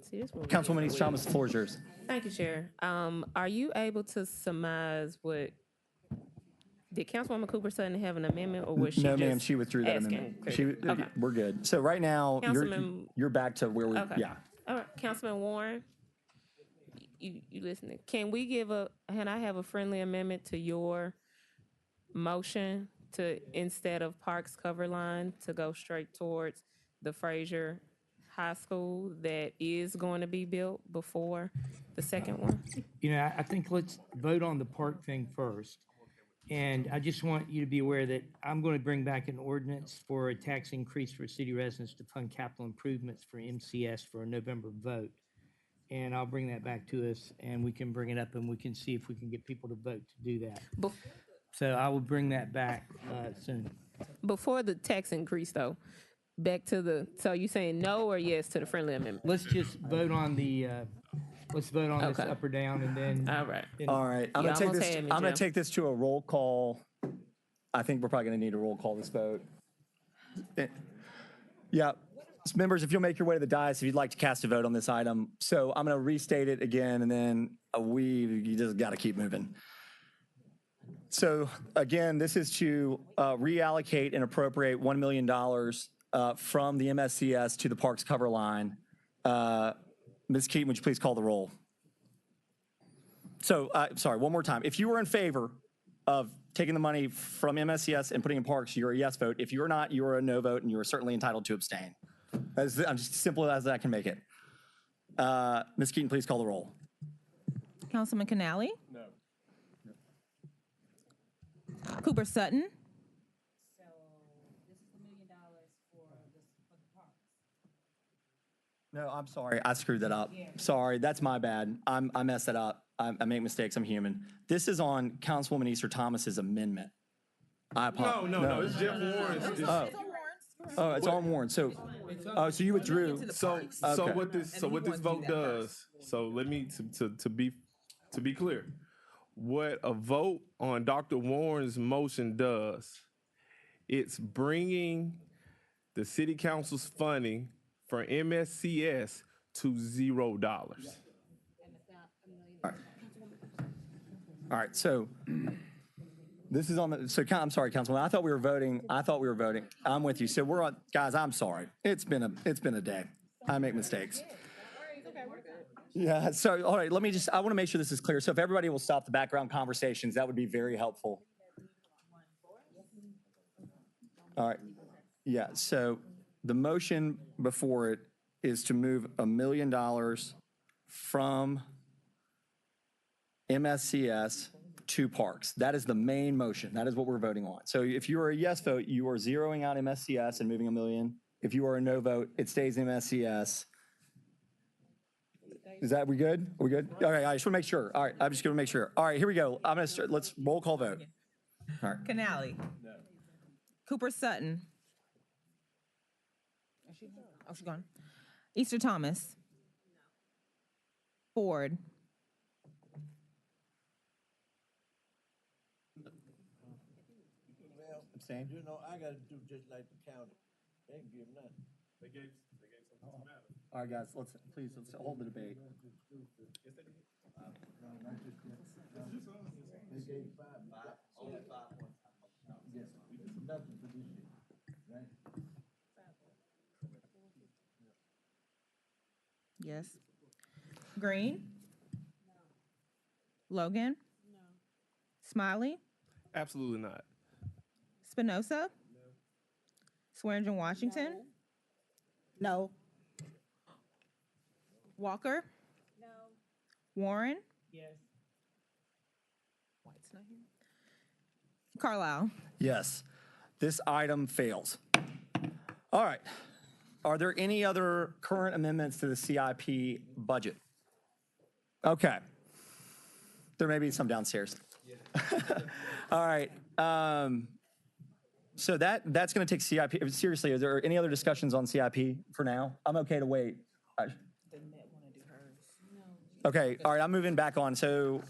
See, this one. Councilwoman East Thomas, the floor is yours. Thank you, Chair. Are you able to surmise what, did Councilwoman Cooper Sutton have an amendment, or was she No, just ma'am, she withdrew that asking? amendment. Okay. We're good. So right now, Councilman- you're back to where we, Okay. yeah. All right, Councilman Warren, you listening? Can I have a friendly amendment to your motion to, instead of Parks cover line, to go straight towards the Fraser High School that is going to be built before the second one? You know, I think let's vote on the park thing first. And I just want you to be aware that I'm going to bring back an ordinance for a tax increase for city residents to fund capital improvements for MCS for a November vote. And I'll bring that back to us, and we can bring it up, and we can see if we can get people to vote to do that. So I will bring that back soon. Before the tax increase, though, back to so you saying no or yes to the friendly amendment? Let's just vote on the, let's vote on this Okay. up or down, and then. All right. All right. I'm You going to almost had me, Jim. take this to a roll call. I think we're probably going to need a roll call this vote. Yeah. Members, if you'll make your way to the dais, if you'd like to cast a vote on this item. So I'm going to restate it again, and then you just got to keep moving. So again, this is to reallocate and appropriate $1 million from the MSCS to the Parks cover line. Ms. Keaton, would you please call the roll? So, sorry, one more time. If you were in favor of taking the money from MSCS and putting in parks, you're a yes vote. If you're not, you're a no vote, and you're certainly entitled to abstain. I'm just simple as I can make it. Ms. Keaton, please call the roll. Councilman Canale? No. Cooper Sutton? So this is $1 million for the parks. No, I'm sorry. I screwed that up. Sorry, that's my bad. I messed that up. I make mistakes. I'm human. This is on Councilwoman Easter Thomas's amendment. I apologize. No. It's Jeff Warren's. Oh, it's on Warren. So you withdrew. So Okay. what this vote does? So let me to be clear, what a vote on Dr. Warren's motion does, it's bringing the city council's funding for MSCS to $0. All right. So This is on the, so I'm sorry, Councilman. I thought we were voting. I'm with you. So we're on, guys, I'm sorry. It's been a day. I make mistakes. Yeah, so, all right, I want to make sure this is clear. So if everybody will stop the background conversations, that would be very helpful. All right. Yeah, so the motion before it is to move $1 million from MSCS to parks. That is the main motion. That is what we're voting on. So if you are a yes vote, you are zeroing out MSCS and moving $1 million. If you are a no vote, it stays MSCS. We good? Are we good? All right, I just want to make sure. All right, I'm just going to make sure. All right, here we go. I'm going to start. Let's roll call vote. All right. Canali. No. Cooper Sutton. Oh, she's gone. Easter Thomas. Ford. Abstain. You know, I got to do just like the county. They can give nothing. They gave something to matter. All right, guys, let's hold the debate. They gave only 5 points. Yes, nothing for this year, right? Yes. Green. No. Logan. No. Smiley. Absolutely not. Spinoza. No. Swearingen Washington. No. Walker. No. Warren. Yes. White's not here. Carlisle. Yes, this item fails. All right. Are there any other current amendments to the CIP budget? Okay. There may be some downstairs. All right. So that's going to take CIP. Seriously, is there any other discussions on CIP for now? I'm okay to wait. Okay. All right. I'm moving back on. So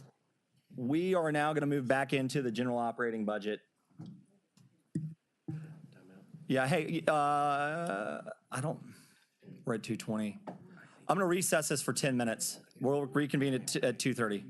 we are now going to move back into the general operating budget. Yeah. Hey, we're at 2:20. I'm going to recess this for 10 minutes. We'll reconvene at 2:30.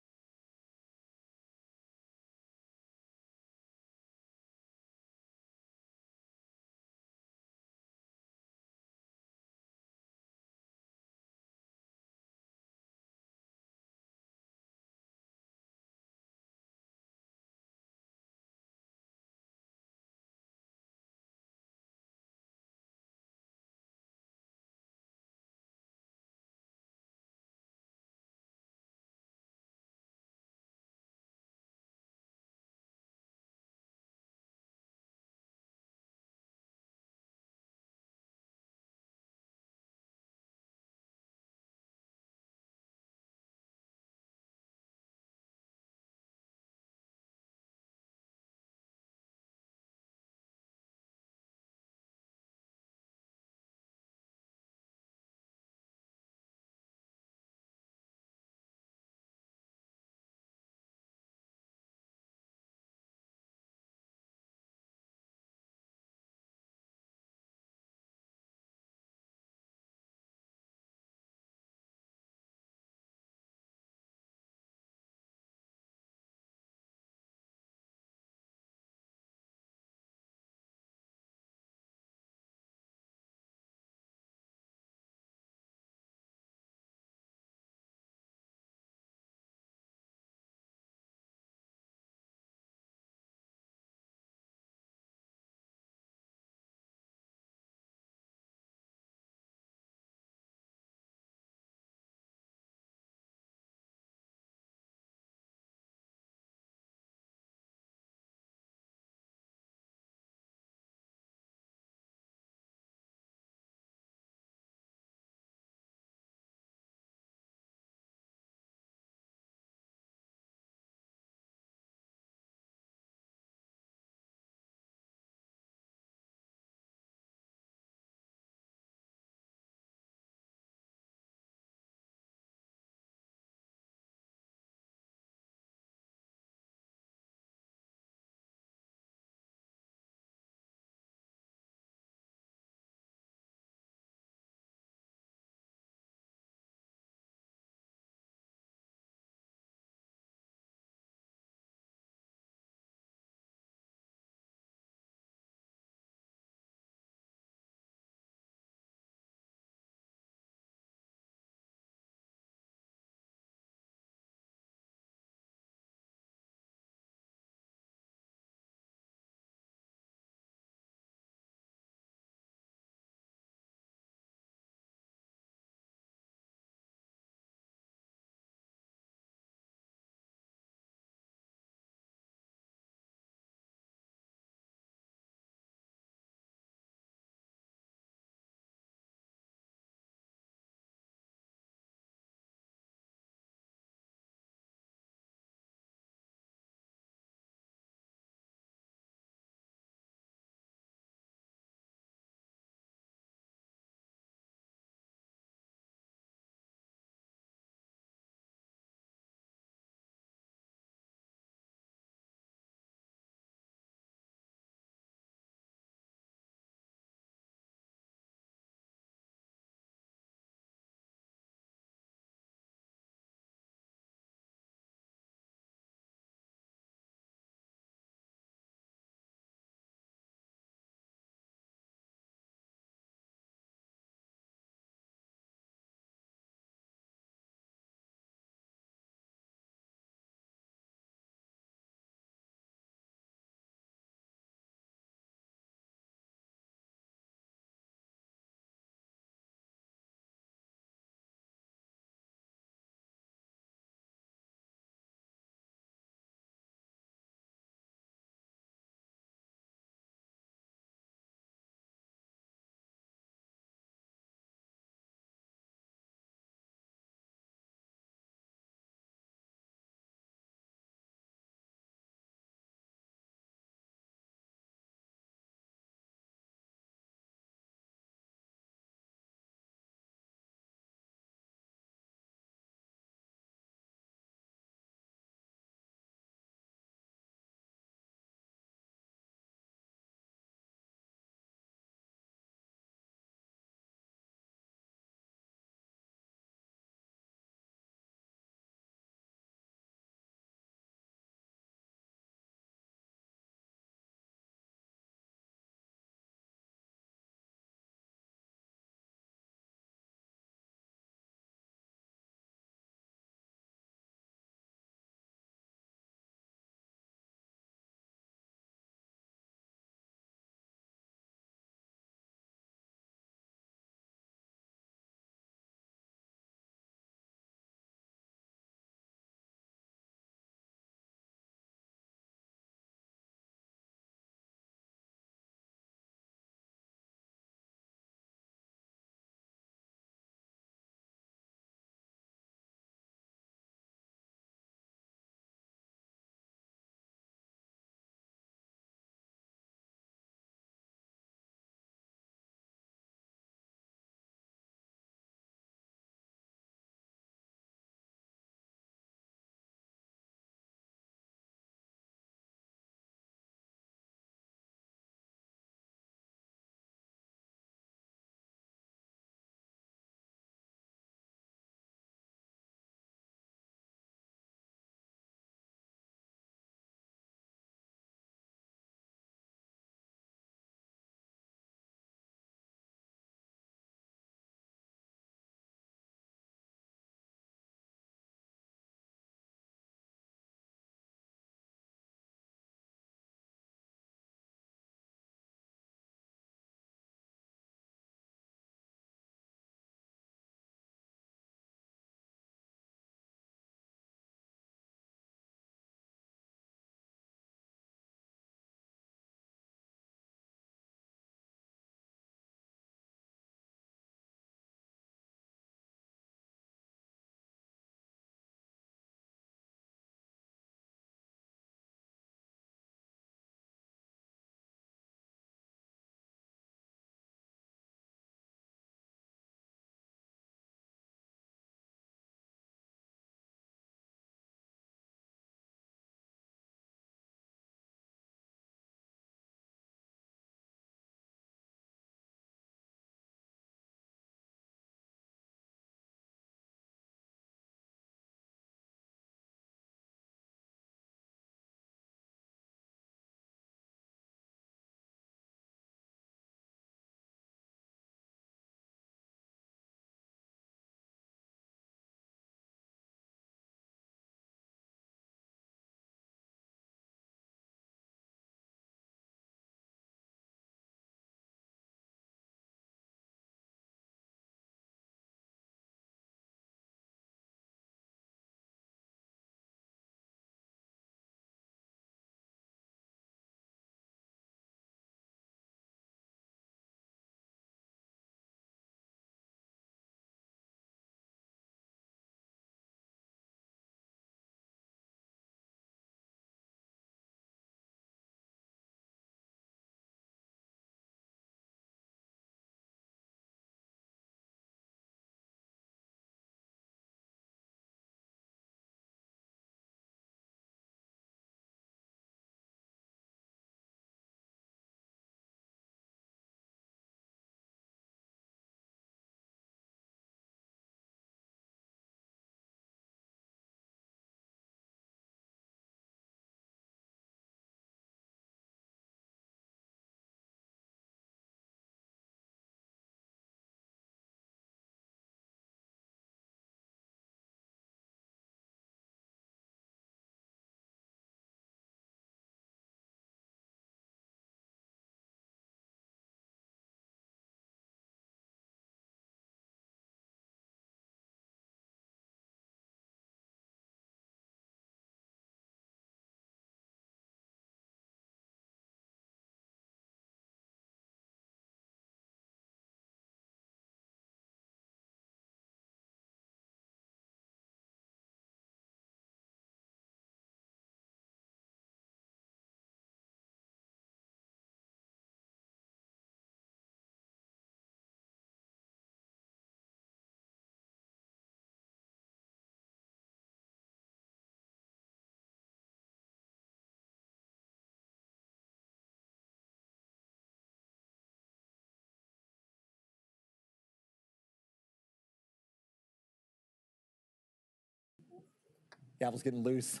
Gavel's getting loose.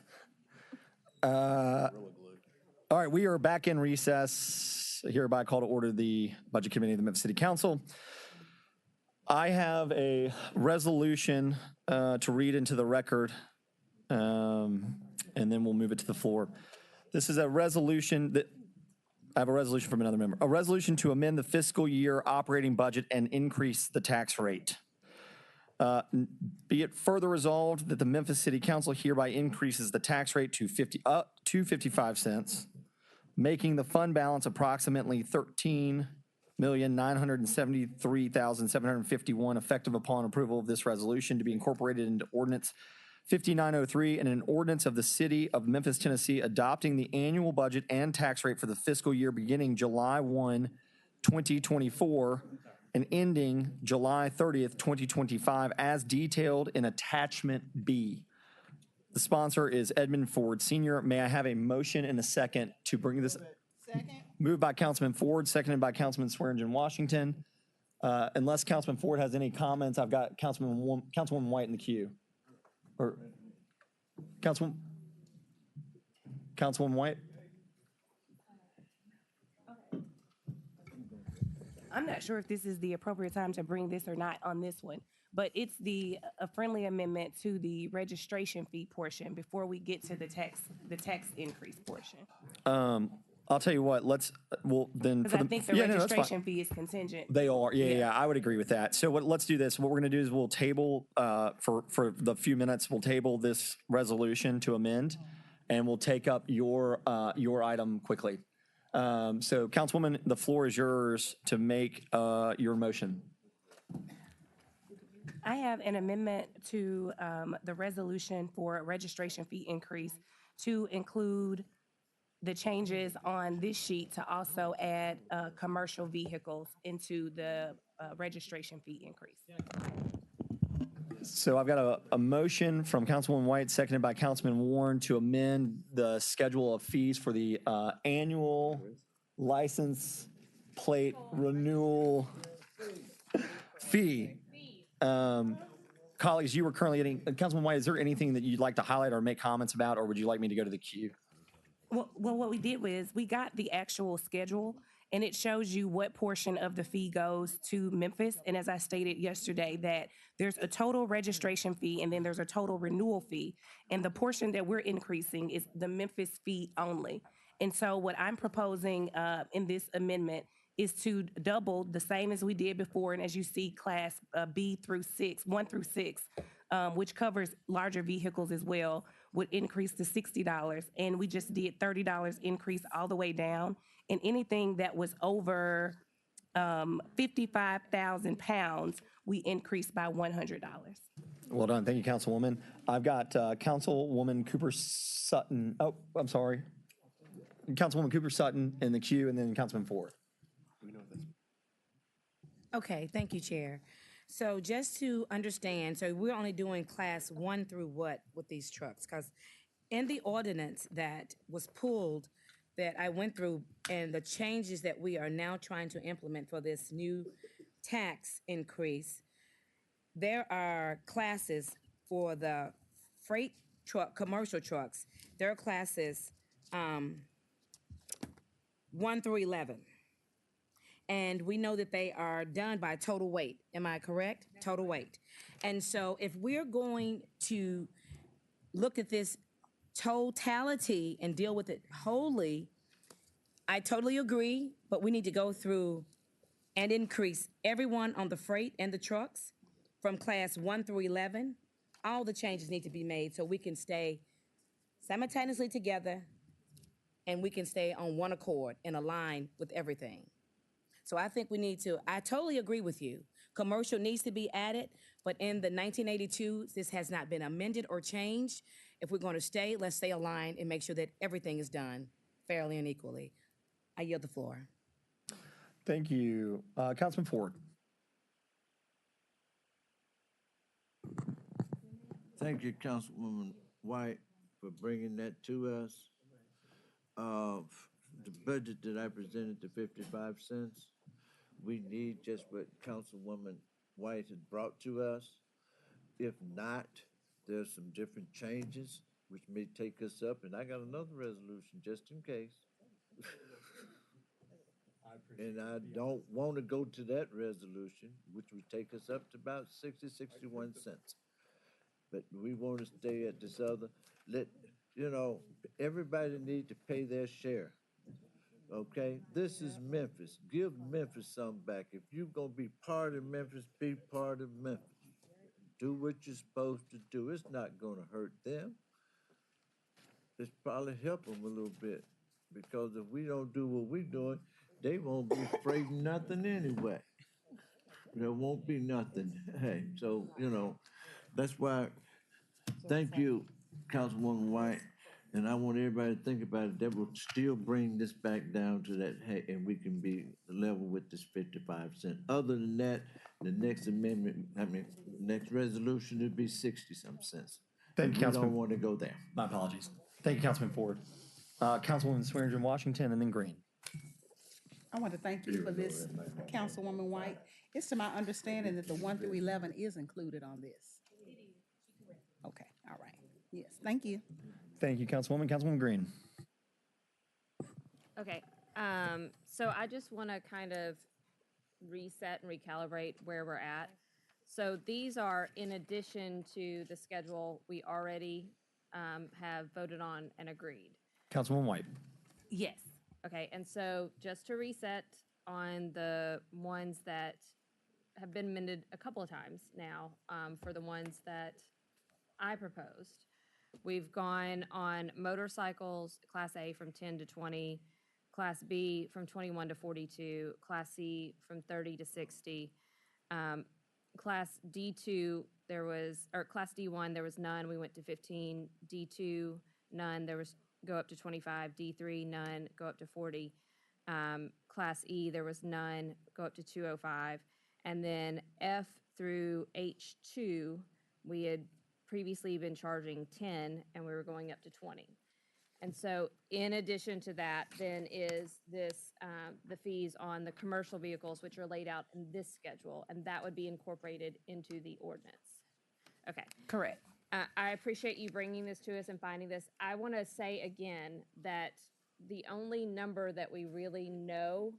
All right, we are back in recess. Hereby call to order the Budget Committee of the Memphis City Council. I have a resolution to read into the record, and then we'll move it to the floor. This is a resolution that I have a resolution from another member. A resolution to amend the fiscal year operating budget and increase the tax rate. Be it further resolved that the Memphis City Council hereby increases the tax rate to 55 cents, making the fund balance approximately $13,973,751 effective upon approval of this resolution to be incorporated into Ordinance 5903 and an ordinance of the City of Memphis, Tennessee, adopting the annual budget and tax rate for the fiscal year beginning July 1, 2024, and ending July 30th, 2025, as detailed in Attachment B. The sponsor is Edmund Ford Sr. May I have a motion and a second to bring this? Second. Moved by Councilman Ford, seconded by Councilman Swearingen Washington. Unless Councilman Ford has any comments, I've got Councilwoman White in the queue. Or Councilwoman White? I'm not sure if this is the appropriate time to bring this or not on this one, but it's a friendly amendment to the registration fee portion before we get to the tax increase portion. I'll tell you what, then. Because I think the registration fee is contingent. They are, yeah, I would agree with that. So let's do this. What we're gonna do is we'll table, for the few minutes, we'll table this resolution to amend, and we'll take up your item quickly. So Councilwoman, the floor is yours to make your motion. I have an amendment to the resolution for registration fee increase to include the changes on this sheet to also add commercial vehicles into the registration fee increase. So I've got a motion from Councilwoman White, seconded by Councilman Warren, to amend the schedule of fees for the annual license plate renewal fee. Colleagues, you were currently getting, Councilman White, is there anything that you'd like to highlight or make comments about, or would you like me to go to the queue? Well, what we did was we got the actual schedule, and it shows you what portion of the fee goes to Memphis. And as I stated yesterday, that there's a total registration fee and then there's a total renewal fee. And the portion that we're increasing is the Memphis fee only. And so what I'm proposing in this amendment is to double the same as we did before. And as you see, class B through 6, 1 through 6, which covers larger vehicles as well, would increase to $60. And we just did $30 increase all the way down. And anything that was over 55,000 pounds, we increased by $100. Well done. Thank you, Councilwoman. I've got Councilwoman Cooper Sutton. Oh, I'm sorry. Councilwoman Cooper Sutton in the queue, and then Councilman Ford. Okay, thank you, Chair. So just to understand, so we're only doing class 1 through what with these trucks? Because in the ordinance that was pulled, that I went through, and the changes that we are now trying to implement for this new tax increase, there are classes for the freight truck, commercial trucks. There are classes 1 through 11. And we know that they are done by total weight. Am I correct? Total weight. And so if we're going to look at this totality and deal with it wholly, I totally agree, but we need to go through and increase everyone on the freight and the trucks from class 1 through 11. All the changes need to be made so we can stay simultaneously together and we can stay on one accord and align with everything. So I think we need to, I totally agree with you. Commercial needs to be added, but in the 1982, this has not been amended or changed. If we're going to stay, let's stay aligned and make sure that everything is done fairly and equally. I yield the floor. Thank you. Councilman Ford. Thank you, Councilwoman White, for bringing that to us. The budget that I presented to 55 cents, we need just what Councilwoman White had brought to us. If not, there's some different changes which may take us up, and I got another resolution just in case. And I don't want to go to that resolution, which would take us up to about 60, 61 cents. But we want to stay at this other, everybody need to pay their share. Okay, this is Memphis. Give Memphis some back. If you're gonna be part of Memphis, be part of Memphis. Do what you're supposed to do. It's not gonna hurt them. It's probably help them a little bit. Because if we don't do what we're doing, they won't be afraid of nothing anyway. There won't be nothing. Hey, so, that's why, thank you, Councilwoman White. And I want everybody to think about it. That will still bring this back down to that, hey, and we can be level with this 55 cent. Other than that, the next next resolution would be 60-some cents. Thank you, We Councilman. don't want to go there. My apologies. Thank you, Councilman Ford. Councilwoman Swearingen Washington, and then Green. I want to thank you for this, Councilwoman White. It's to my understanding that the 1 through 11 is included on this. Okay, all right. Yes, thank you. Thank you, Councilwoman. Councilwoman Green. Okay, so I just want to kind of reset and recalibrate where we're at. So these are in addition to the schedule we already have voted on and agreed. Councilwoman White. Yes. Okay, and so just to reset on the ones that have been amended a couple of times now, for the ones that I proposed. We've gone on motorcycles, Class A from 10 to 20, Class B from 21 to 42, Class C from 30 to 60. Class D2, Class D1, there was none, we went to 15. D2, none, go up to 25. D3, none, go up to 40. Class E, there was none, go up to 205. And then F through H2, we had previously been charging 10 and we were going up to 20. And so in addition to that, then is this, the fees on the commercial vehicles, which are laid out in this schedule, and that would be incorporated into the ordinance. Okay. Correct. I appreciate you bringing this to us and finding this. I want to say again that the only number that we really know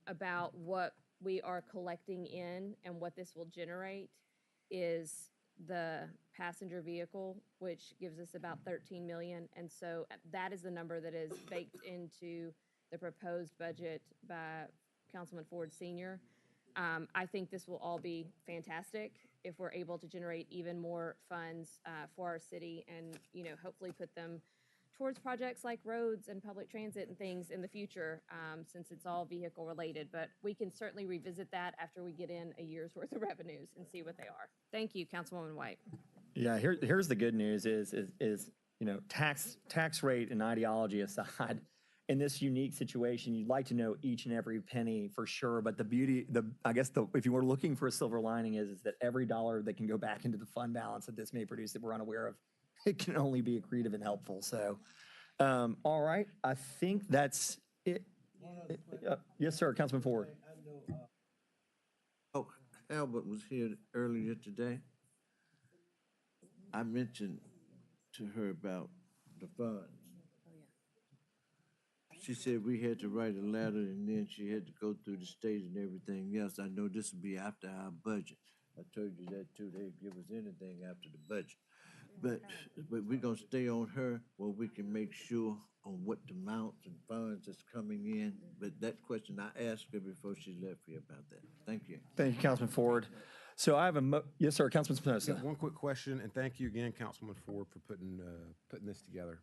about what we are collecting in and what this will generate is the passenger vehicle, which gives us about 13 million. And so that is the number that is baked into the proposed budget by Councilman Ford Sr. I think this will all be fantastic if we're able to generate even more funds for our city and, hopefully put them towards projects like roads and public transit and things in the future, since it's all vehicle related. But we can certainly revisit that after we get in a year's worth of revenues and see what they are. Thank you, Councilwoman White. Yeah, here's the good news is tax rate and ideology aside, in this unique situation, you'd like to know each and every penny for sure. But if you were looking for a silver lining is that every dollar that can go back into the fund balance that this may produce that we're unaware of, it can only be accretive and helpful. So, all right, I think that's it. Yes, sir, Councilman Ford. Albert was here earlier today. I mentioned to her about the funds. She said we had to write a letter and then she had to go through the state and everything else. I know this will be after our budget. I told you that too. They'd give us anything after the budget. But we're gonna stay on her where we can make sure on what the amounts and funds that's coming in. But that question I asked her before she left here about that. Thank you. Thank you, Councilman Ford. So I have yes, sir, Councilman Spinoza. Yeah, one quick question, and thank you again, Councilman Ford, for putting this together.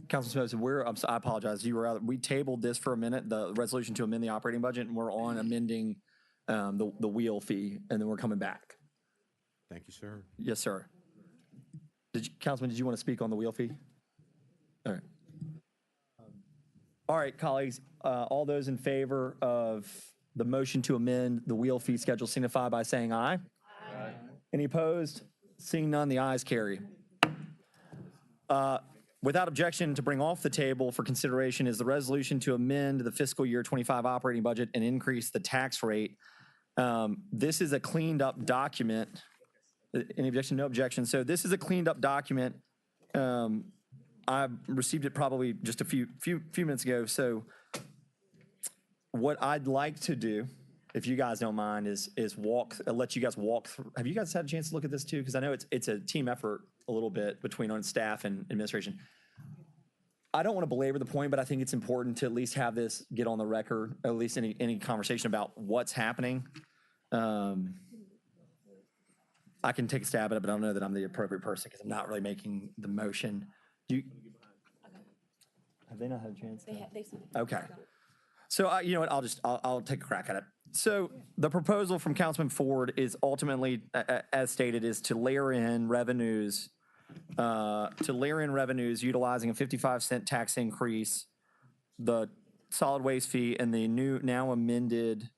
Councilman Spinoza, I apologize. You were out. We tabled this for a minute, the resolution to amend the operating budget, and we're on amending the wheel fee, and then we're coming back. Thank you, sir. Yes, sir. Councilman, did you want to speak on the wheel fee? All right. All right, colleagues, all those in favor of the motion to amend the wheel fee schedule signify by saying aye. Aye. Any opposed? Seeing none, the ayes carry. Without objection, to bring off the table for consideration is the resolution to amend the fiscal year 25 operating budget and increase the tax rate. This is a cleaned up document. Any objection? No objection. So this is a cleaned up document. I received it probably just a few minutes ago. So what I'd like to do, if you guys don't mind, is let you guys walk through. Have you guys had a chance to look at this too? Because I know it's a team effort a little bit between on staff and administration. I don't want to belabor the point, but I think it's important to at least have this get on the record, at least any conversation about what's happening. I can take a stab at it, but I don't know that I'm the appropriate person because I'm not really making the motion. Have they not had a chance? Okay. So you know what? I'll take a crack at it. So the proposal from Councilman Ford is ultimately, as stated, is to layer in revenues, utilizing a 55-cent tax increase, the solid waste fee, and the now amended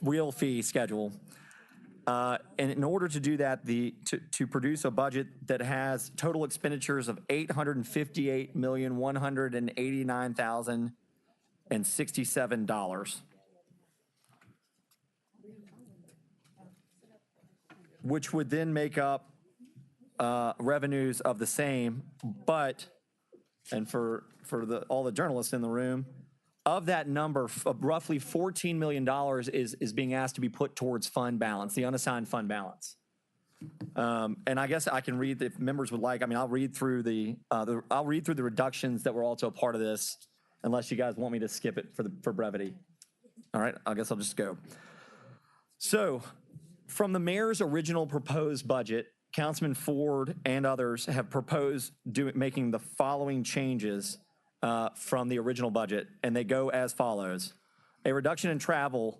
wheel fee schedule. And in order to do that, to produce a budget that has total expenditures of $858,189,067, which would then make up revenues of the same, but, and for all the journalists in the room, of that number, roughly $14 million is being asked to be put towards fund balance, the unassigned fund balance. And I guess I can read, if members would like, I mean, I'll read through the reductions that were also a part of this, unless you guys want me to skip it for brevity. All right, I guess I'll just go. So, from the mayor's original proposed budget, Councilman Ford and others have proposed making the following changes from the original budget, and they go as follows. A reduction in travel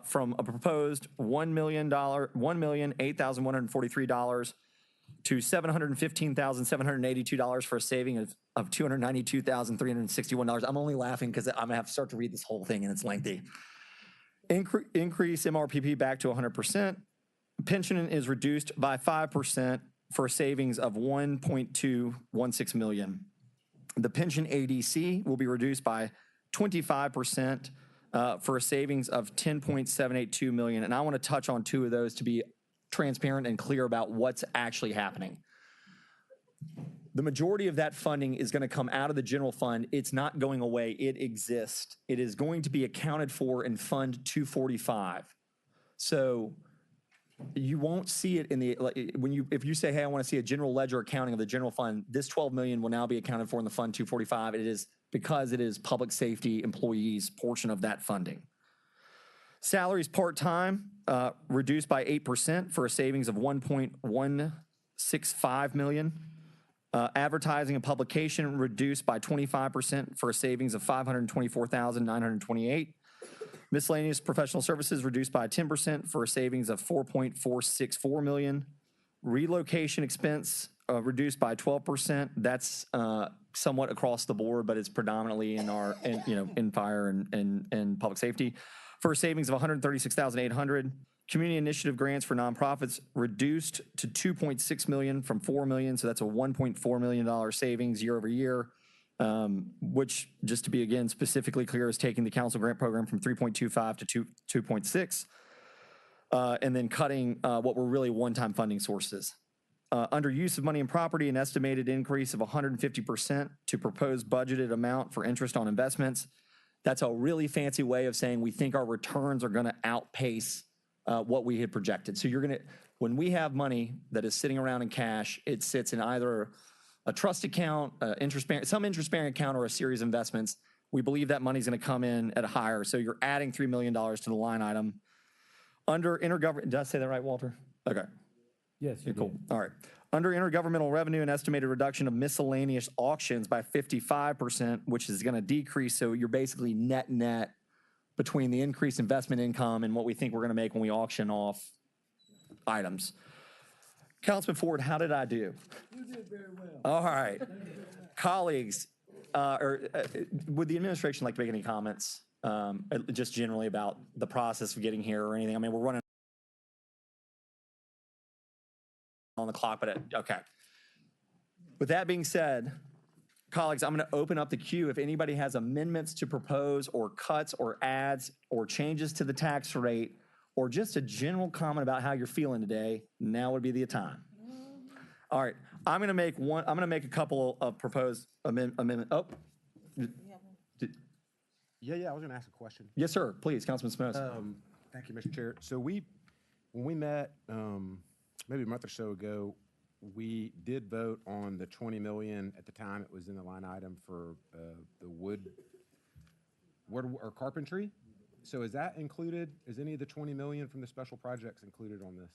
from a proposed $1,008,143 to $715,782 for a saving of $292,361. I'm only laughing because I'm going to have to start to read this whole thing and it's lengthy. Increase MRPP back to 100%. Pension is reduced by 5% for a savings of $1.216 million. The pension ADC will be reduced by 25% for a savings of $10.782 million. And I want to touch on two of those to be transparent and clear about what's actually happening. The majority of that funding is going to come out of the general fund. It's not going away. It exists. It is going to be accounted for in Fund 245. So you won't see it in the, if you say, hey, I want to see a general ledger accounting of the general fund, this $12 million will now be accounted for in the Fund 245. It is because it is public safety employees portion of that funding. Salaries part-time reduced by 8% for a savings of $1.165 million. Advertising and publication reduced by 25% for a savings of $524,928. Miscellaneous professional services reduced by 10% for a savings of $4.464 million. Relocation expense reduced by 12%. That's somewhat across the board, but it's predominantly in fire and public safety. For a savings of $136,800. Community initiative grants for nonprofits reduced to $2.6 million from $4 million, so that's a $1.4 million savings year over year. Which, just to be again specifically clear, is taking the council grant program from 3.25 to 2.6, and then cutting what were really one-time funding sources. Under use of money and property, an estimated increase of 150% to proposed budgeted amount for interest on investments. That's a really fancy way of saying we think our returns are going to outpace what we had projected. So you're going to, when we have money that is sitting around in cash, it sits in either a trust account, some interest-bearing account, or a series of investments. We believe that money's going to come in at a higher. So you're adding $3 million to the line item. Under intergovernmental, did I say that right, Walter? Okay. Yes, you cool. did. All right. Under intergovernmental revenue, an estimated reduction of miscellaneous auctions by 55%, which is going to decrease. So you're basically net between the increased investment income and what we think we're going to make when we auction off items. Councilman Ford, how did I do? You did very well. All right. Colleagues, would the administration like to make any comments just generally about the process of getting here or anything? I mean, we're running on the clock, but okay. With that being said, Colleagues, I'm going to open up the queue. If anybody has amendments to propose or cuts or adds or changes to the tax rate or just a general comment about how you're feeling today, now would be the time. All right, I'm going to make a couple of proposed amendment. Oh, Yeah, I was gonna ask a question. yes, sir. Please, Councilman Smith. Thank you, Mr. Chair. So when we met, maybe a month or so ago, we did vote on the 20 million. At the time, it was in the line item for the wood or carpentry. So is that included? Is any of the 20 million from the special projects included on this?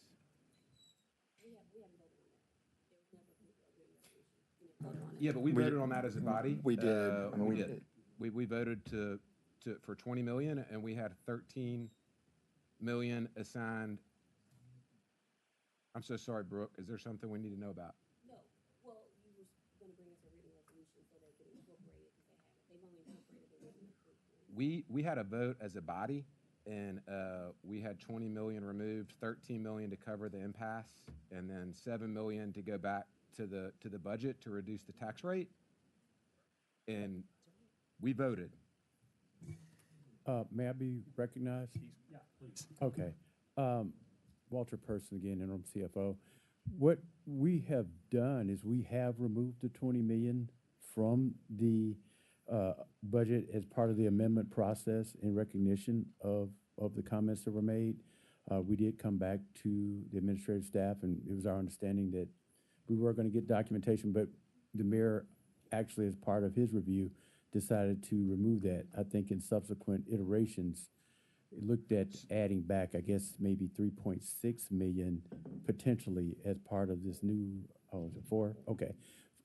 Yeah, but we voted on that as a body. We did. We did. We voted for 20 million, and we had 13 million assigned. I'm so sorry, Brooke. Is there something we need to know about? No. Well, you were going to bring us a written resolution so they could incorporate it because they've only incorporated the written. We had a vote as a body, and we had 20 million removed, 13 million to cover the impasse, and then 7 million to go back to the budget to reduce the tax rate. And we voted. May I be recognized? Yeah, please. Okay. Walter Person again, interim CFO. What we have done is we have removed the 20 million from the budget as part of the amendment process in recognition of the comments that were made. We did come back to the administrative staff, and it was our understanding that we were going to get documentation, but the mayor actually, as part of his review, decided to remove that. I think in subsequent iterations, it looked at adding back, I guess, maybe 3.6 million potentially as part of this new, is it 4? Okay.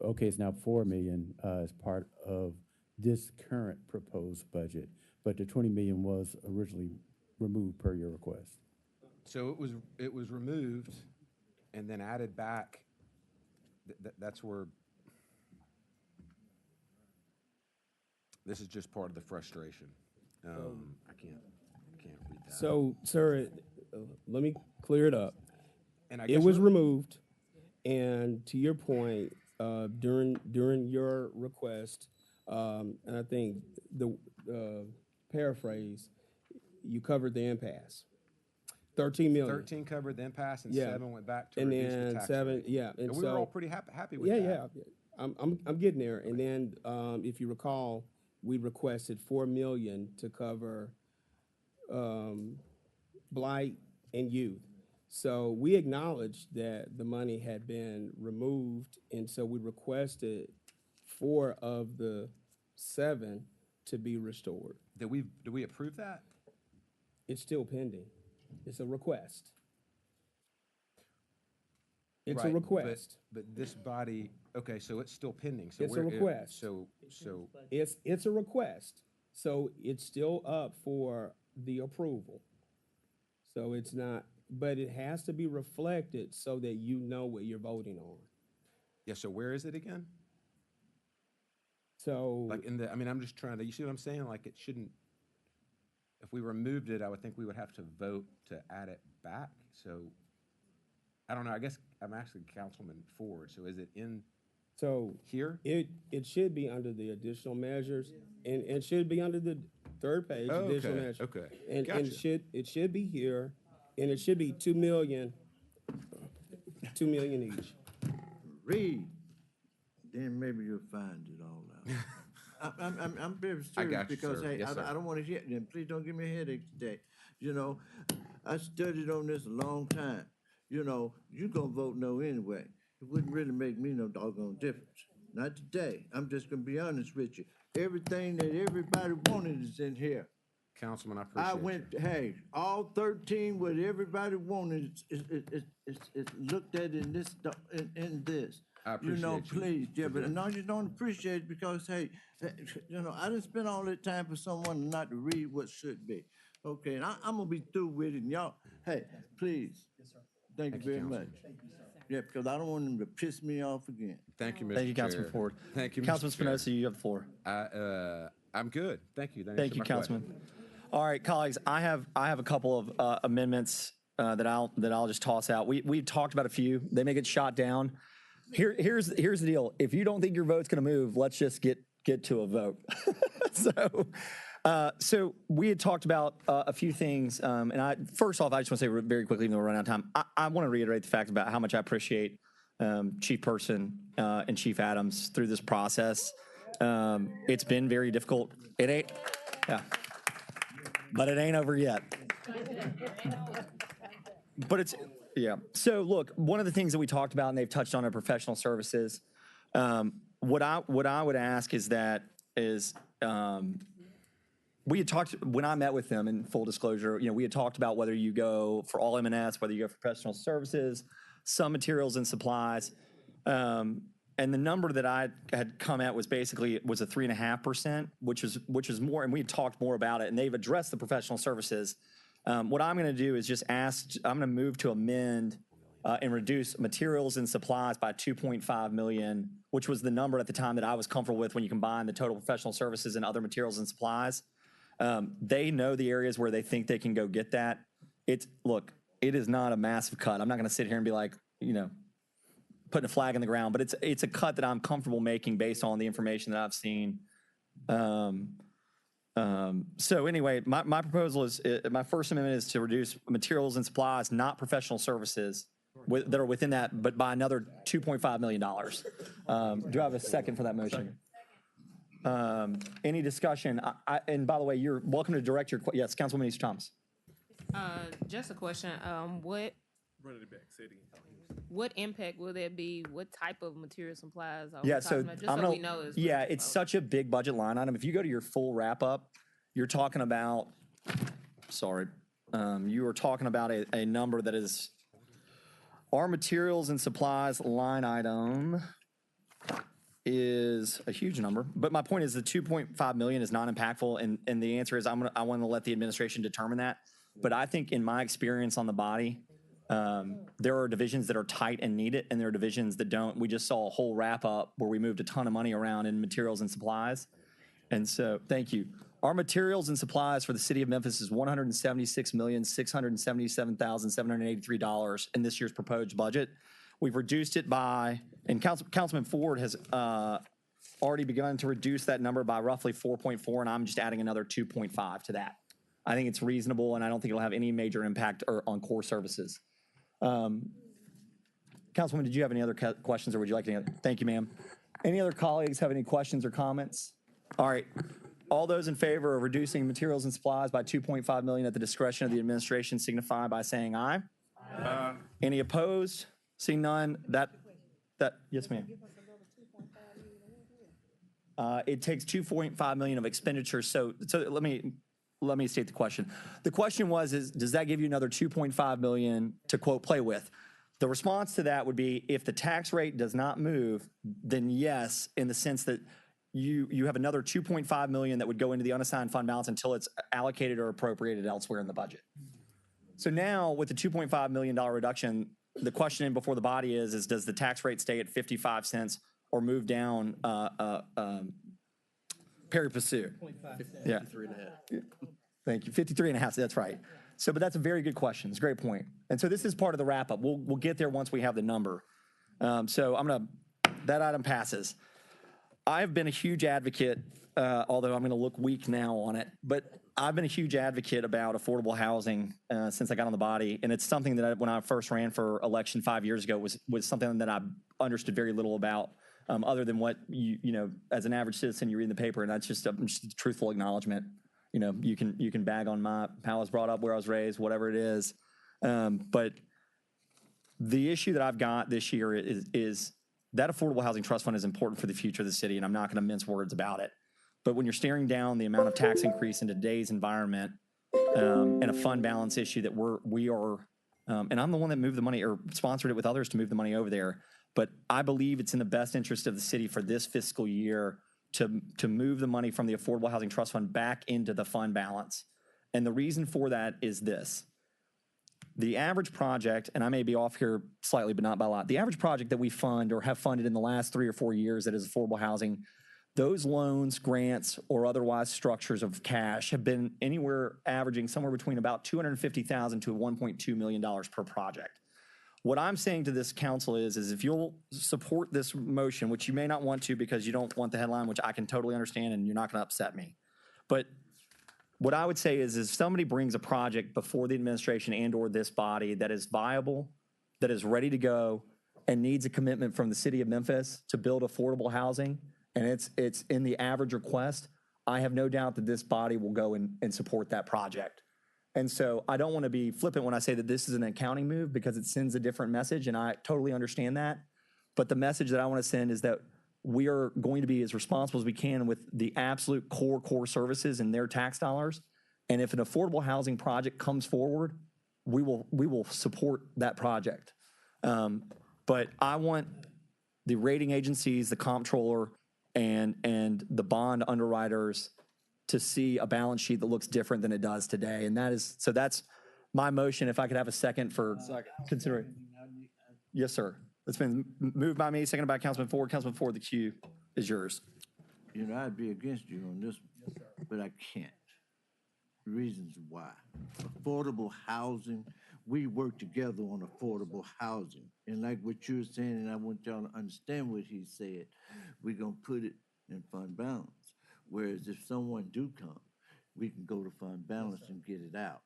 Okay, it's now 4 million as part of this current proposed budget, but the 20 million was originally removed per your request. So it was removed and then added back. That's where this is just part of the frustration. I can't read that. So, sir, let me clear it up. And it was removed, and to your point, during your request, and I think the paraphrase, you covered the impasse. 13 million. 13 covered the impasse, and Yeah. 7 went back to And reduce then the tax 7, rate. yeah. And we were all pretty happy with yeah, that. Yeah, I'm getting there. And then, if you recall, we requested 4 million to cover blight and youth. So we acknowledged that the money had been removed, and so we requested 4 of the 7 to be restored. Did we approve that? It's still pending. It's a request. It's Right, a request. But this body, okay, so it's still pending. So It's a request. So It's a request. So it's still up for the approval. So it's not, but it has to be reflected so that you know what you're voting on. yeah. So where is it again? So Like I'm just trying to. You see what I'm saying? Like it shouldn't. If we removed it, I would think we would have to vote to add it back. So I don't know. I guess I'm asking Councilman Ford. So is it in? So here? It should be under the additional measures, and it should be under the third page, Oh, additional okay, measures. okay. And Gotcha. it should be here, and it should be 2 million each. Read, then maybe you'll find it all out. I'm very I serious got you, because, sir. hey, Yes, sir. I don't want to hear, then please don't give me a headache today. You know, I studied on this a long time. You know, you gonna vote no anyway. It wouldn't really make me no doggone difference. Not today. I'm just gonna be honest with you. Everything that everybody wanted is in here. Councilman, I appreciate you. Hey, all 13, what everybody wanted is looked at in this, in this. I appreciate You know, you. please, yeah, but no, you don't appreciate it because, hey, you know, I didn't spend all that time for someone not to read what should be. Okay, and I'm gonna be through with it, and y'all, hey, please. Yes, sir. Thank you very much. Yeah, because I don't want them to piss me off again. Thank you, Mr. Thank you, Councilman Chair. Ford. Thank you, Mr. Councilman Chair. Spinoza, you have the floor. I'm good. Thank you. Thank you, Councilman. All right, colleagues, I have a couple of amendments that I'll just toss out. We talked about a few. They may get shot down. Here's the deal. If you don't think your vote's going to move, let's just get to a vote. So we had talked about a few things, and first off, I just want to say very quickly, even though we're running out of time, I want to reiterate the fact about how much I appreciate Chief Person and Chief Adams through this process. It's been very difficult. It ain't, yeah, but it ain't over yet. But it's, yeah. So look, one of the things that we talked about, and they've touched on, are professional services. What I would ask is that we had talked, when I met with them, in full disclosure, we had talked about whether you go for all M&S, whether you go for professional services, some materials and supplies. And the number that I had come at was a 3.5%, which is more, and we had talked more about it, and they've addressed the professional services. What I'm going to do is just I'm going to move to amend and reduce materials and supplies by 2.5 million, which was the number at the time that I was comfortable with when you combine the total professional services and other materials and supplies. They know the areas where they think they can go get that. Look, it is not a massive cut. I'm not going to sit here and be like, putting a flag in the ground, but it's a cut that I'm comfortable making based on the information that I've seen. So anyway, my proposal is, my first amendment is to reduce materials and supplies, not professional services, that are within that, but by another $2.5 million. Do I have a second for that motion? Any discussion? And by the way, you're welcome to direct your, yes, Councilwoman East Thomas. Just a question. What impact will there be? What type of material supplies are we talking about? Just so we know. It's such a big budget line item. If you go to your full wrap up, you're talking about, you are talking about a number that is, our materials and supplies line item is a huge number. But my point is the 2.5 million is not impactful. And the answer is I want to let the administration determine that. But I think in my experience on the body, there are divisions that are tight and need it, and there are divisions that don't. We just saw a whole wrap up where we moved a ton of money around in materials and supplies. And so, thank you. Our materials and supplies for the city of Memphis is $176,677,783 in this year's proposed budget. We've reduced it by, and Councilman Ford has already begun to reduce that number by roughly 4.4, and I'm just adding another 2.5 to that. I think it's reasonable, and I don't think it'll have any major impact on core services. Councilwoman, did you have any other questions, or would you like any other? Thank you, ma'am. Any other colleagues have any questions or comments? All right. All those in favor of reducing materials and supplies by 2.5 million at the discretion of the administration signify by saying aye. Aye. Any opposed? Seeing none, yes, ma'am. It takes 2.5 million of expenditures. So let me state the question. The question was, does that give you another 2.5 million to quote play with? The response to that would be, if the tax rate does not move, then yes, in the sense that you have another 2.5 million that would go into the unassigned fund balance until it's allocated or appropriated elsewhere in the budget. So now with the $2.5 million reduction, the question before the body is does the tax rate stay at 55 cents or move down pari passu? Yeah. 53 and a half. Thank you. 53 and a half. That's right. So, but that's a very good question. It's a great point. And so this is part of the wrap up. We'll get there once we have the number. So that item passes. I've been a huge advocate, although I'm going to look weak now on it, but I've been a huge advocate about affordable housing since I got on the body. And it's something that when I first ran for election 5 years ago was something that I understood very little about, other than what you as an average citizen, you read in the paper, and that's just a truthful acknowledgement. You can bag on how I was brought up, where I was raised, whatever it is. But the issue that I've got this year is that affordable housing trust fund is important for the future of the city, and I'm not going to mince words about it. But when you're staring down the amount of tax increase in today's environment, and a fund balance issue that we are, and I'm the one that moved the money or sponsored it with others to move the money over there. But I believe it's in the best interest of the city for this fiscal year to move the money from the Affordable Housing Trust Fund back into the fund balance. And the reason for that is this. The average project, and I may be off here slightly, but not by a lot, the average project that we fund or have funded in the last 3 or 4 years that is affordable housing, those loans, grants, or otherwise structures of cash have been anywhere averaging somewhere between about $250,000 to $1.2 million per project. What I'm saying to this council is if you'll support this motion, which you may not want to because you don't want the headline, which I can totally understand, and you're not going to upset me. But what I would say is if somebody brings a project before the administration and or this body that is viable, that is ready to go, and needs a commitment from the city of Memphis to build affordable housing, and it's in the average request, I have no doubt that this body will go and support that project. And so I don't want to be flippant when I say that this is an accounting move because it sends a different message, and I totally understand that. But the message that I want to send is that we are going to be as responsible as we can with the absolute core services and their tax dollars. And if an affordable housing project comes forward, we will support that project. But I want the rating agencies, the comptroller, and the bond underwriters to see a balance sheet that looks different than it does today. And that's my motion. If I could have a second for considering. Yes, sir. It's been moved by me, seconded by Councilman Ford. Councilman Ford, the cue is yours. You know, I'd be against you on this one, but I can't. Reasons why. Affordable housing, we work together on affordable housing. And like what you're saying, and I want y'all to understand what he said, we're going to put it in fund balance. Whereas if someone do come, we can go to fund balance and get it out.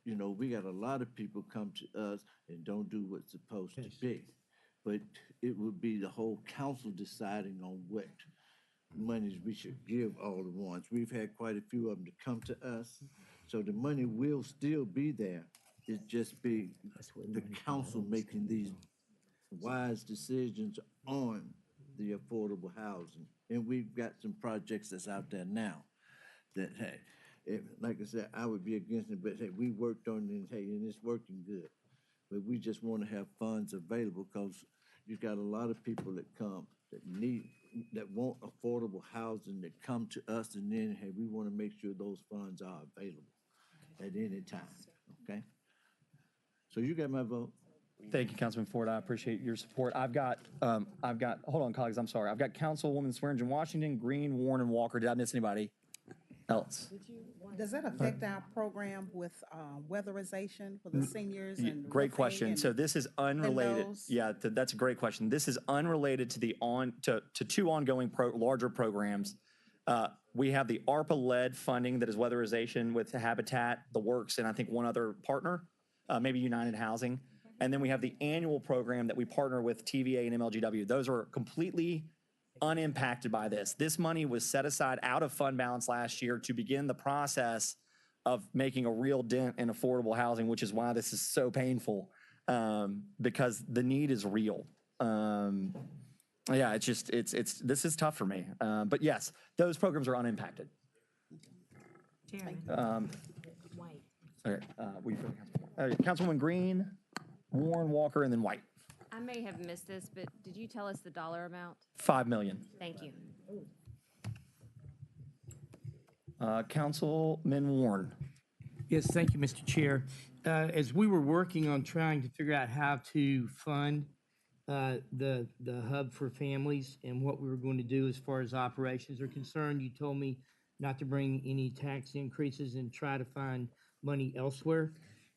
You know, we got a lot of people come to us and don't do what's supposed to be. But it would be the whole council deciding on what monies we should give all the ones. We've had quite a few of them to come to us. So the money will still be there. It just be the council making these wise decisions on the affordable housing. And we've got some projects that's out there now that, hey, like I said, I would be against it, but hey, we worked on it and hey, and it's working good. But we just want to have funds available because you've got a lot of people that come that want affordable housing that come to us, and then hey, we want to make sure those funds are available at any time. Okay. So you got my vote. Thank you, Councilman Ford. I appreciate your support. I've got, hold on, colleagues, I'm sorry. I've got Councilwoman Swearingen Washington, Green, Warren, and Walker. Did I miss anybody else? Does that affect our program with weatherization for the seniors and Great question. So this is unrelated. windows? Yeah, that's a great question. This is unrelated to the to two ongoing larger programs. We have the ARPA-led funding that is weatherization with Habitat, the Works, and I think one other partner, maybe United Housing. And then we have the annual program that we partner with TVA and MLGW. Those are completely unimpacted by this. This money was set aside out of fund balance last year to begin the process of making a real dent in affordable housing, which is why this is so painful, because the need is real. Yeah, this is tough for me. But yes, those programs are unimpacted. White. Okay, Councilwoman Green, Warren, Walker, and then White. I may have missed this, but did you tell us the dollar amount? $5 million. Thank you. Councilman Warren. Yes, thank you, Mr. Chair. As we were working on trying to figure out how to fund the hub for families and what we were going to do as far as operations are concerned, you told me not to bring any tax increases and try to find money elsewhere.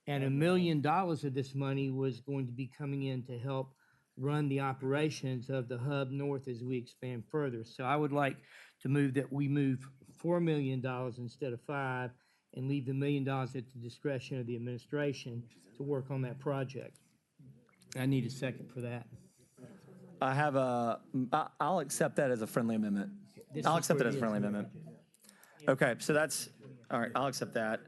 And $1 million of this money was going to be coming in to help run the operations of the hub north as we expand further. So I would like to move that we move $4 million instead of $5 million and leave the $1 million at the discretion of the administration to work on that project. I need a second for that. I'll accept that as a friendly amendment. I'll accept it as a friendly amendment. Okay, so that's, all right, I'll accept that.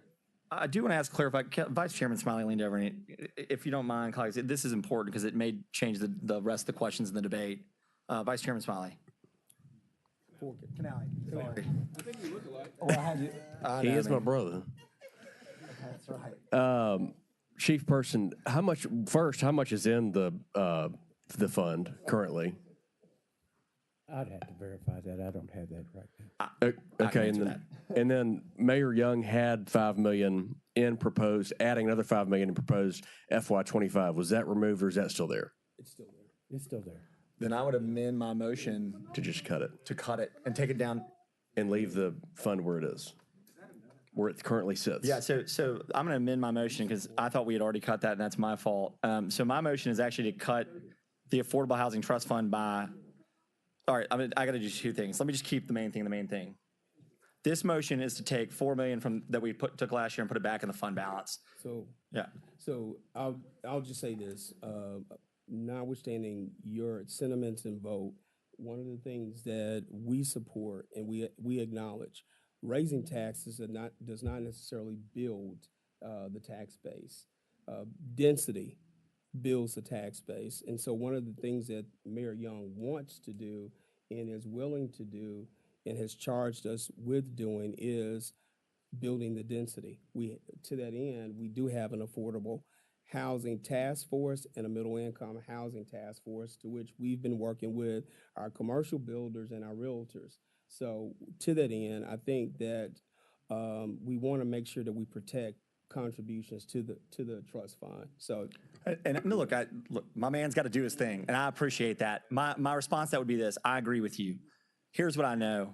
I do want to clarify, Vice Chairman Smiley leaned over, and if you don't mind, colleagues, this is important because it may change the rest of the questions in the debate. Vice Chairman Smiley. Canale, sorry. I think you look alike. Well, I had you. He is my brother. That's right. Chief Person, how much is in the fund currently? I'd have to verify that. I don't have that right now. Okay, and then Mayor Young had $5 million in proposed, adding another $5 million in proposed FY25. Was that removed or is that still there? It's still there. It's still there. Then I would amend my motion to just cut it. To cut it and take it down. And leave the fund where it is. where it currently sits. Yeah, so I'm going to amend my motion because I thought we had already cut that, and that's my fault. So my motion is actually to cut the Affordable Housing Trust Fund by, all right, I got to do two things. Let me just keep the main thing. This motion is to take $4 million from that we took last year and put it back in the fund balance. So Yeah. So I'll just say this, notwithstanding your sentiments and vote, one of the things that we support and we acknowledge, raising taxes does not necessarily build the tax base. Density builds the tax base. And so one of the things that Mayor Young wants to do and is willing to do and has charged us with doing is building the density. To that end, we do have an affordable housing task force and a middle income housing task force to which we've been working with our commercial builders and our realtors. So to that end, I think that we want to make sure that we protect contributions to the trust fund. So, and look, my man's got to do his thing, and I appreciate that. My response to that would be this: I agree with you. Here's what I know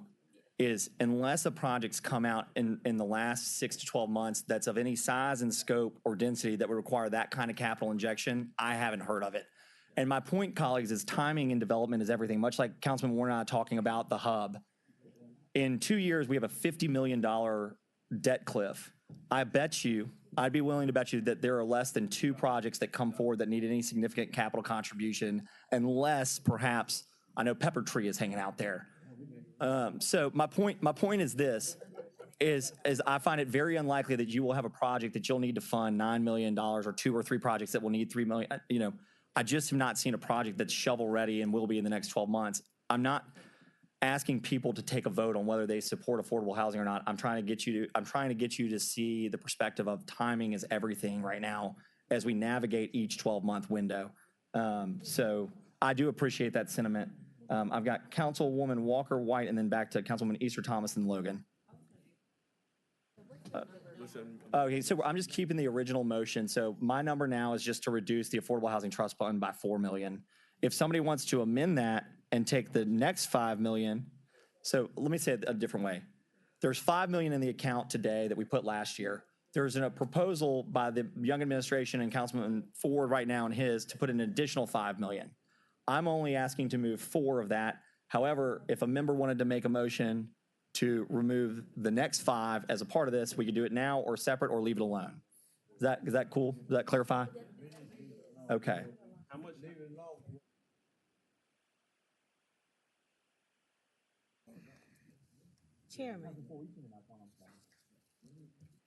is unless a project's come out in the last 6 to 12 months that's of any size and scope or density that would require that kind of capital injection, I haven't heard of it. And my point, colleagues, is timing and development is everything. Much like Councilman Warner and I talking about the hub. In 2 years, we have a $50 million debt cliff. I'd be willing to bet you that there are less than 2 projects that come forward that need any significant capital contribution, unless perhaps, I know Pepper Tree is hanging out there. So my point is this, is I find it very unlikely that you will have a project that you'll need to fund $9 million or 2 or 3 projects that will need $3 million. You know, I just have not seen a project that's shovel ready and will be in the next 12 months. I'm not asking people to take a vote on whether they support affordable housing or not. I'm trying to get you to see the perspective of timing is everything right now as we navigate each 12-month window. So I do appreciate that sentiment. I've got Councilwoman Walker White and then back to Councilwoman Easter Thomas and Logan. Okay, so I'm just keeping the original motion. So my number now is just to reduce the Affordable Housing Trust Fund by $4 million. If somebody wants to amend that and take the next $5 million, so let me say it a different way. There's $5 million in the account today that we put last year. There's a proposal by the Young administration and Councilman Ford right now in his to put an additional $5 million. I'm only asking to move 4 of that. However, if a member wanted to make a motion to remove the next 5 as a part of this, we could do it now or separate or leave it alone. Is that cool? Does that clarify? Okay. How much leave it alone? Chairman.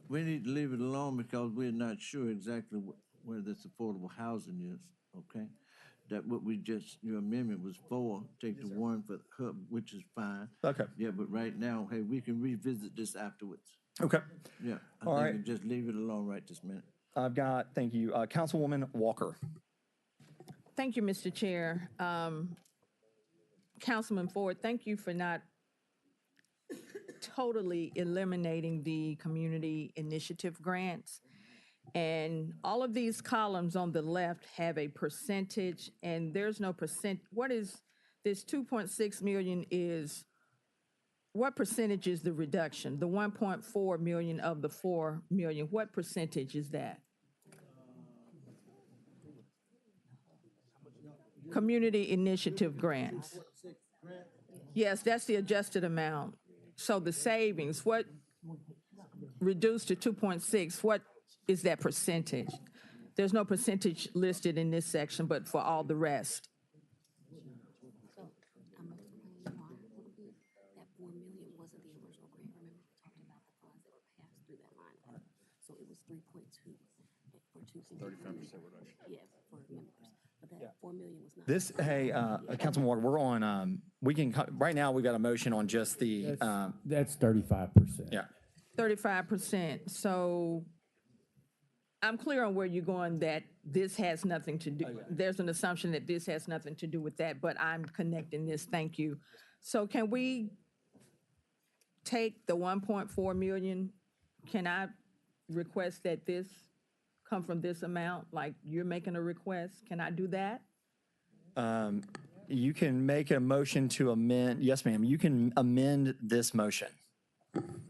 We need to leave it alone because we're not sure exactly where this affordable housing is, okay? That what your amendment was for, take the one for the hub, which is fine. Okay. Yeah, but right now, hey, we can revisit this afterwards. Okay. Yeah, All right. we just leave it alone right this minute. Thank you, Councilwoman Walker. Thank you, Mr. Chair. Councilman Ford, thank you for not totally eliminating the community initiative grants. And all of these columns on the left have a percentage, and there's no percent. What is this 2.6 million is, what percentage is the reduction? The 1.4 million of the 4 million, what percentage is that? Community initiative grants. Yes, that's the adjusted amount. So the savings, what reduced to 2.6, what is that percentage? There's no percentage listed in this section, but for all the rest. That 4 million wasn't the original grant. Remember, we talked about the funds that were passed through that line. So it was 3.2 for 35% reduction. Yeah, for members. But that 4 million was not. This, hey, Councilman Walker, we're on. Right now we've got a motion on just the. That's 35%. Yeah. 35%. So I'm clear on where you're going, that this has nothing to do. There's an assumption that this has nothing to do with that, but I'm connecting this. Thank you. So can we take the 1.4 million? Can I request that this come from this amount? Like you're making a request. Can I do that? You can make a motion to amend. Yes, ma'am. You can amend this motion.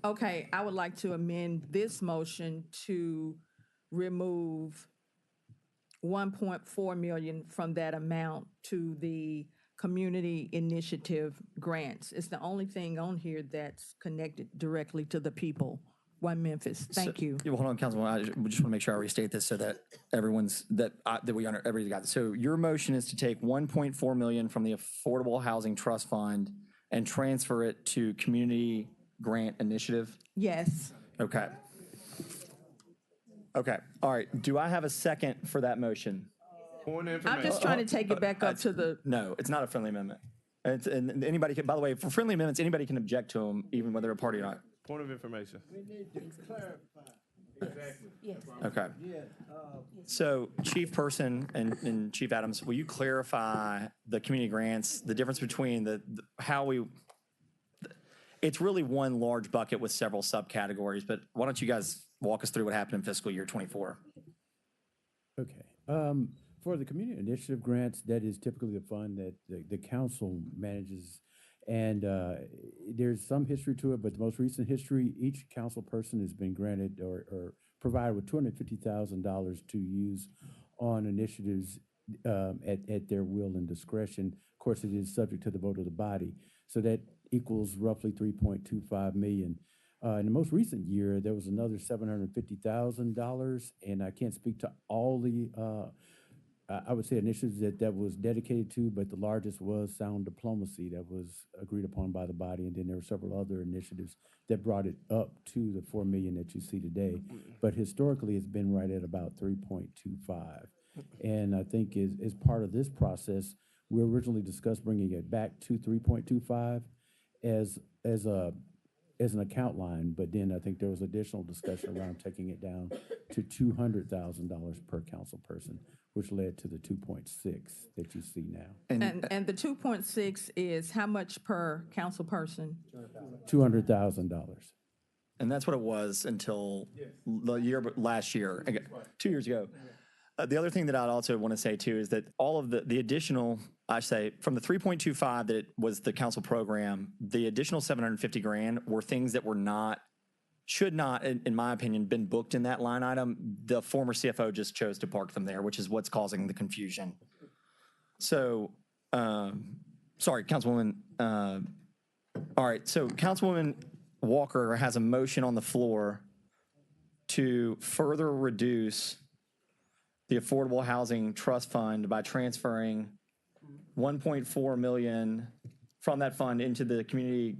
Okay, I would like to amend this motion to remove 1.4 million from that amount to the community initiative grants. It's the only thing on here that's connected directly to the people. One Memphis. Thank you. Yeah, well, hold on, Councilwoman. I just want to make sure I restate this so that everyone's that we everybody got it. So your motion is to take 1.4 million from the Affordable Housing Trust Fund and transfer it to Community Grant Initiative. Yes. Okay. Okay. All right. Do I have a second for that motion? I'm just trying to take it back up to the. No, it's not a friendly amendment. And anybody can. By the way, for friendly amendments, anybody can object to them, even whether they're a party or not. Point of information. We need to clarify. Exactly. Yes. Okay. Yeah, So, Chief Person and Chief Adams, will you clarify the community grants, the difference between how we, it's really one large bucket with several subcategories, but why don't you guys walk us through what happened in fiscal year 24? Okay. For the community initiative grants, that is typically a fund that the council manages. And there's some history to it, but the most recent history, each council person has been granted or provided with $250,000 to use on initiatives at their will and discretion. Of course, it is subject to the vote of the body. So that equals roughly $3.25 million. In the most recent year, there was another $750,000, and I can't speak to all the I would say initiatives that was dedicated to, but the largest was sound diplomacy that was agreed upon by the body. And then there were several other initiatives that brought it up to the 4 million that you see today. But historically, it's been right at about 3.25. And I think as part of this process, we originally discussed bringing it back to 3.25 as an account line, but then I think there was additional discussion around taking it down to $200,000 per council person, which led to the 2.6 that you see now. And the 2.6 is how much per council person? $200,000. And that's what it was until last year, 2 years ago. The other thing that I'd also want to say too is that all of the additional, I say from the 3.25 that was the council program, the additional 750 grand were things that were not, should not, in my opinion, been booked in that line item. The former CFO just chose to park them there, which is what's causing the confusion. So, sorry, Councilwoman. All right, so Councilwoman Walker has a motion on the floor to further reduce the Affordable Housing Trust Fund by transferring 1.4 million from that fund into the community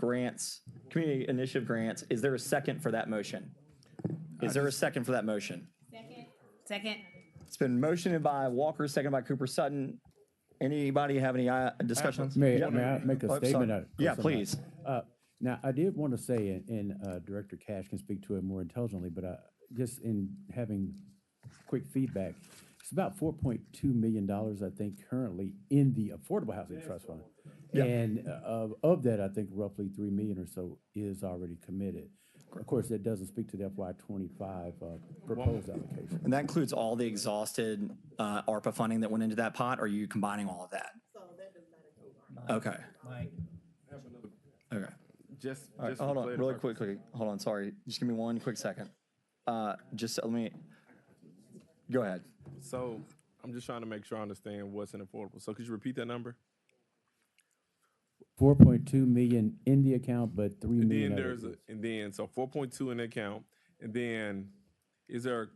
initiative grants. Is there a second for that motion? Is there a second for that motion? Second. It's been motioned by Walker, seconded by Cooper Sutton. Anybody have any discussions? May I make a statement? Yeah, please. Now, I did want to say, and Director Cash can speak to it more intelligently, but just in having quick feedback, it's about $4.2 million, I think, currently in the Affordable Housing Trust Fund. Yep. And of that, I think roughly 3 million or so is already committed. Of course, that doesn't speak to the FY25 proposed allocation. And that includes all the exhausted ARPA funding that went into that pot, or are you combining all of that? Okay. Okay. Just hold on, really quickly. Hold on, sorry. Just give me one quick second. Just let me, go ahead. So I'm just trying to make sure I understand what's in affordable. So could you repeat that number? 4.2 million in the account, but 3 million. And then so 4.2 in the account, and then is there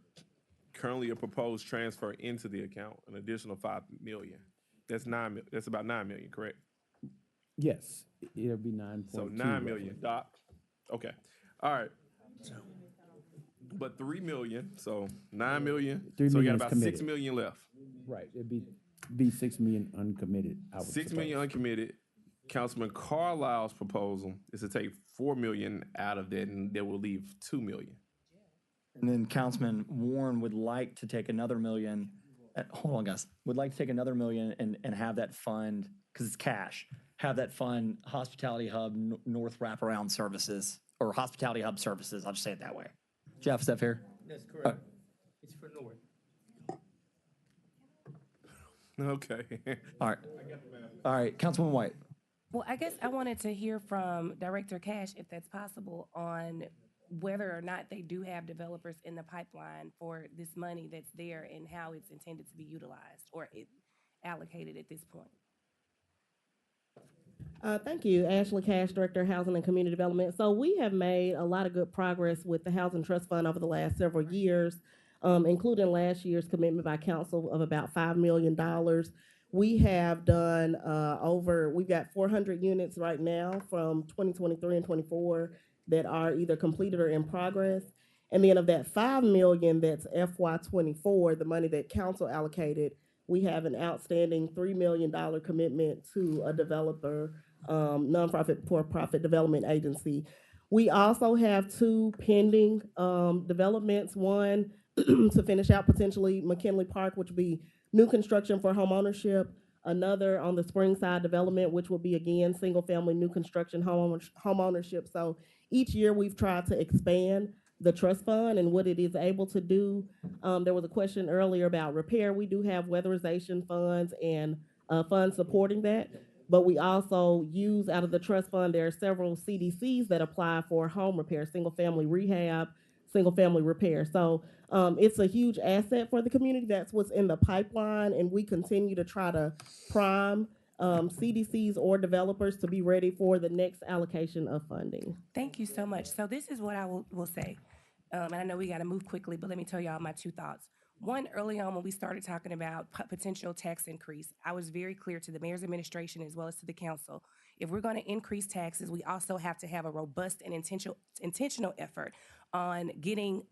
currently a proposed transfer into the account, an additional 5 million? That's about 9 million, correct? Yes, it'll be 9.2. So 9 million, Doc. Okay, all right. But 3 million, so 9 million. 3 so we got million about committed. 6 million left. Right, it'd be 6 million uncommitted. 6 million uncommitted. Councilman Carlisle's proposal is to take 4 million out of that, and that will leave 2 million. And then Councilman Warren would like to take another million. Hold on, guys. Would like to take another million and have that fund, because it's cash, have that fund Hospitality Hub North Wraparound Services, or Hospitality Hub Services. I'll just say it that way. Jeff, is that fair? That's correct. It's for North. Okay. All right. All right, Councilman White. Well, I guess I wanted to hear from Director Cash, if that's possible, on whether or not they do have developers in the pipeline for this money that's there and how it's intended to be utilized or allocated at this point. Thank you, Ashley Cash, Director of Housing and Community Development. So we have made a lot of good progress with the Housing Trust Fund over the last several years, including last year's commitment by council of about $5 million. We have done we've got 400 units right now from 2023 and 24 that are either completed or in progress. And then of that 5 million that's FY24, the money that council allocated, we have an outstanding $3 million commitment to a developer, nonprofit for-profit development agency. We also have 2 pending developments. One to finish out potentially McKinley Park, which would be new construction for home ownership. Another on the Springside development, which will be again single-family new construction home ownership. So each year we've tried to expand the trust fund and what it is able to do. There was a question earlier about repair. We do have weatherization funds and funds supporting that, but we also use out of the trust fund, there are several CDCs that apply for home repair, single family rehab, single family repair. So it's a huge asset for the community. That's what's in the pipeline, and we continue to try to prime CDCs or developers to be ready for the next allocation of funding. Thank you so much. So this is what I will say. And I know we got to move quickly, but let me tell y'all my 2 thoughts. One, early on when we started talking about potential tax increase, I was very clear to the mayor's administration as well as to the council. If we're going to increase taxes, we also have to have a robust and intentional effort on getting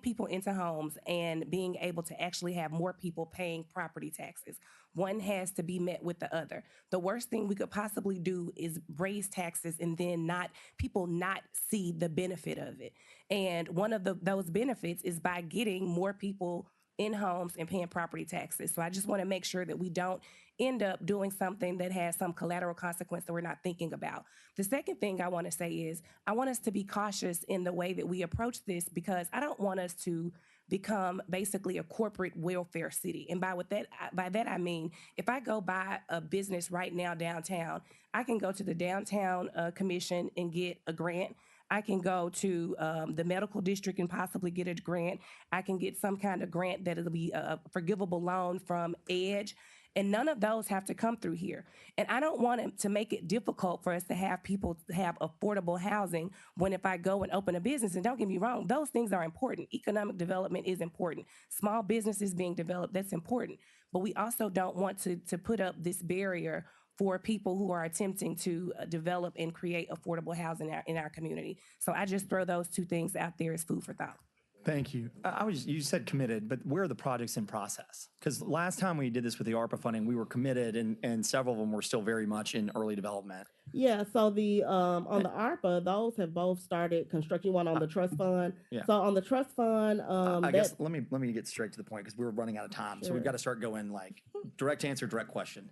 people into homes and being able to actually have more people paying property taxes. One has to be met with the other. The worst thing we could possibly do is raise taxes and then people not see the benefit of it. And one of those benefits is by getting more people in homes and paying property taxes. So I just want to make sure that we don't end up doing something that has some collateral consequence that we're not thinking about. The second thing I want to say is I want us to be cautious in the way that we approach this, because I don't want us to become basically a corporate welfare city. And by that I mean, if I go buy a business right now downtown, I can go to the downtown commission and get a grant. I can go to the medical district and possibly get a grant. I can get some kind of grant that it'll be a forgivable loan from EDGE. And none of those have to come through here. And I don't want it to make it difficult for us to have people have affordable housing when if I go and open a business, and don't get me wrong, those things are important. Economic development is important. Small businesses being developed, that's important. But we also don't want to put up this barrier for people who are attempting to develop and create affordable housing in our community. So I just throw those 2 things out there as food for thought. Thank you. You said committed, but where are the projects in process? Because last time we did this with the ARPA funding, we were committed, and several of them were still very much in early development. Yeah, so the on the ARPA, those have both started construction. One on the trust fund. Yeah. So on the trust fund, I guess let me get straight to the point because we're running out of time. Sure. So we've got to start going like direct answer, direct question.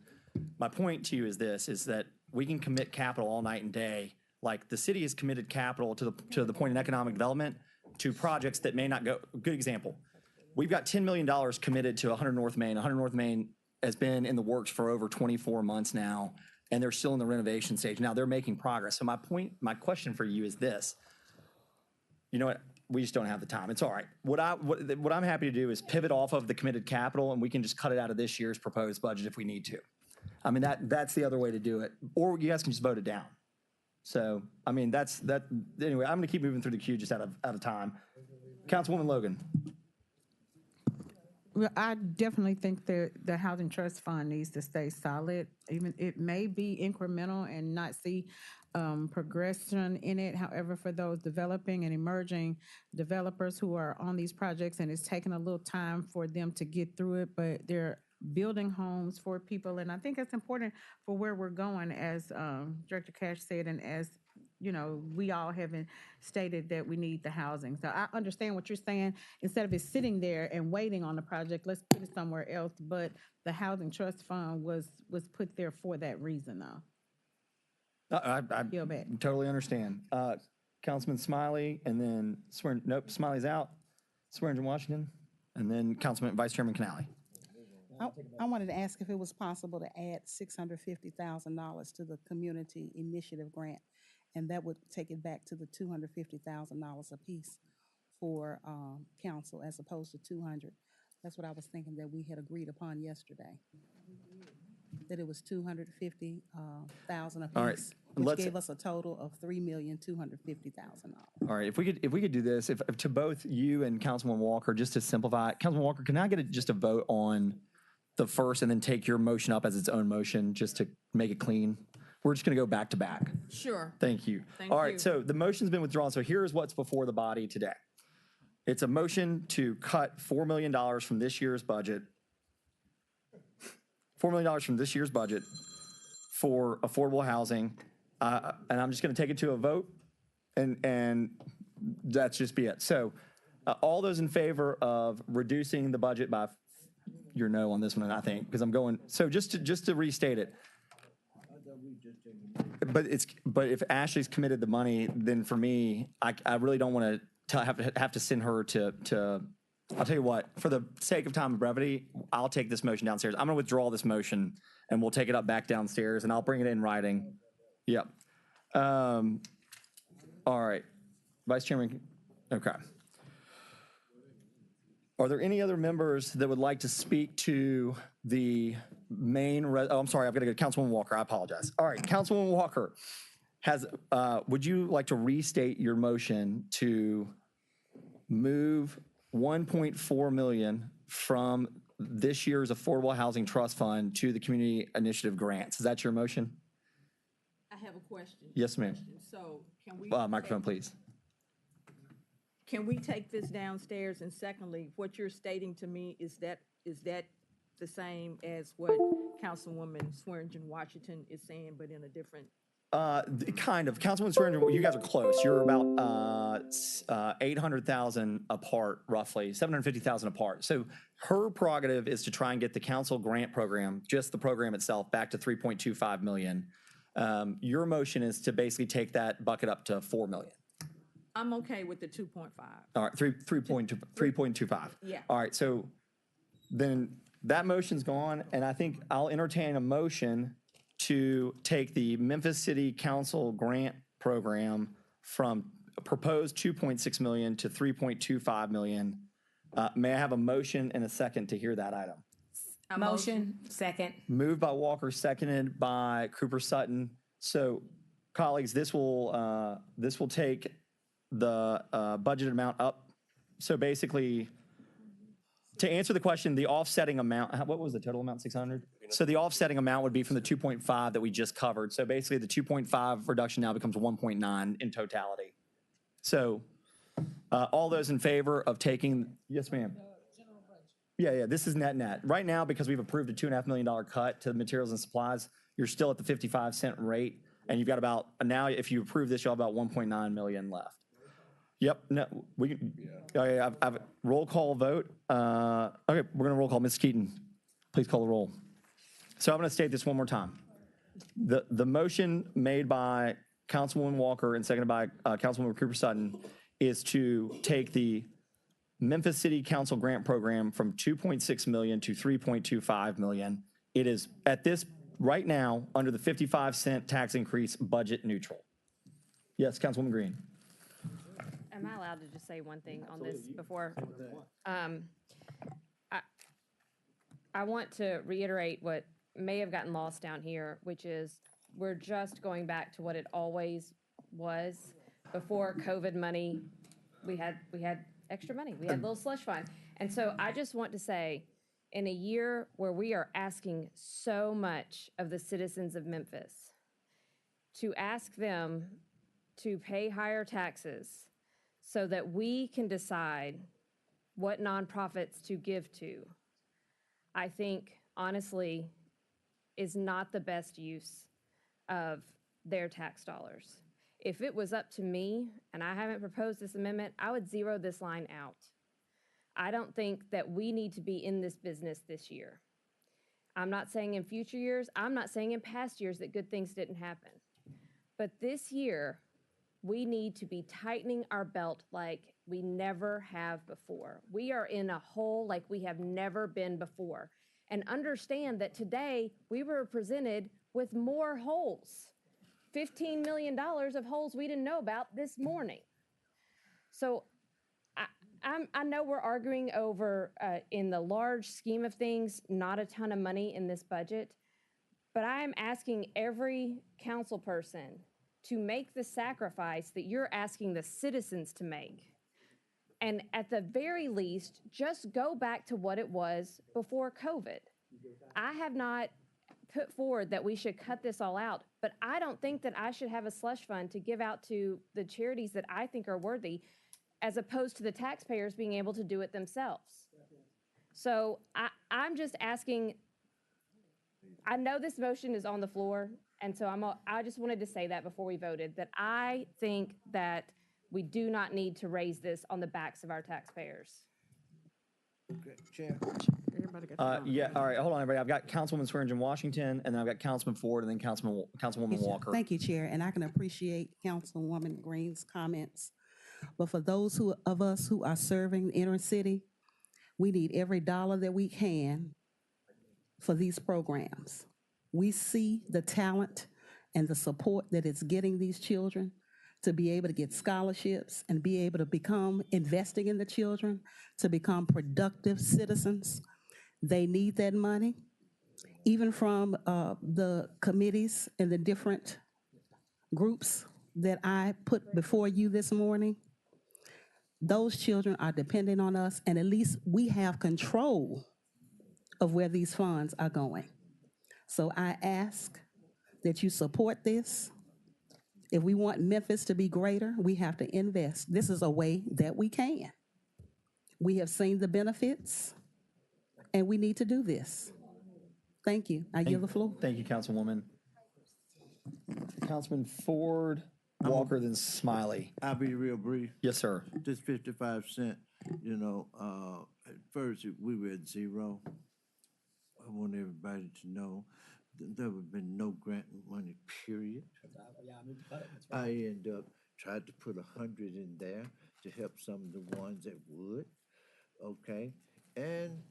My point to you is this: is that we can commit capital all night and day. Like the city has committed capital to the point in economic development to projects that may not go. Good example. We've got $10 million committed to 100 North Main. 100 North Main has been in the works for over 24 months now, and they're still in the renovation stage. Now they're making progress. So my question for you is this. You know what? We just don't have the time. It's all right. What I'm happy to do is pivot off of the committed capital, and we can just cut it out of this year's proposed budget if we need to. I mean, that's the other way to do it. Or you guys can just vote it down. So, I mean, that's that. Anyway, I'm going to keep moving through the queue just out of time. Councilwoman Logan. Well, I definitely think that the Housing Trust Fund needs to stay solid. Even it may be incremental and not see progression in it. However, for those developing and emerging developers who are on these projects, and it's taking a little time for them to get through it, but they're building homes for people. And I think it's important for where we're going, as Director Cash said, and as you know, we all haven't stated that we need the housing. So I understand what you're saying. Instead of it sitting there and waiting on the project, let's put it somewhere else. But the Housing Trust Fund was put there for that reason, though. I totally understand. Councilman Smiley, and then Smiley's out. Swearingen Washington, and then Councilman Vice Chairman Canale. I wanted to ask if it was possible to add $650,000 to the community initiative grant, and that would take it back to the $250,000 apiece for council as opposed to 200. That's what I was thinking that we had agreed upon yesterday. That it was 250,000 apiece, All right, which gave us a total of $3,250,000. All right, if we could do this, if to both you and Councilman Walker, just to simplify it, Councilman Walker, can I get just a vote on the first and then take your motion up as its own motion just to make it clean? We're just going to go back to back. Sure. Thank you. Thank All right, you. so the motion's been withdrawn. So here's what's before the body today. It's a motion to cut $4 million from this year's budget, $4 million from this year's budget for affordable housing. And I'm just going to take it to a vote, and that's just be it. So all those in favor of reducing the budget by, you're no on this one, I think, because I'm going, so just to restate it, but if Ashley's committed the money, then for me, I really don't want to have to send her to. I'll tell you what, for the sake of time and brevity, I'll take this motion downstairs. I'm going to withdraw this motion, and we'll take it up back downstairs, and I'll bring it in writing. Yep. All right, Vice Chairman. Okay. Are there any other members that would like to speak to the main? Oh, I'm sorry. I've got to go to Councilwoman Walker. I apologize. All right, Councilwoman Walker would you like to restate your motion to move 1.4 million from this year's Affordable Housing Trust Fund to the Community Initiative grants? Is that your motion? I have a question. Yes, ma'am. So can we? Microphone, please. Can we take this downstairs? And secondly, what you're stating to me, is that the same as what Councilwoman Swearingen Washington is saying, but in a different? Kind of. Councilwoman Swearingen, you guys are close. You're about 800,000 apart, roughly 750,000 apart. So her prerogative is to try and get the council grant program, just the program itself, back to 3.25 million. Your motion is to basically take that bucket up to 4 million. I'm okay with the 2.5. All right, 3.25. Yeah. All right, so then that motion's gone, and I think I'll entertain a motion to take the Memphis City Council grant program from a proposed 2.6 million to 3.25 million. May I have a motion and a second to hear that item? Motion. Second. Moved by Walker, seconded by Cooper Sutton. So, colleagues, this will take the budgeted amount up. So basically, to answer the question, the offsetting amount, what was the total amount, 600? So the offsetting amount would be from the 2.5 that we just covered. So basically the 2.5 reduction now becomes 1.9 in totality. So all those in favor of taking, yes, ma'am. Yeah, this is net. Right now, because we've approved a $2.5 million cut to the materials and supplies, you're still at the 55-cent rate. And you've got about, now if you approve this, you'll have about 1.9 million left. Yep, no, we can, I've roll call vote. Okay, we're gonna roll call. Ms. Keaton, please call the roll. So I'm gonna state this one more time. The motion made by Councilwoman Walker and seconded by Councilwoman Cooper Sutton is to take the Memphis City Council grant program from 2.6 million to 3.25 million. It is at this, right now, under the 55-cent tax increase, budget neutral. Yes, Councilwoman Green. Am I allowed to just say one thing on this before? I want to reiterate what may have gotten lost down here, which is we're just going back to what it always was. Before COVID money, we had extra money. We had a little slush fund. And so I just want to say, in a year where we are asking so much of the citizens of Memphis, to ask them to pay higher taxes so that we can decide what nonprofits to give to, I think, honestly, is not the best use of their tax dollars. If it was up to me, and I haven't proposed this amendment, I would zero this line out. I don't think that we need to be in this business this year. I'm not saying in future years, I'm not saying in past years that good things didn't happen. But this year, we need to be tightening our belt like we never have before. We are in a hole like we have never been before. and understand that today we were presented with more holes, $15 million of holes we didn't know about this morning. So I know we're arguing over, in the large scheme of things, not a ton of money in this budget, but I am asking every council person to make the sacrifice that you're asking the citizens to make. And at the very least, just go back to what it was before COVID. I have not put forward that we should cut this all out, but I don't think that I should have a slush fund to give out to the charities that I think are worthy, as opposed to the taxpayers being able to do it themselves. So I'm just asking, I know this motion is on the floor, and so I just wanted to say that before we voted, that I think that we do not need to raise this on the backs of our taxpayers. Okay, Chair. Yeah, all right, hold on, everybody. I've got Councilwoman Swearingen Washington, and then I've got Councilman Ford, and then Councilwoman Walker. Thank you, Chair, and I can appreciate Councilwoman Green's comments. But for those of us who are serving the inner city, we need every dollar that we can for these programs. We see the talent and the support that it's getting these children to be able to get scholarships and be able to become investing in the children, to become productive citizens. They need that money, even from the committees and the different groups that I put before you this morning. Those children are dependent on us, and at least we have control of where these funds are going. So I ask that you support this. If we want Memphis to be greater, we have to invest. This is a way that we can. We have seen the benefits, and we need to do this. Thank you. I yield the floor. Thank you, Councilwoman. Councilman Ford, Walker, then Smiley. I'll be real brief. Yes, sir. This 55 cent, at first we were at zero. I want everybody to know that there have been no grant money, period. I end up tried to put 100 in there to help some of the ones that would, okay? And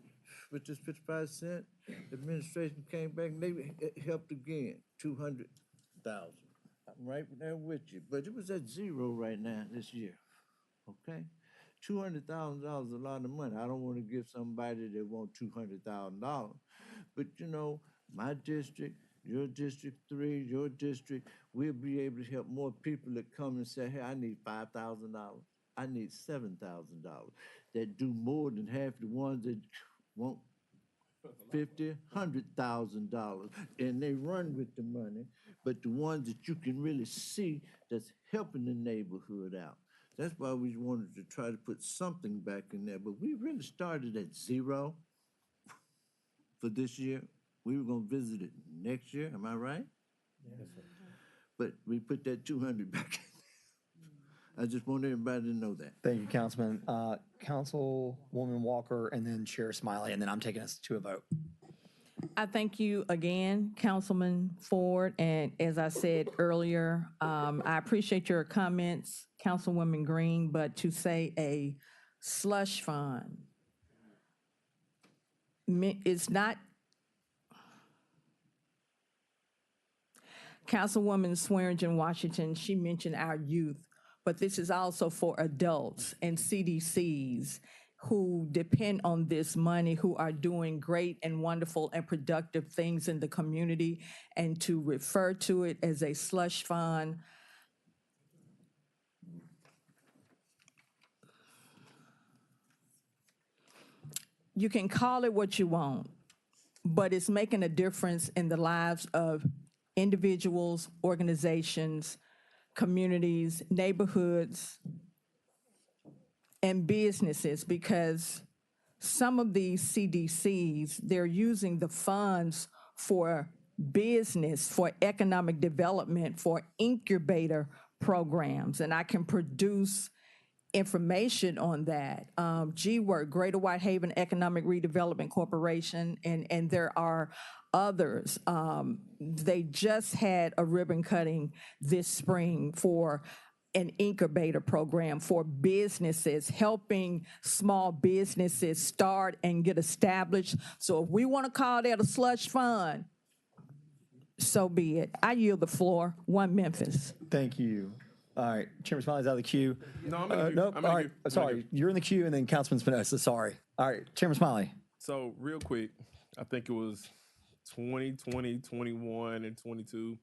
with this 55 cent, the administration came back and they helped again, 200,000. I'm right there with you, but it was at zero right now this year, okay? $200,000 is a lot of money. I don't want to give somebody that want $200,000, but my district, your district 3, your district, we'll be able to help more people that come and say, hey, I need $5,000. I need $7,000. That do more than half the ones that want $50,000, $100,000, and they run with the money. But the ones that you can really see that's helping the neighborhood out. That's why we wanted to try to put something back in there. But we really started at zero for this year. We were going to visit it next year. Am I right? Yes, sir. But we put that 200 back in. I just want everybody to know that. Thank you, Councilman. Councilwoman Walker, and then Chair Smiley, and then I'm taking us to a vote. I thank you again, Councilman Ford, and as I said earlier, I appreciate your comments, Councilwoman Green, but to say a slush fund, it's not. Councilwoman Swearingen Washington, she mentioned our youth, but this is also for adults and CDCs who depend on this money, who are doing great and wonderful and productive things in the community, and to refer to it as a slush fund. You can call it what you want, but it's making a difference in the lives of individuals, organizations, communities, neighborhoods, and businesses, because some of these CDCs, they're using the funds for business, for economic development, for incubator programs, and I can produce information on that. GWORK, Greater Whitehaven Economic Redevelopment Corporation, and there are others. They just had a ribbon cutting this spring for an incubator program for businesses, helping small businesses start and get established. So if we want to call that a slush fund, so be it. I yield the floor. One Memphis. Thank you. All right, Chairman Smiley's out of the queue. No, I'm in the queue. Nope. I'm in the All right, queue. sorry. You're in the queue, and then Councilman Spinoza. Sorry. All right, Chairman Smiley. So real quick, I think it was 2020, 21, and 22.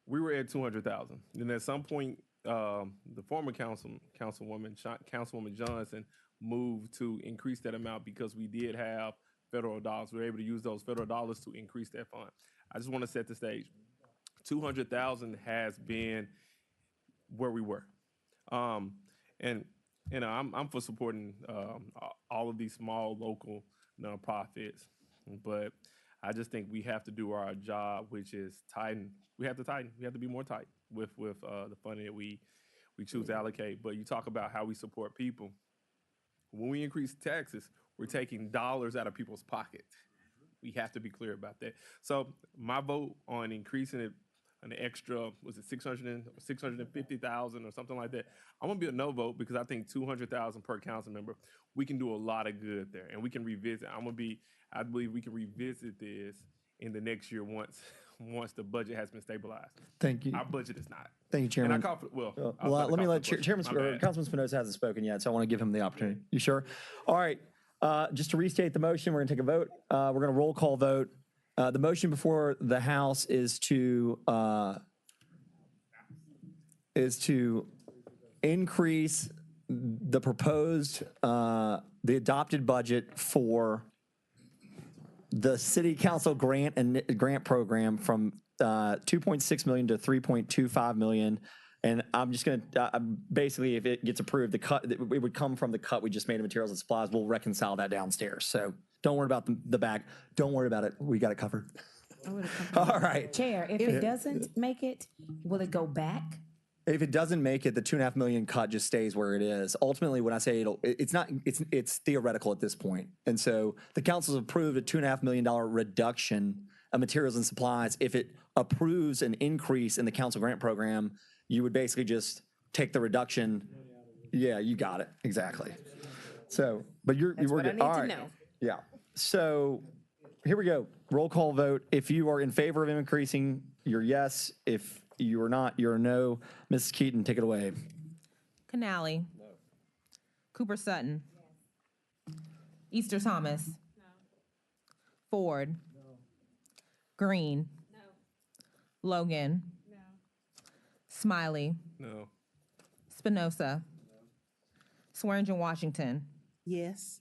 We were at 200,000. Then at some point, the former Councilwoman Johnson moved to increase that amount because we did have federal dollars. We were able to use those federal dollars to increase that fund. I just want to set the stage. 200,000 has been where we were, and you know I'm for supporting all of these small local nonprofits, but I just think we have to do our job, which is tighten. We have to tighten. We have to be more tight with the funding that we choose to allocate. But you talk about how we support people. When we increase taxes, we're taking dollars out of people's pockets. We have to be clear about that. So my vote on increasing it an extra, was it 650,000 or something like that? I'm gonna be a no vote because I think 200,000 per council member, we can do a lot of good there, and we can revisit. I believe we can revisit this in the next year once the budget has been stabilized. Thank you. Our budget is not. Thank you, Chairman. And I call for, let me let Chairman Spinoza hasn't spoken yet, so I want to give him the opportunity. You sure? All right. Just to restate the motion, we're going to take a vote. We're going to roll call vote. The motion before the House is to increase the proposed, the adopted budget for the City Council grant program from 2.6 million to 3.25 million. And I'm just going to, basically, if it gets approved, it would come from the cut we just made in materials and supplies. We'll reconcile that downstairs. So don't worry about the back. Don't worry about it. We got it covered. All right. Chair, if it doesn't make it, will it go back? If it doesn't make it, the 2.5 million cut just stays where it is. Ultimately, when I say it's theoretical at this point. And so the council's approved a $2.5 million reduction of materials and supplies. If it approves an increase in the council grant program, you would basically just take the reduction. Yeah, you got it. Exactly. So, but you're what I need all to right. know. Yeah. So here we go. Roll call vote. If you are in favor of increasing, you're yes. If you are not, you're a no. Mrs. Keaton, take it away. Canali. No. Cooper Sutton. No. Easter Thomas. No. Ford. No. Green. No. Logan. No. Smiley. No. Spinoza. No. Swearingen Washington. Yes.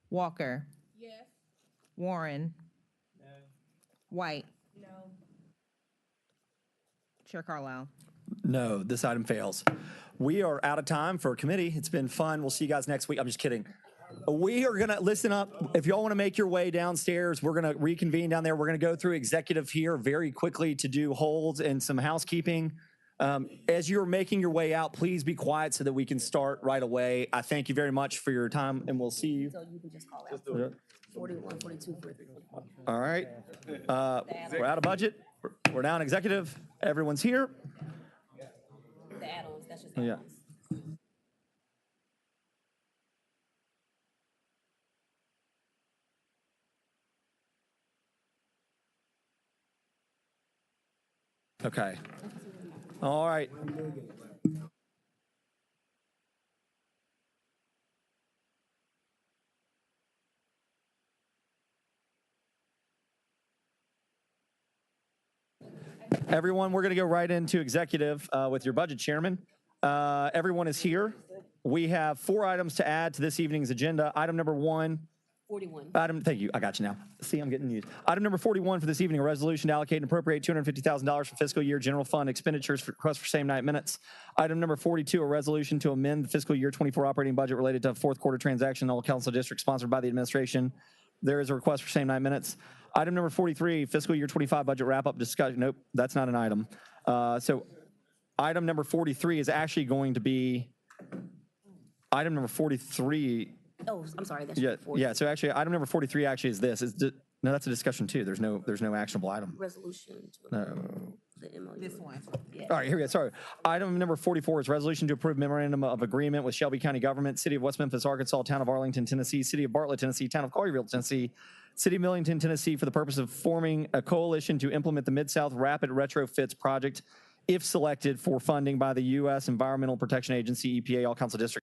Walker. Yes. Warren. No. White. No. Chair Carlisle. No, this item fails. We are out of time for committee. It's been fun. We'll see you guys next week. I'm just kidding. We are going to listen up. If y'all want to make your way downstairs, we're going to reconvene down there. We're going to go through executive here very quickly to do holds and some housekeeping. As you're making your way out, please be quiet so that we can start right away. I thank you very much for your time, and we'll see you. So you can just call out 41, 42, 43. All right. We're out of budget. We're now in executive. Everyone's here. The add-ons, that's just Yeah. add-ons. Okay. All right. Everyone, we're going to go right into executive with your budget chairman. Everyone is here. We have 4 items to add to this evening's agenda. Item number 1. 41. Thank you. I got you now. See, I'm getting used. Item number 41 for this evening, a resolution to allocate and appropriate $250,000 for fiscal year general fund expenditures for request for same night minutes. Item number 42, a resolution to amend the fiscal year 24 operating budget related to a fourth quarter transaction in all council districts sponsored by the administration. There is a request for same night minutes. Item number 43, fiscal year 25 budget wrap up discussion. Nope, that's not an item. So item number 43 is actually going to be item number 43. Oh, I'm sorry. That's Yeah, yeah. So actually, item number 43 actually is this. No, that's a discussion too. There's no actionable item. Resolution. No. The MOU. This one. All right, here we go. Sorry. Item number 44 is resolution to approve memorandum of agreement with Shelby County Government, City of West Memphis, Arkansas, Town of Arlington, Tennessee, City of Bartlett, Tennessee, Town of Collierville, Tennessee, City of Millington, Tennessee, for the purpose of forming a coalition to implement the Mid-South Rapid Retrofits Project, if selected for funding by the U.S. Environmental Protection Agency, EPA, All Council District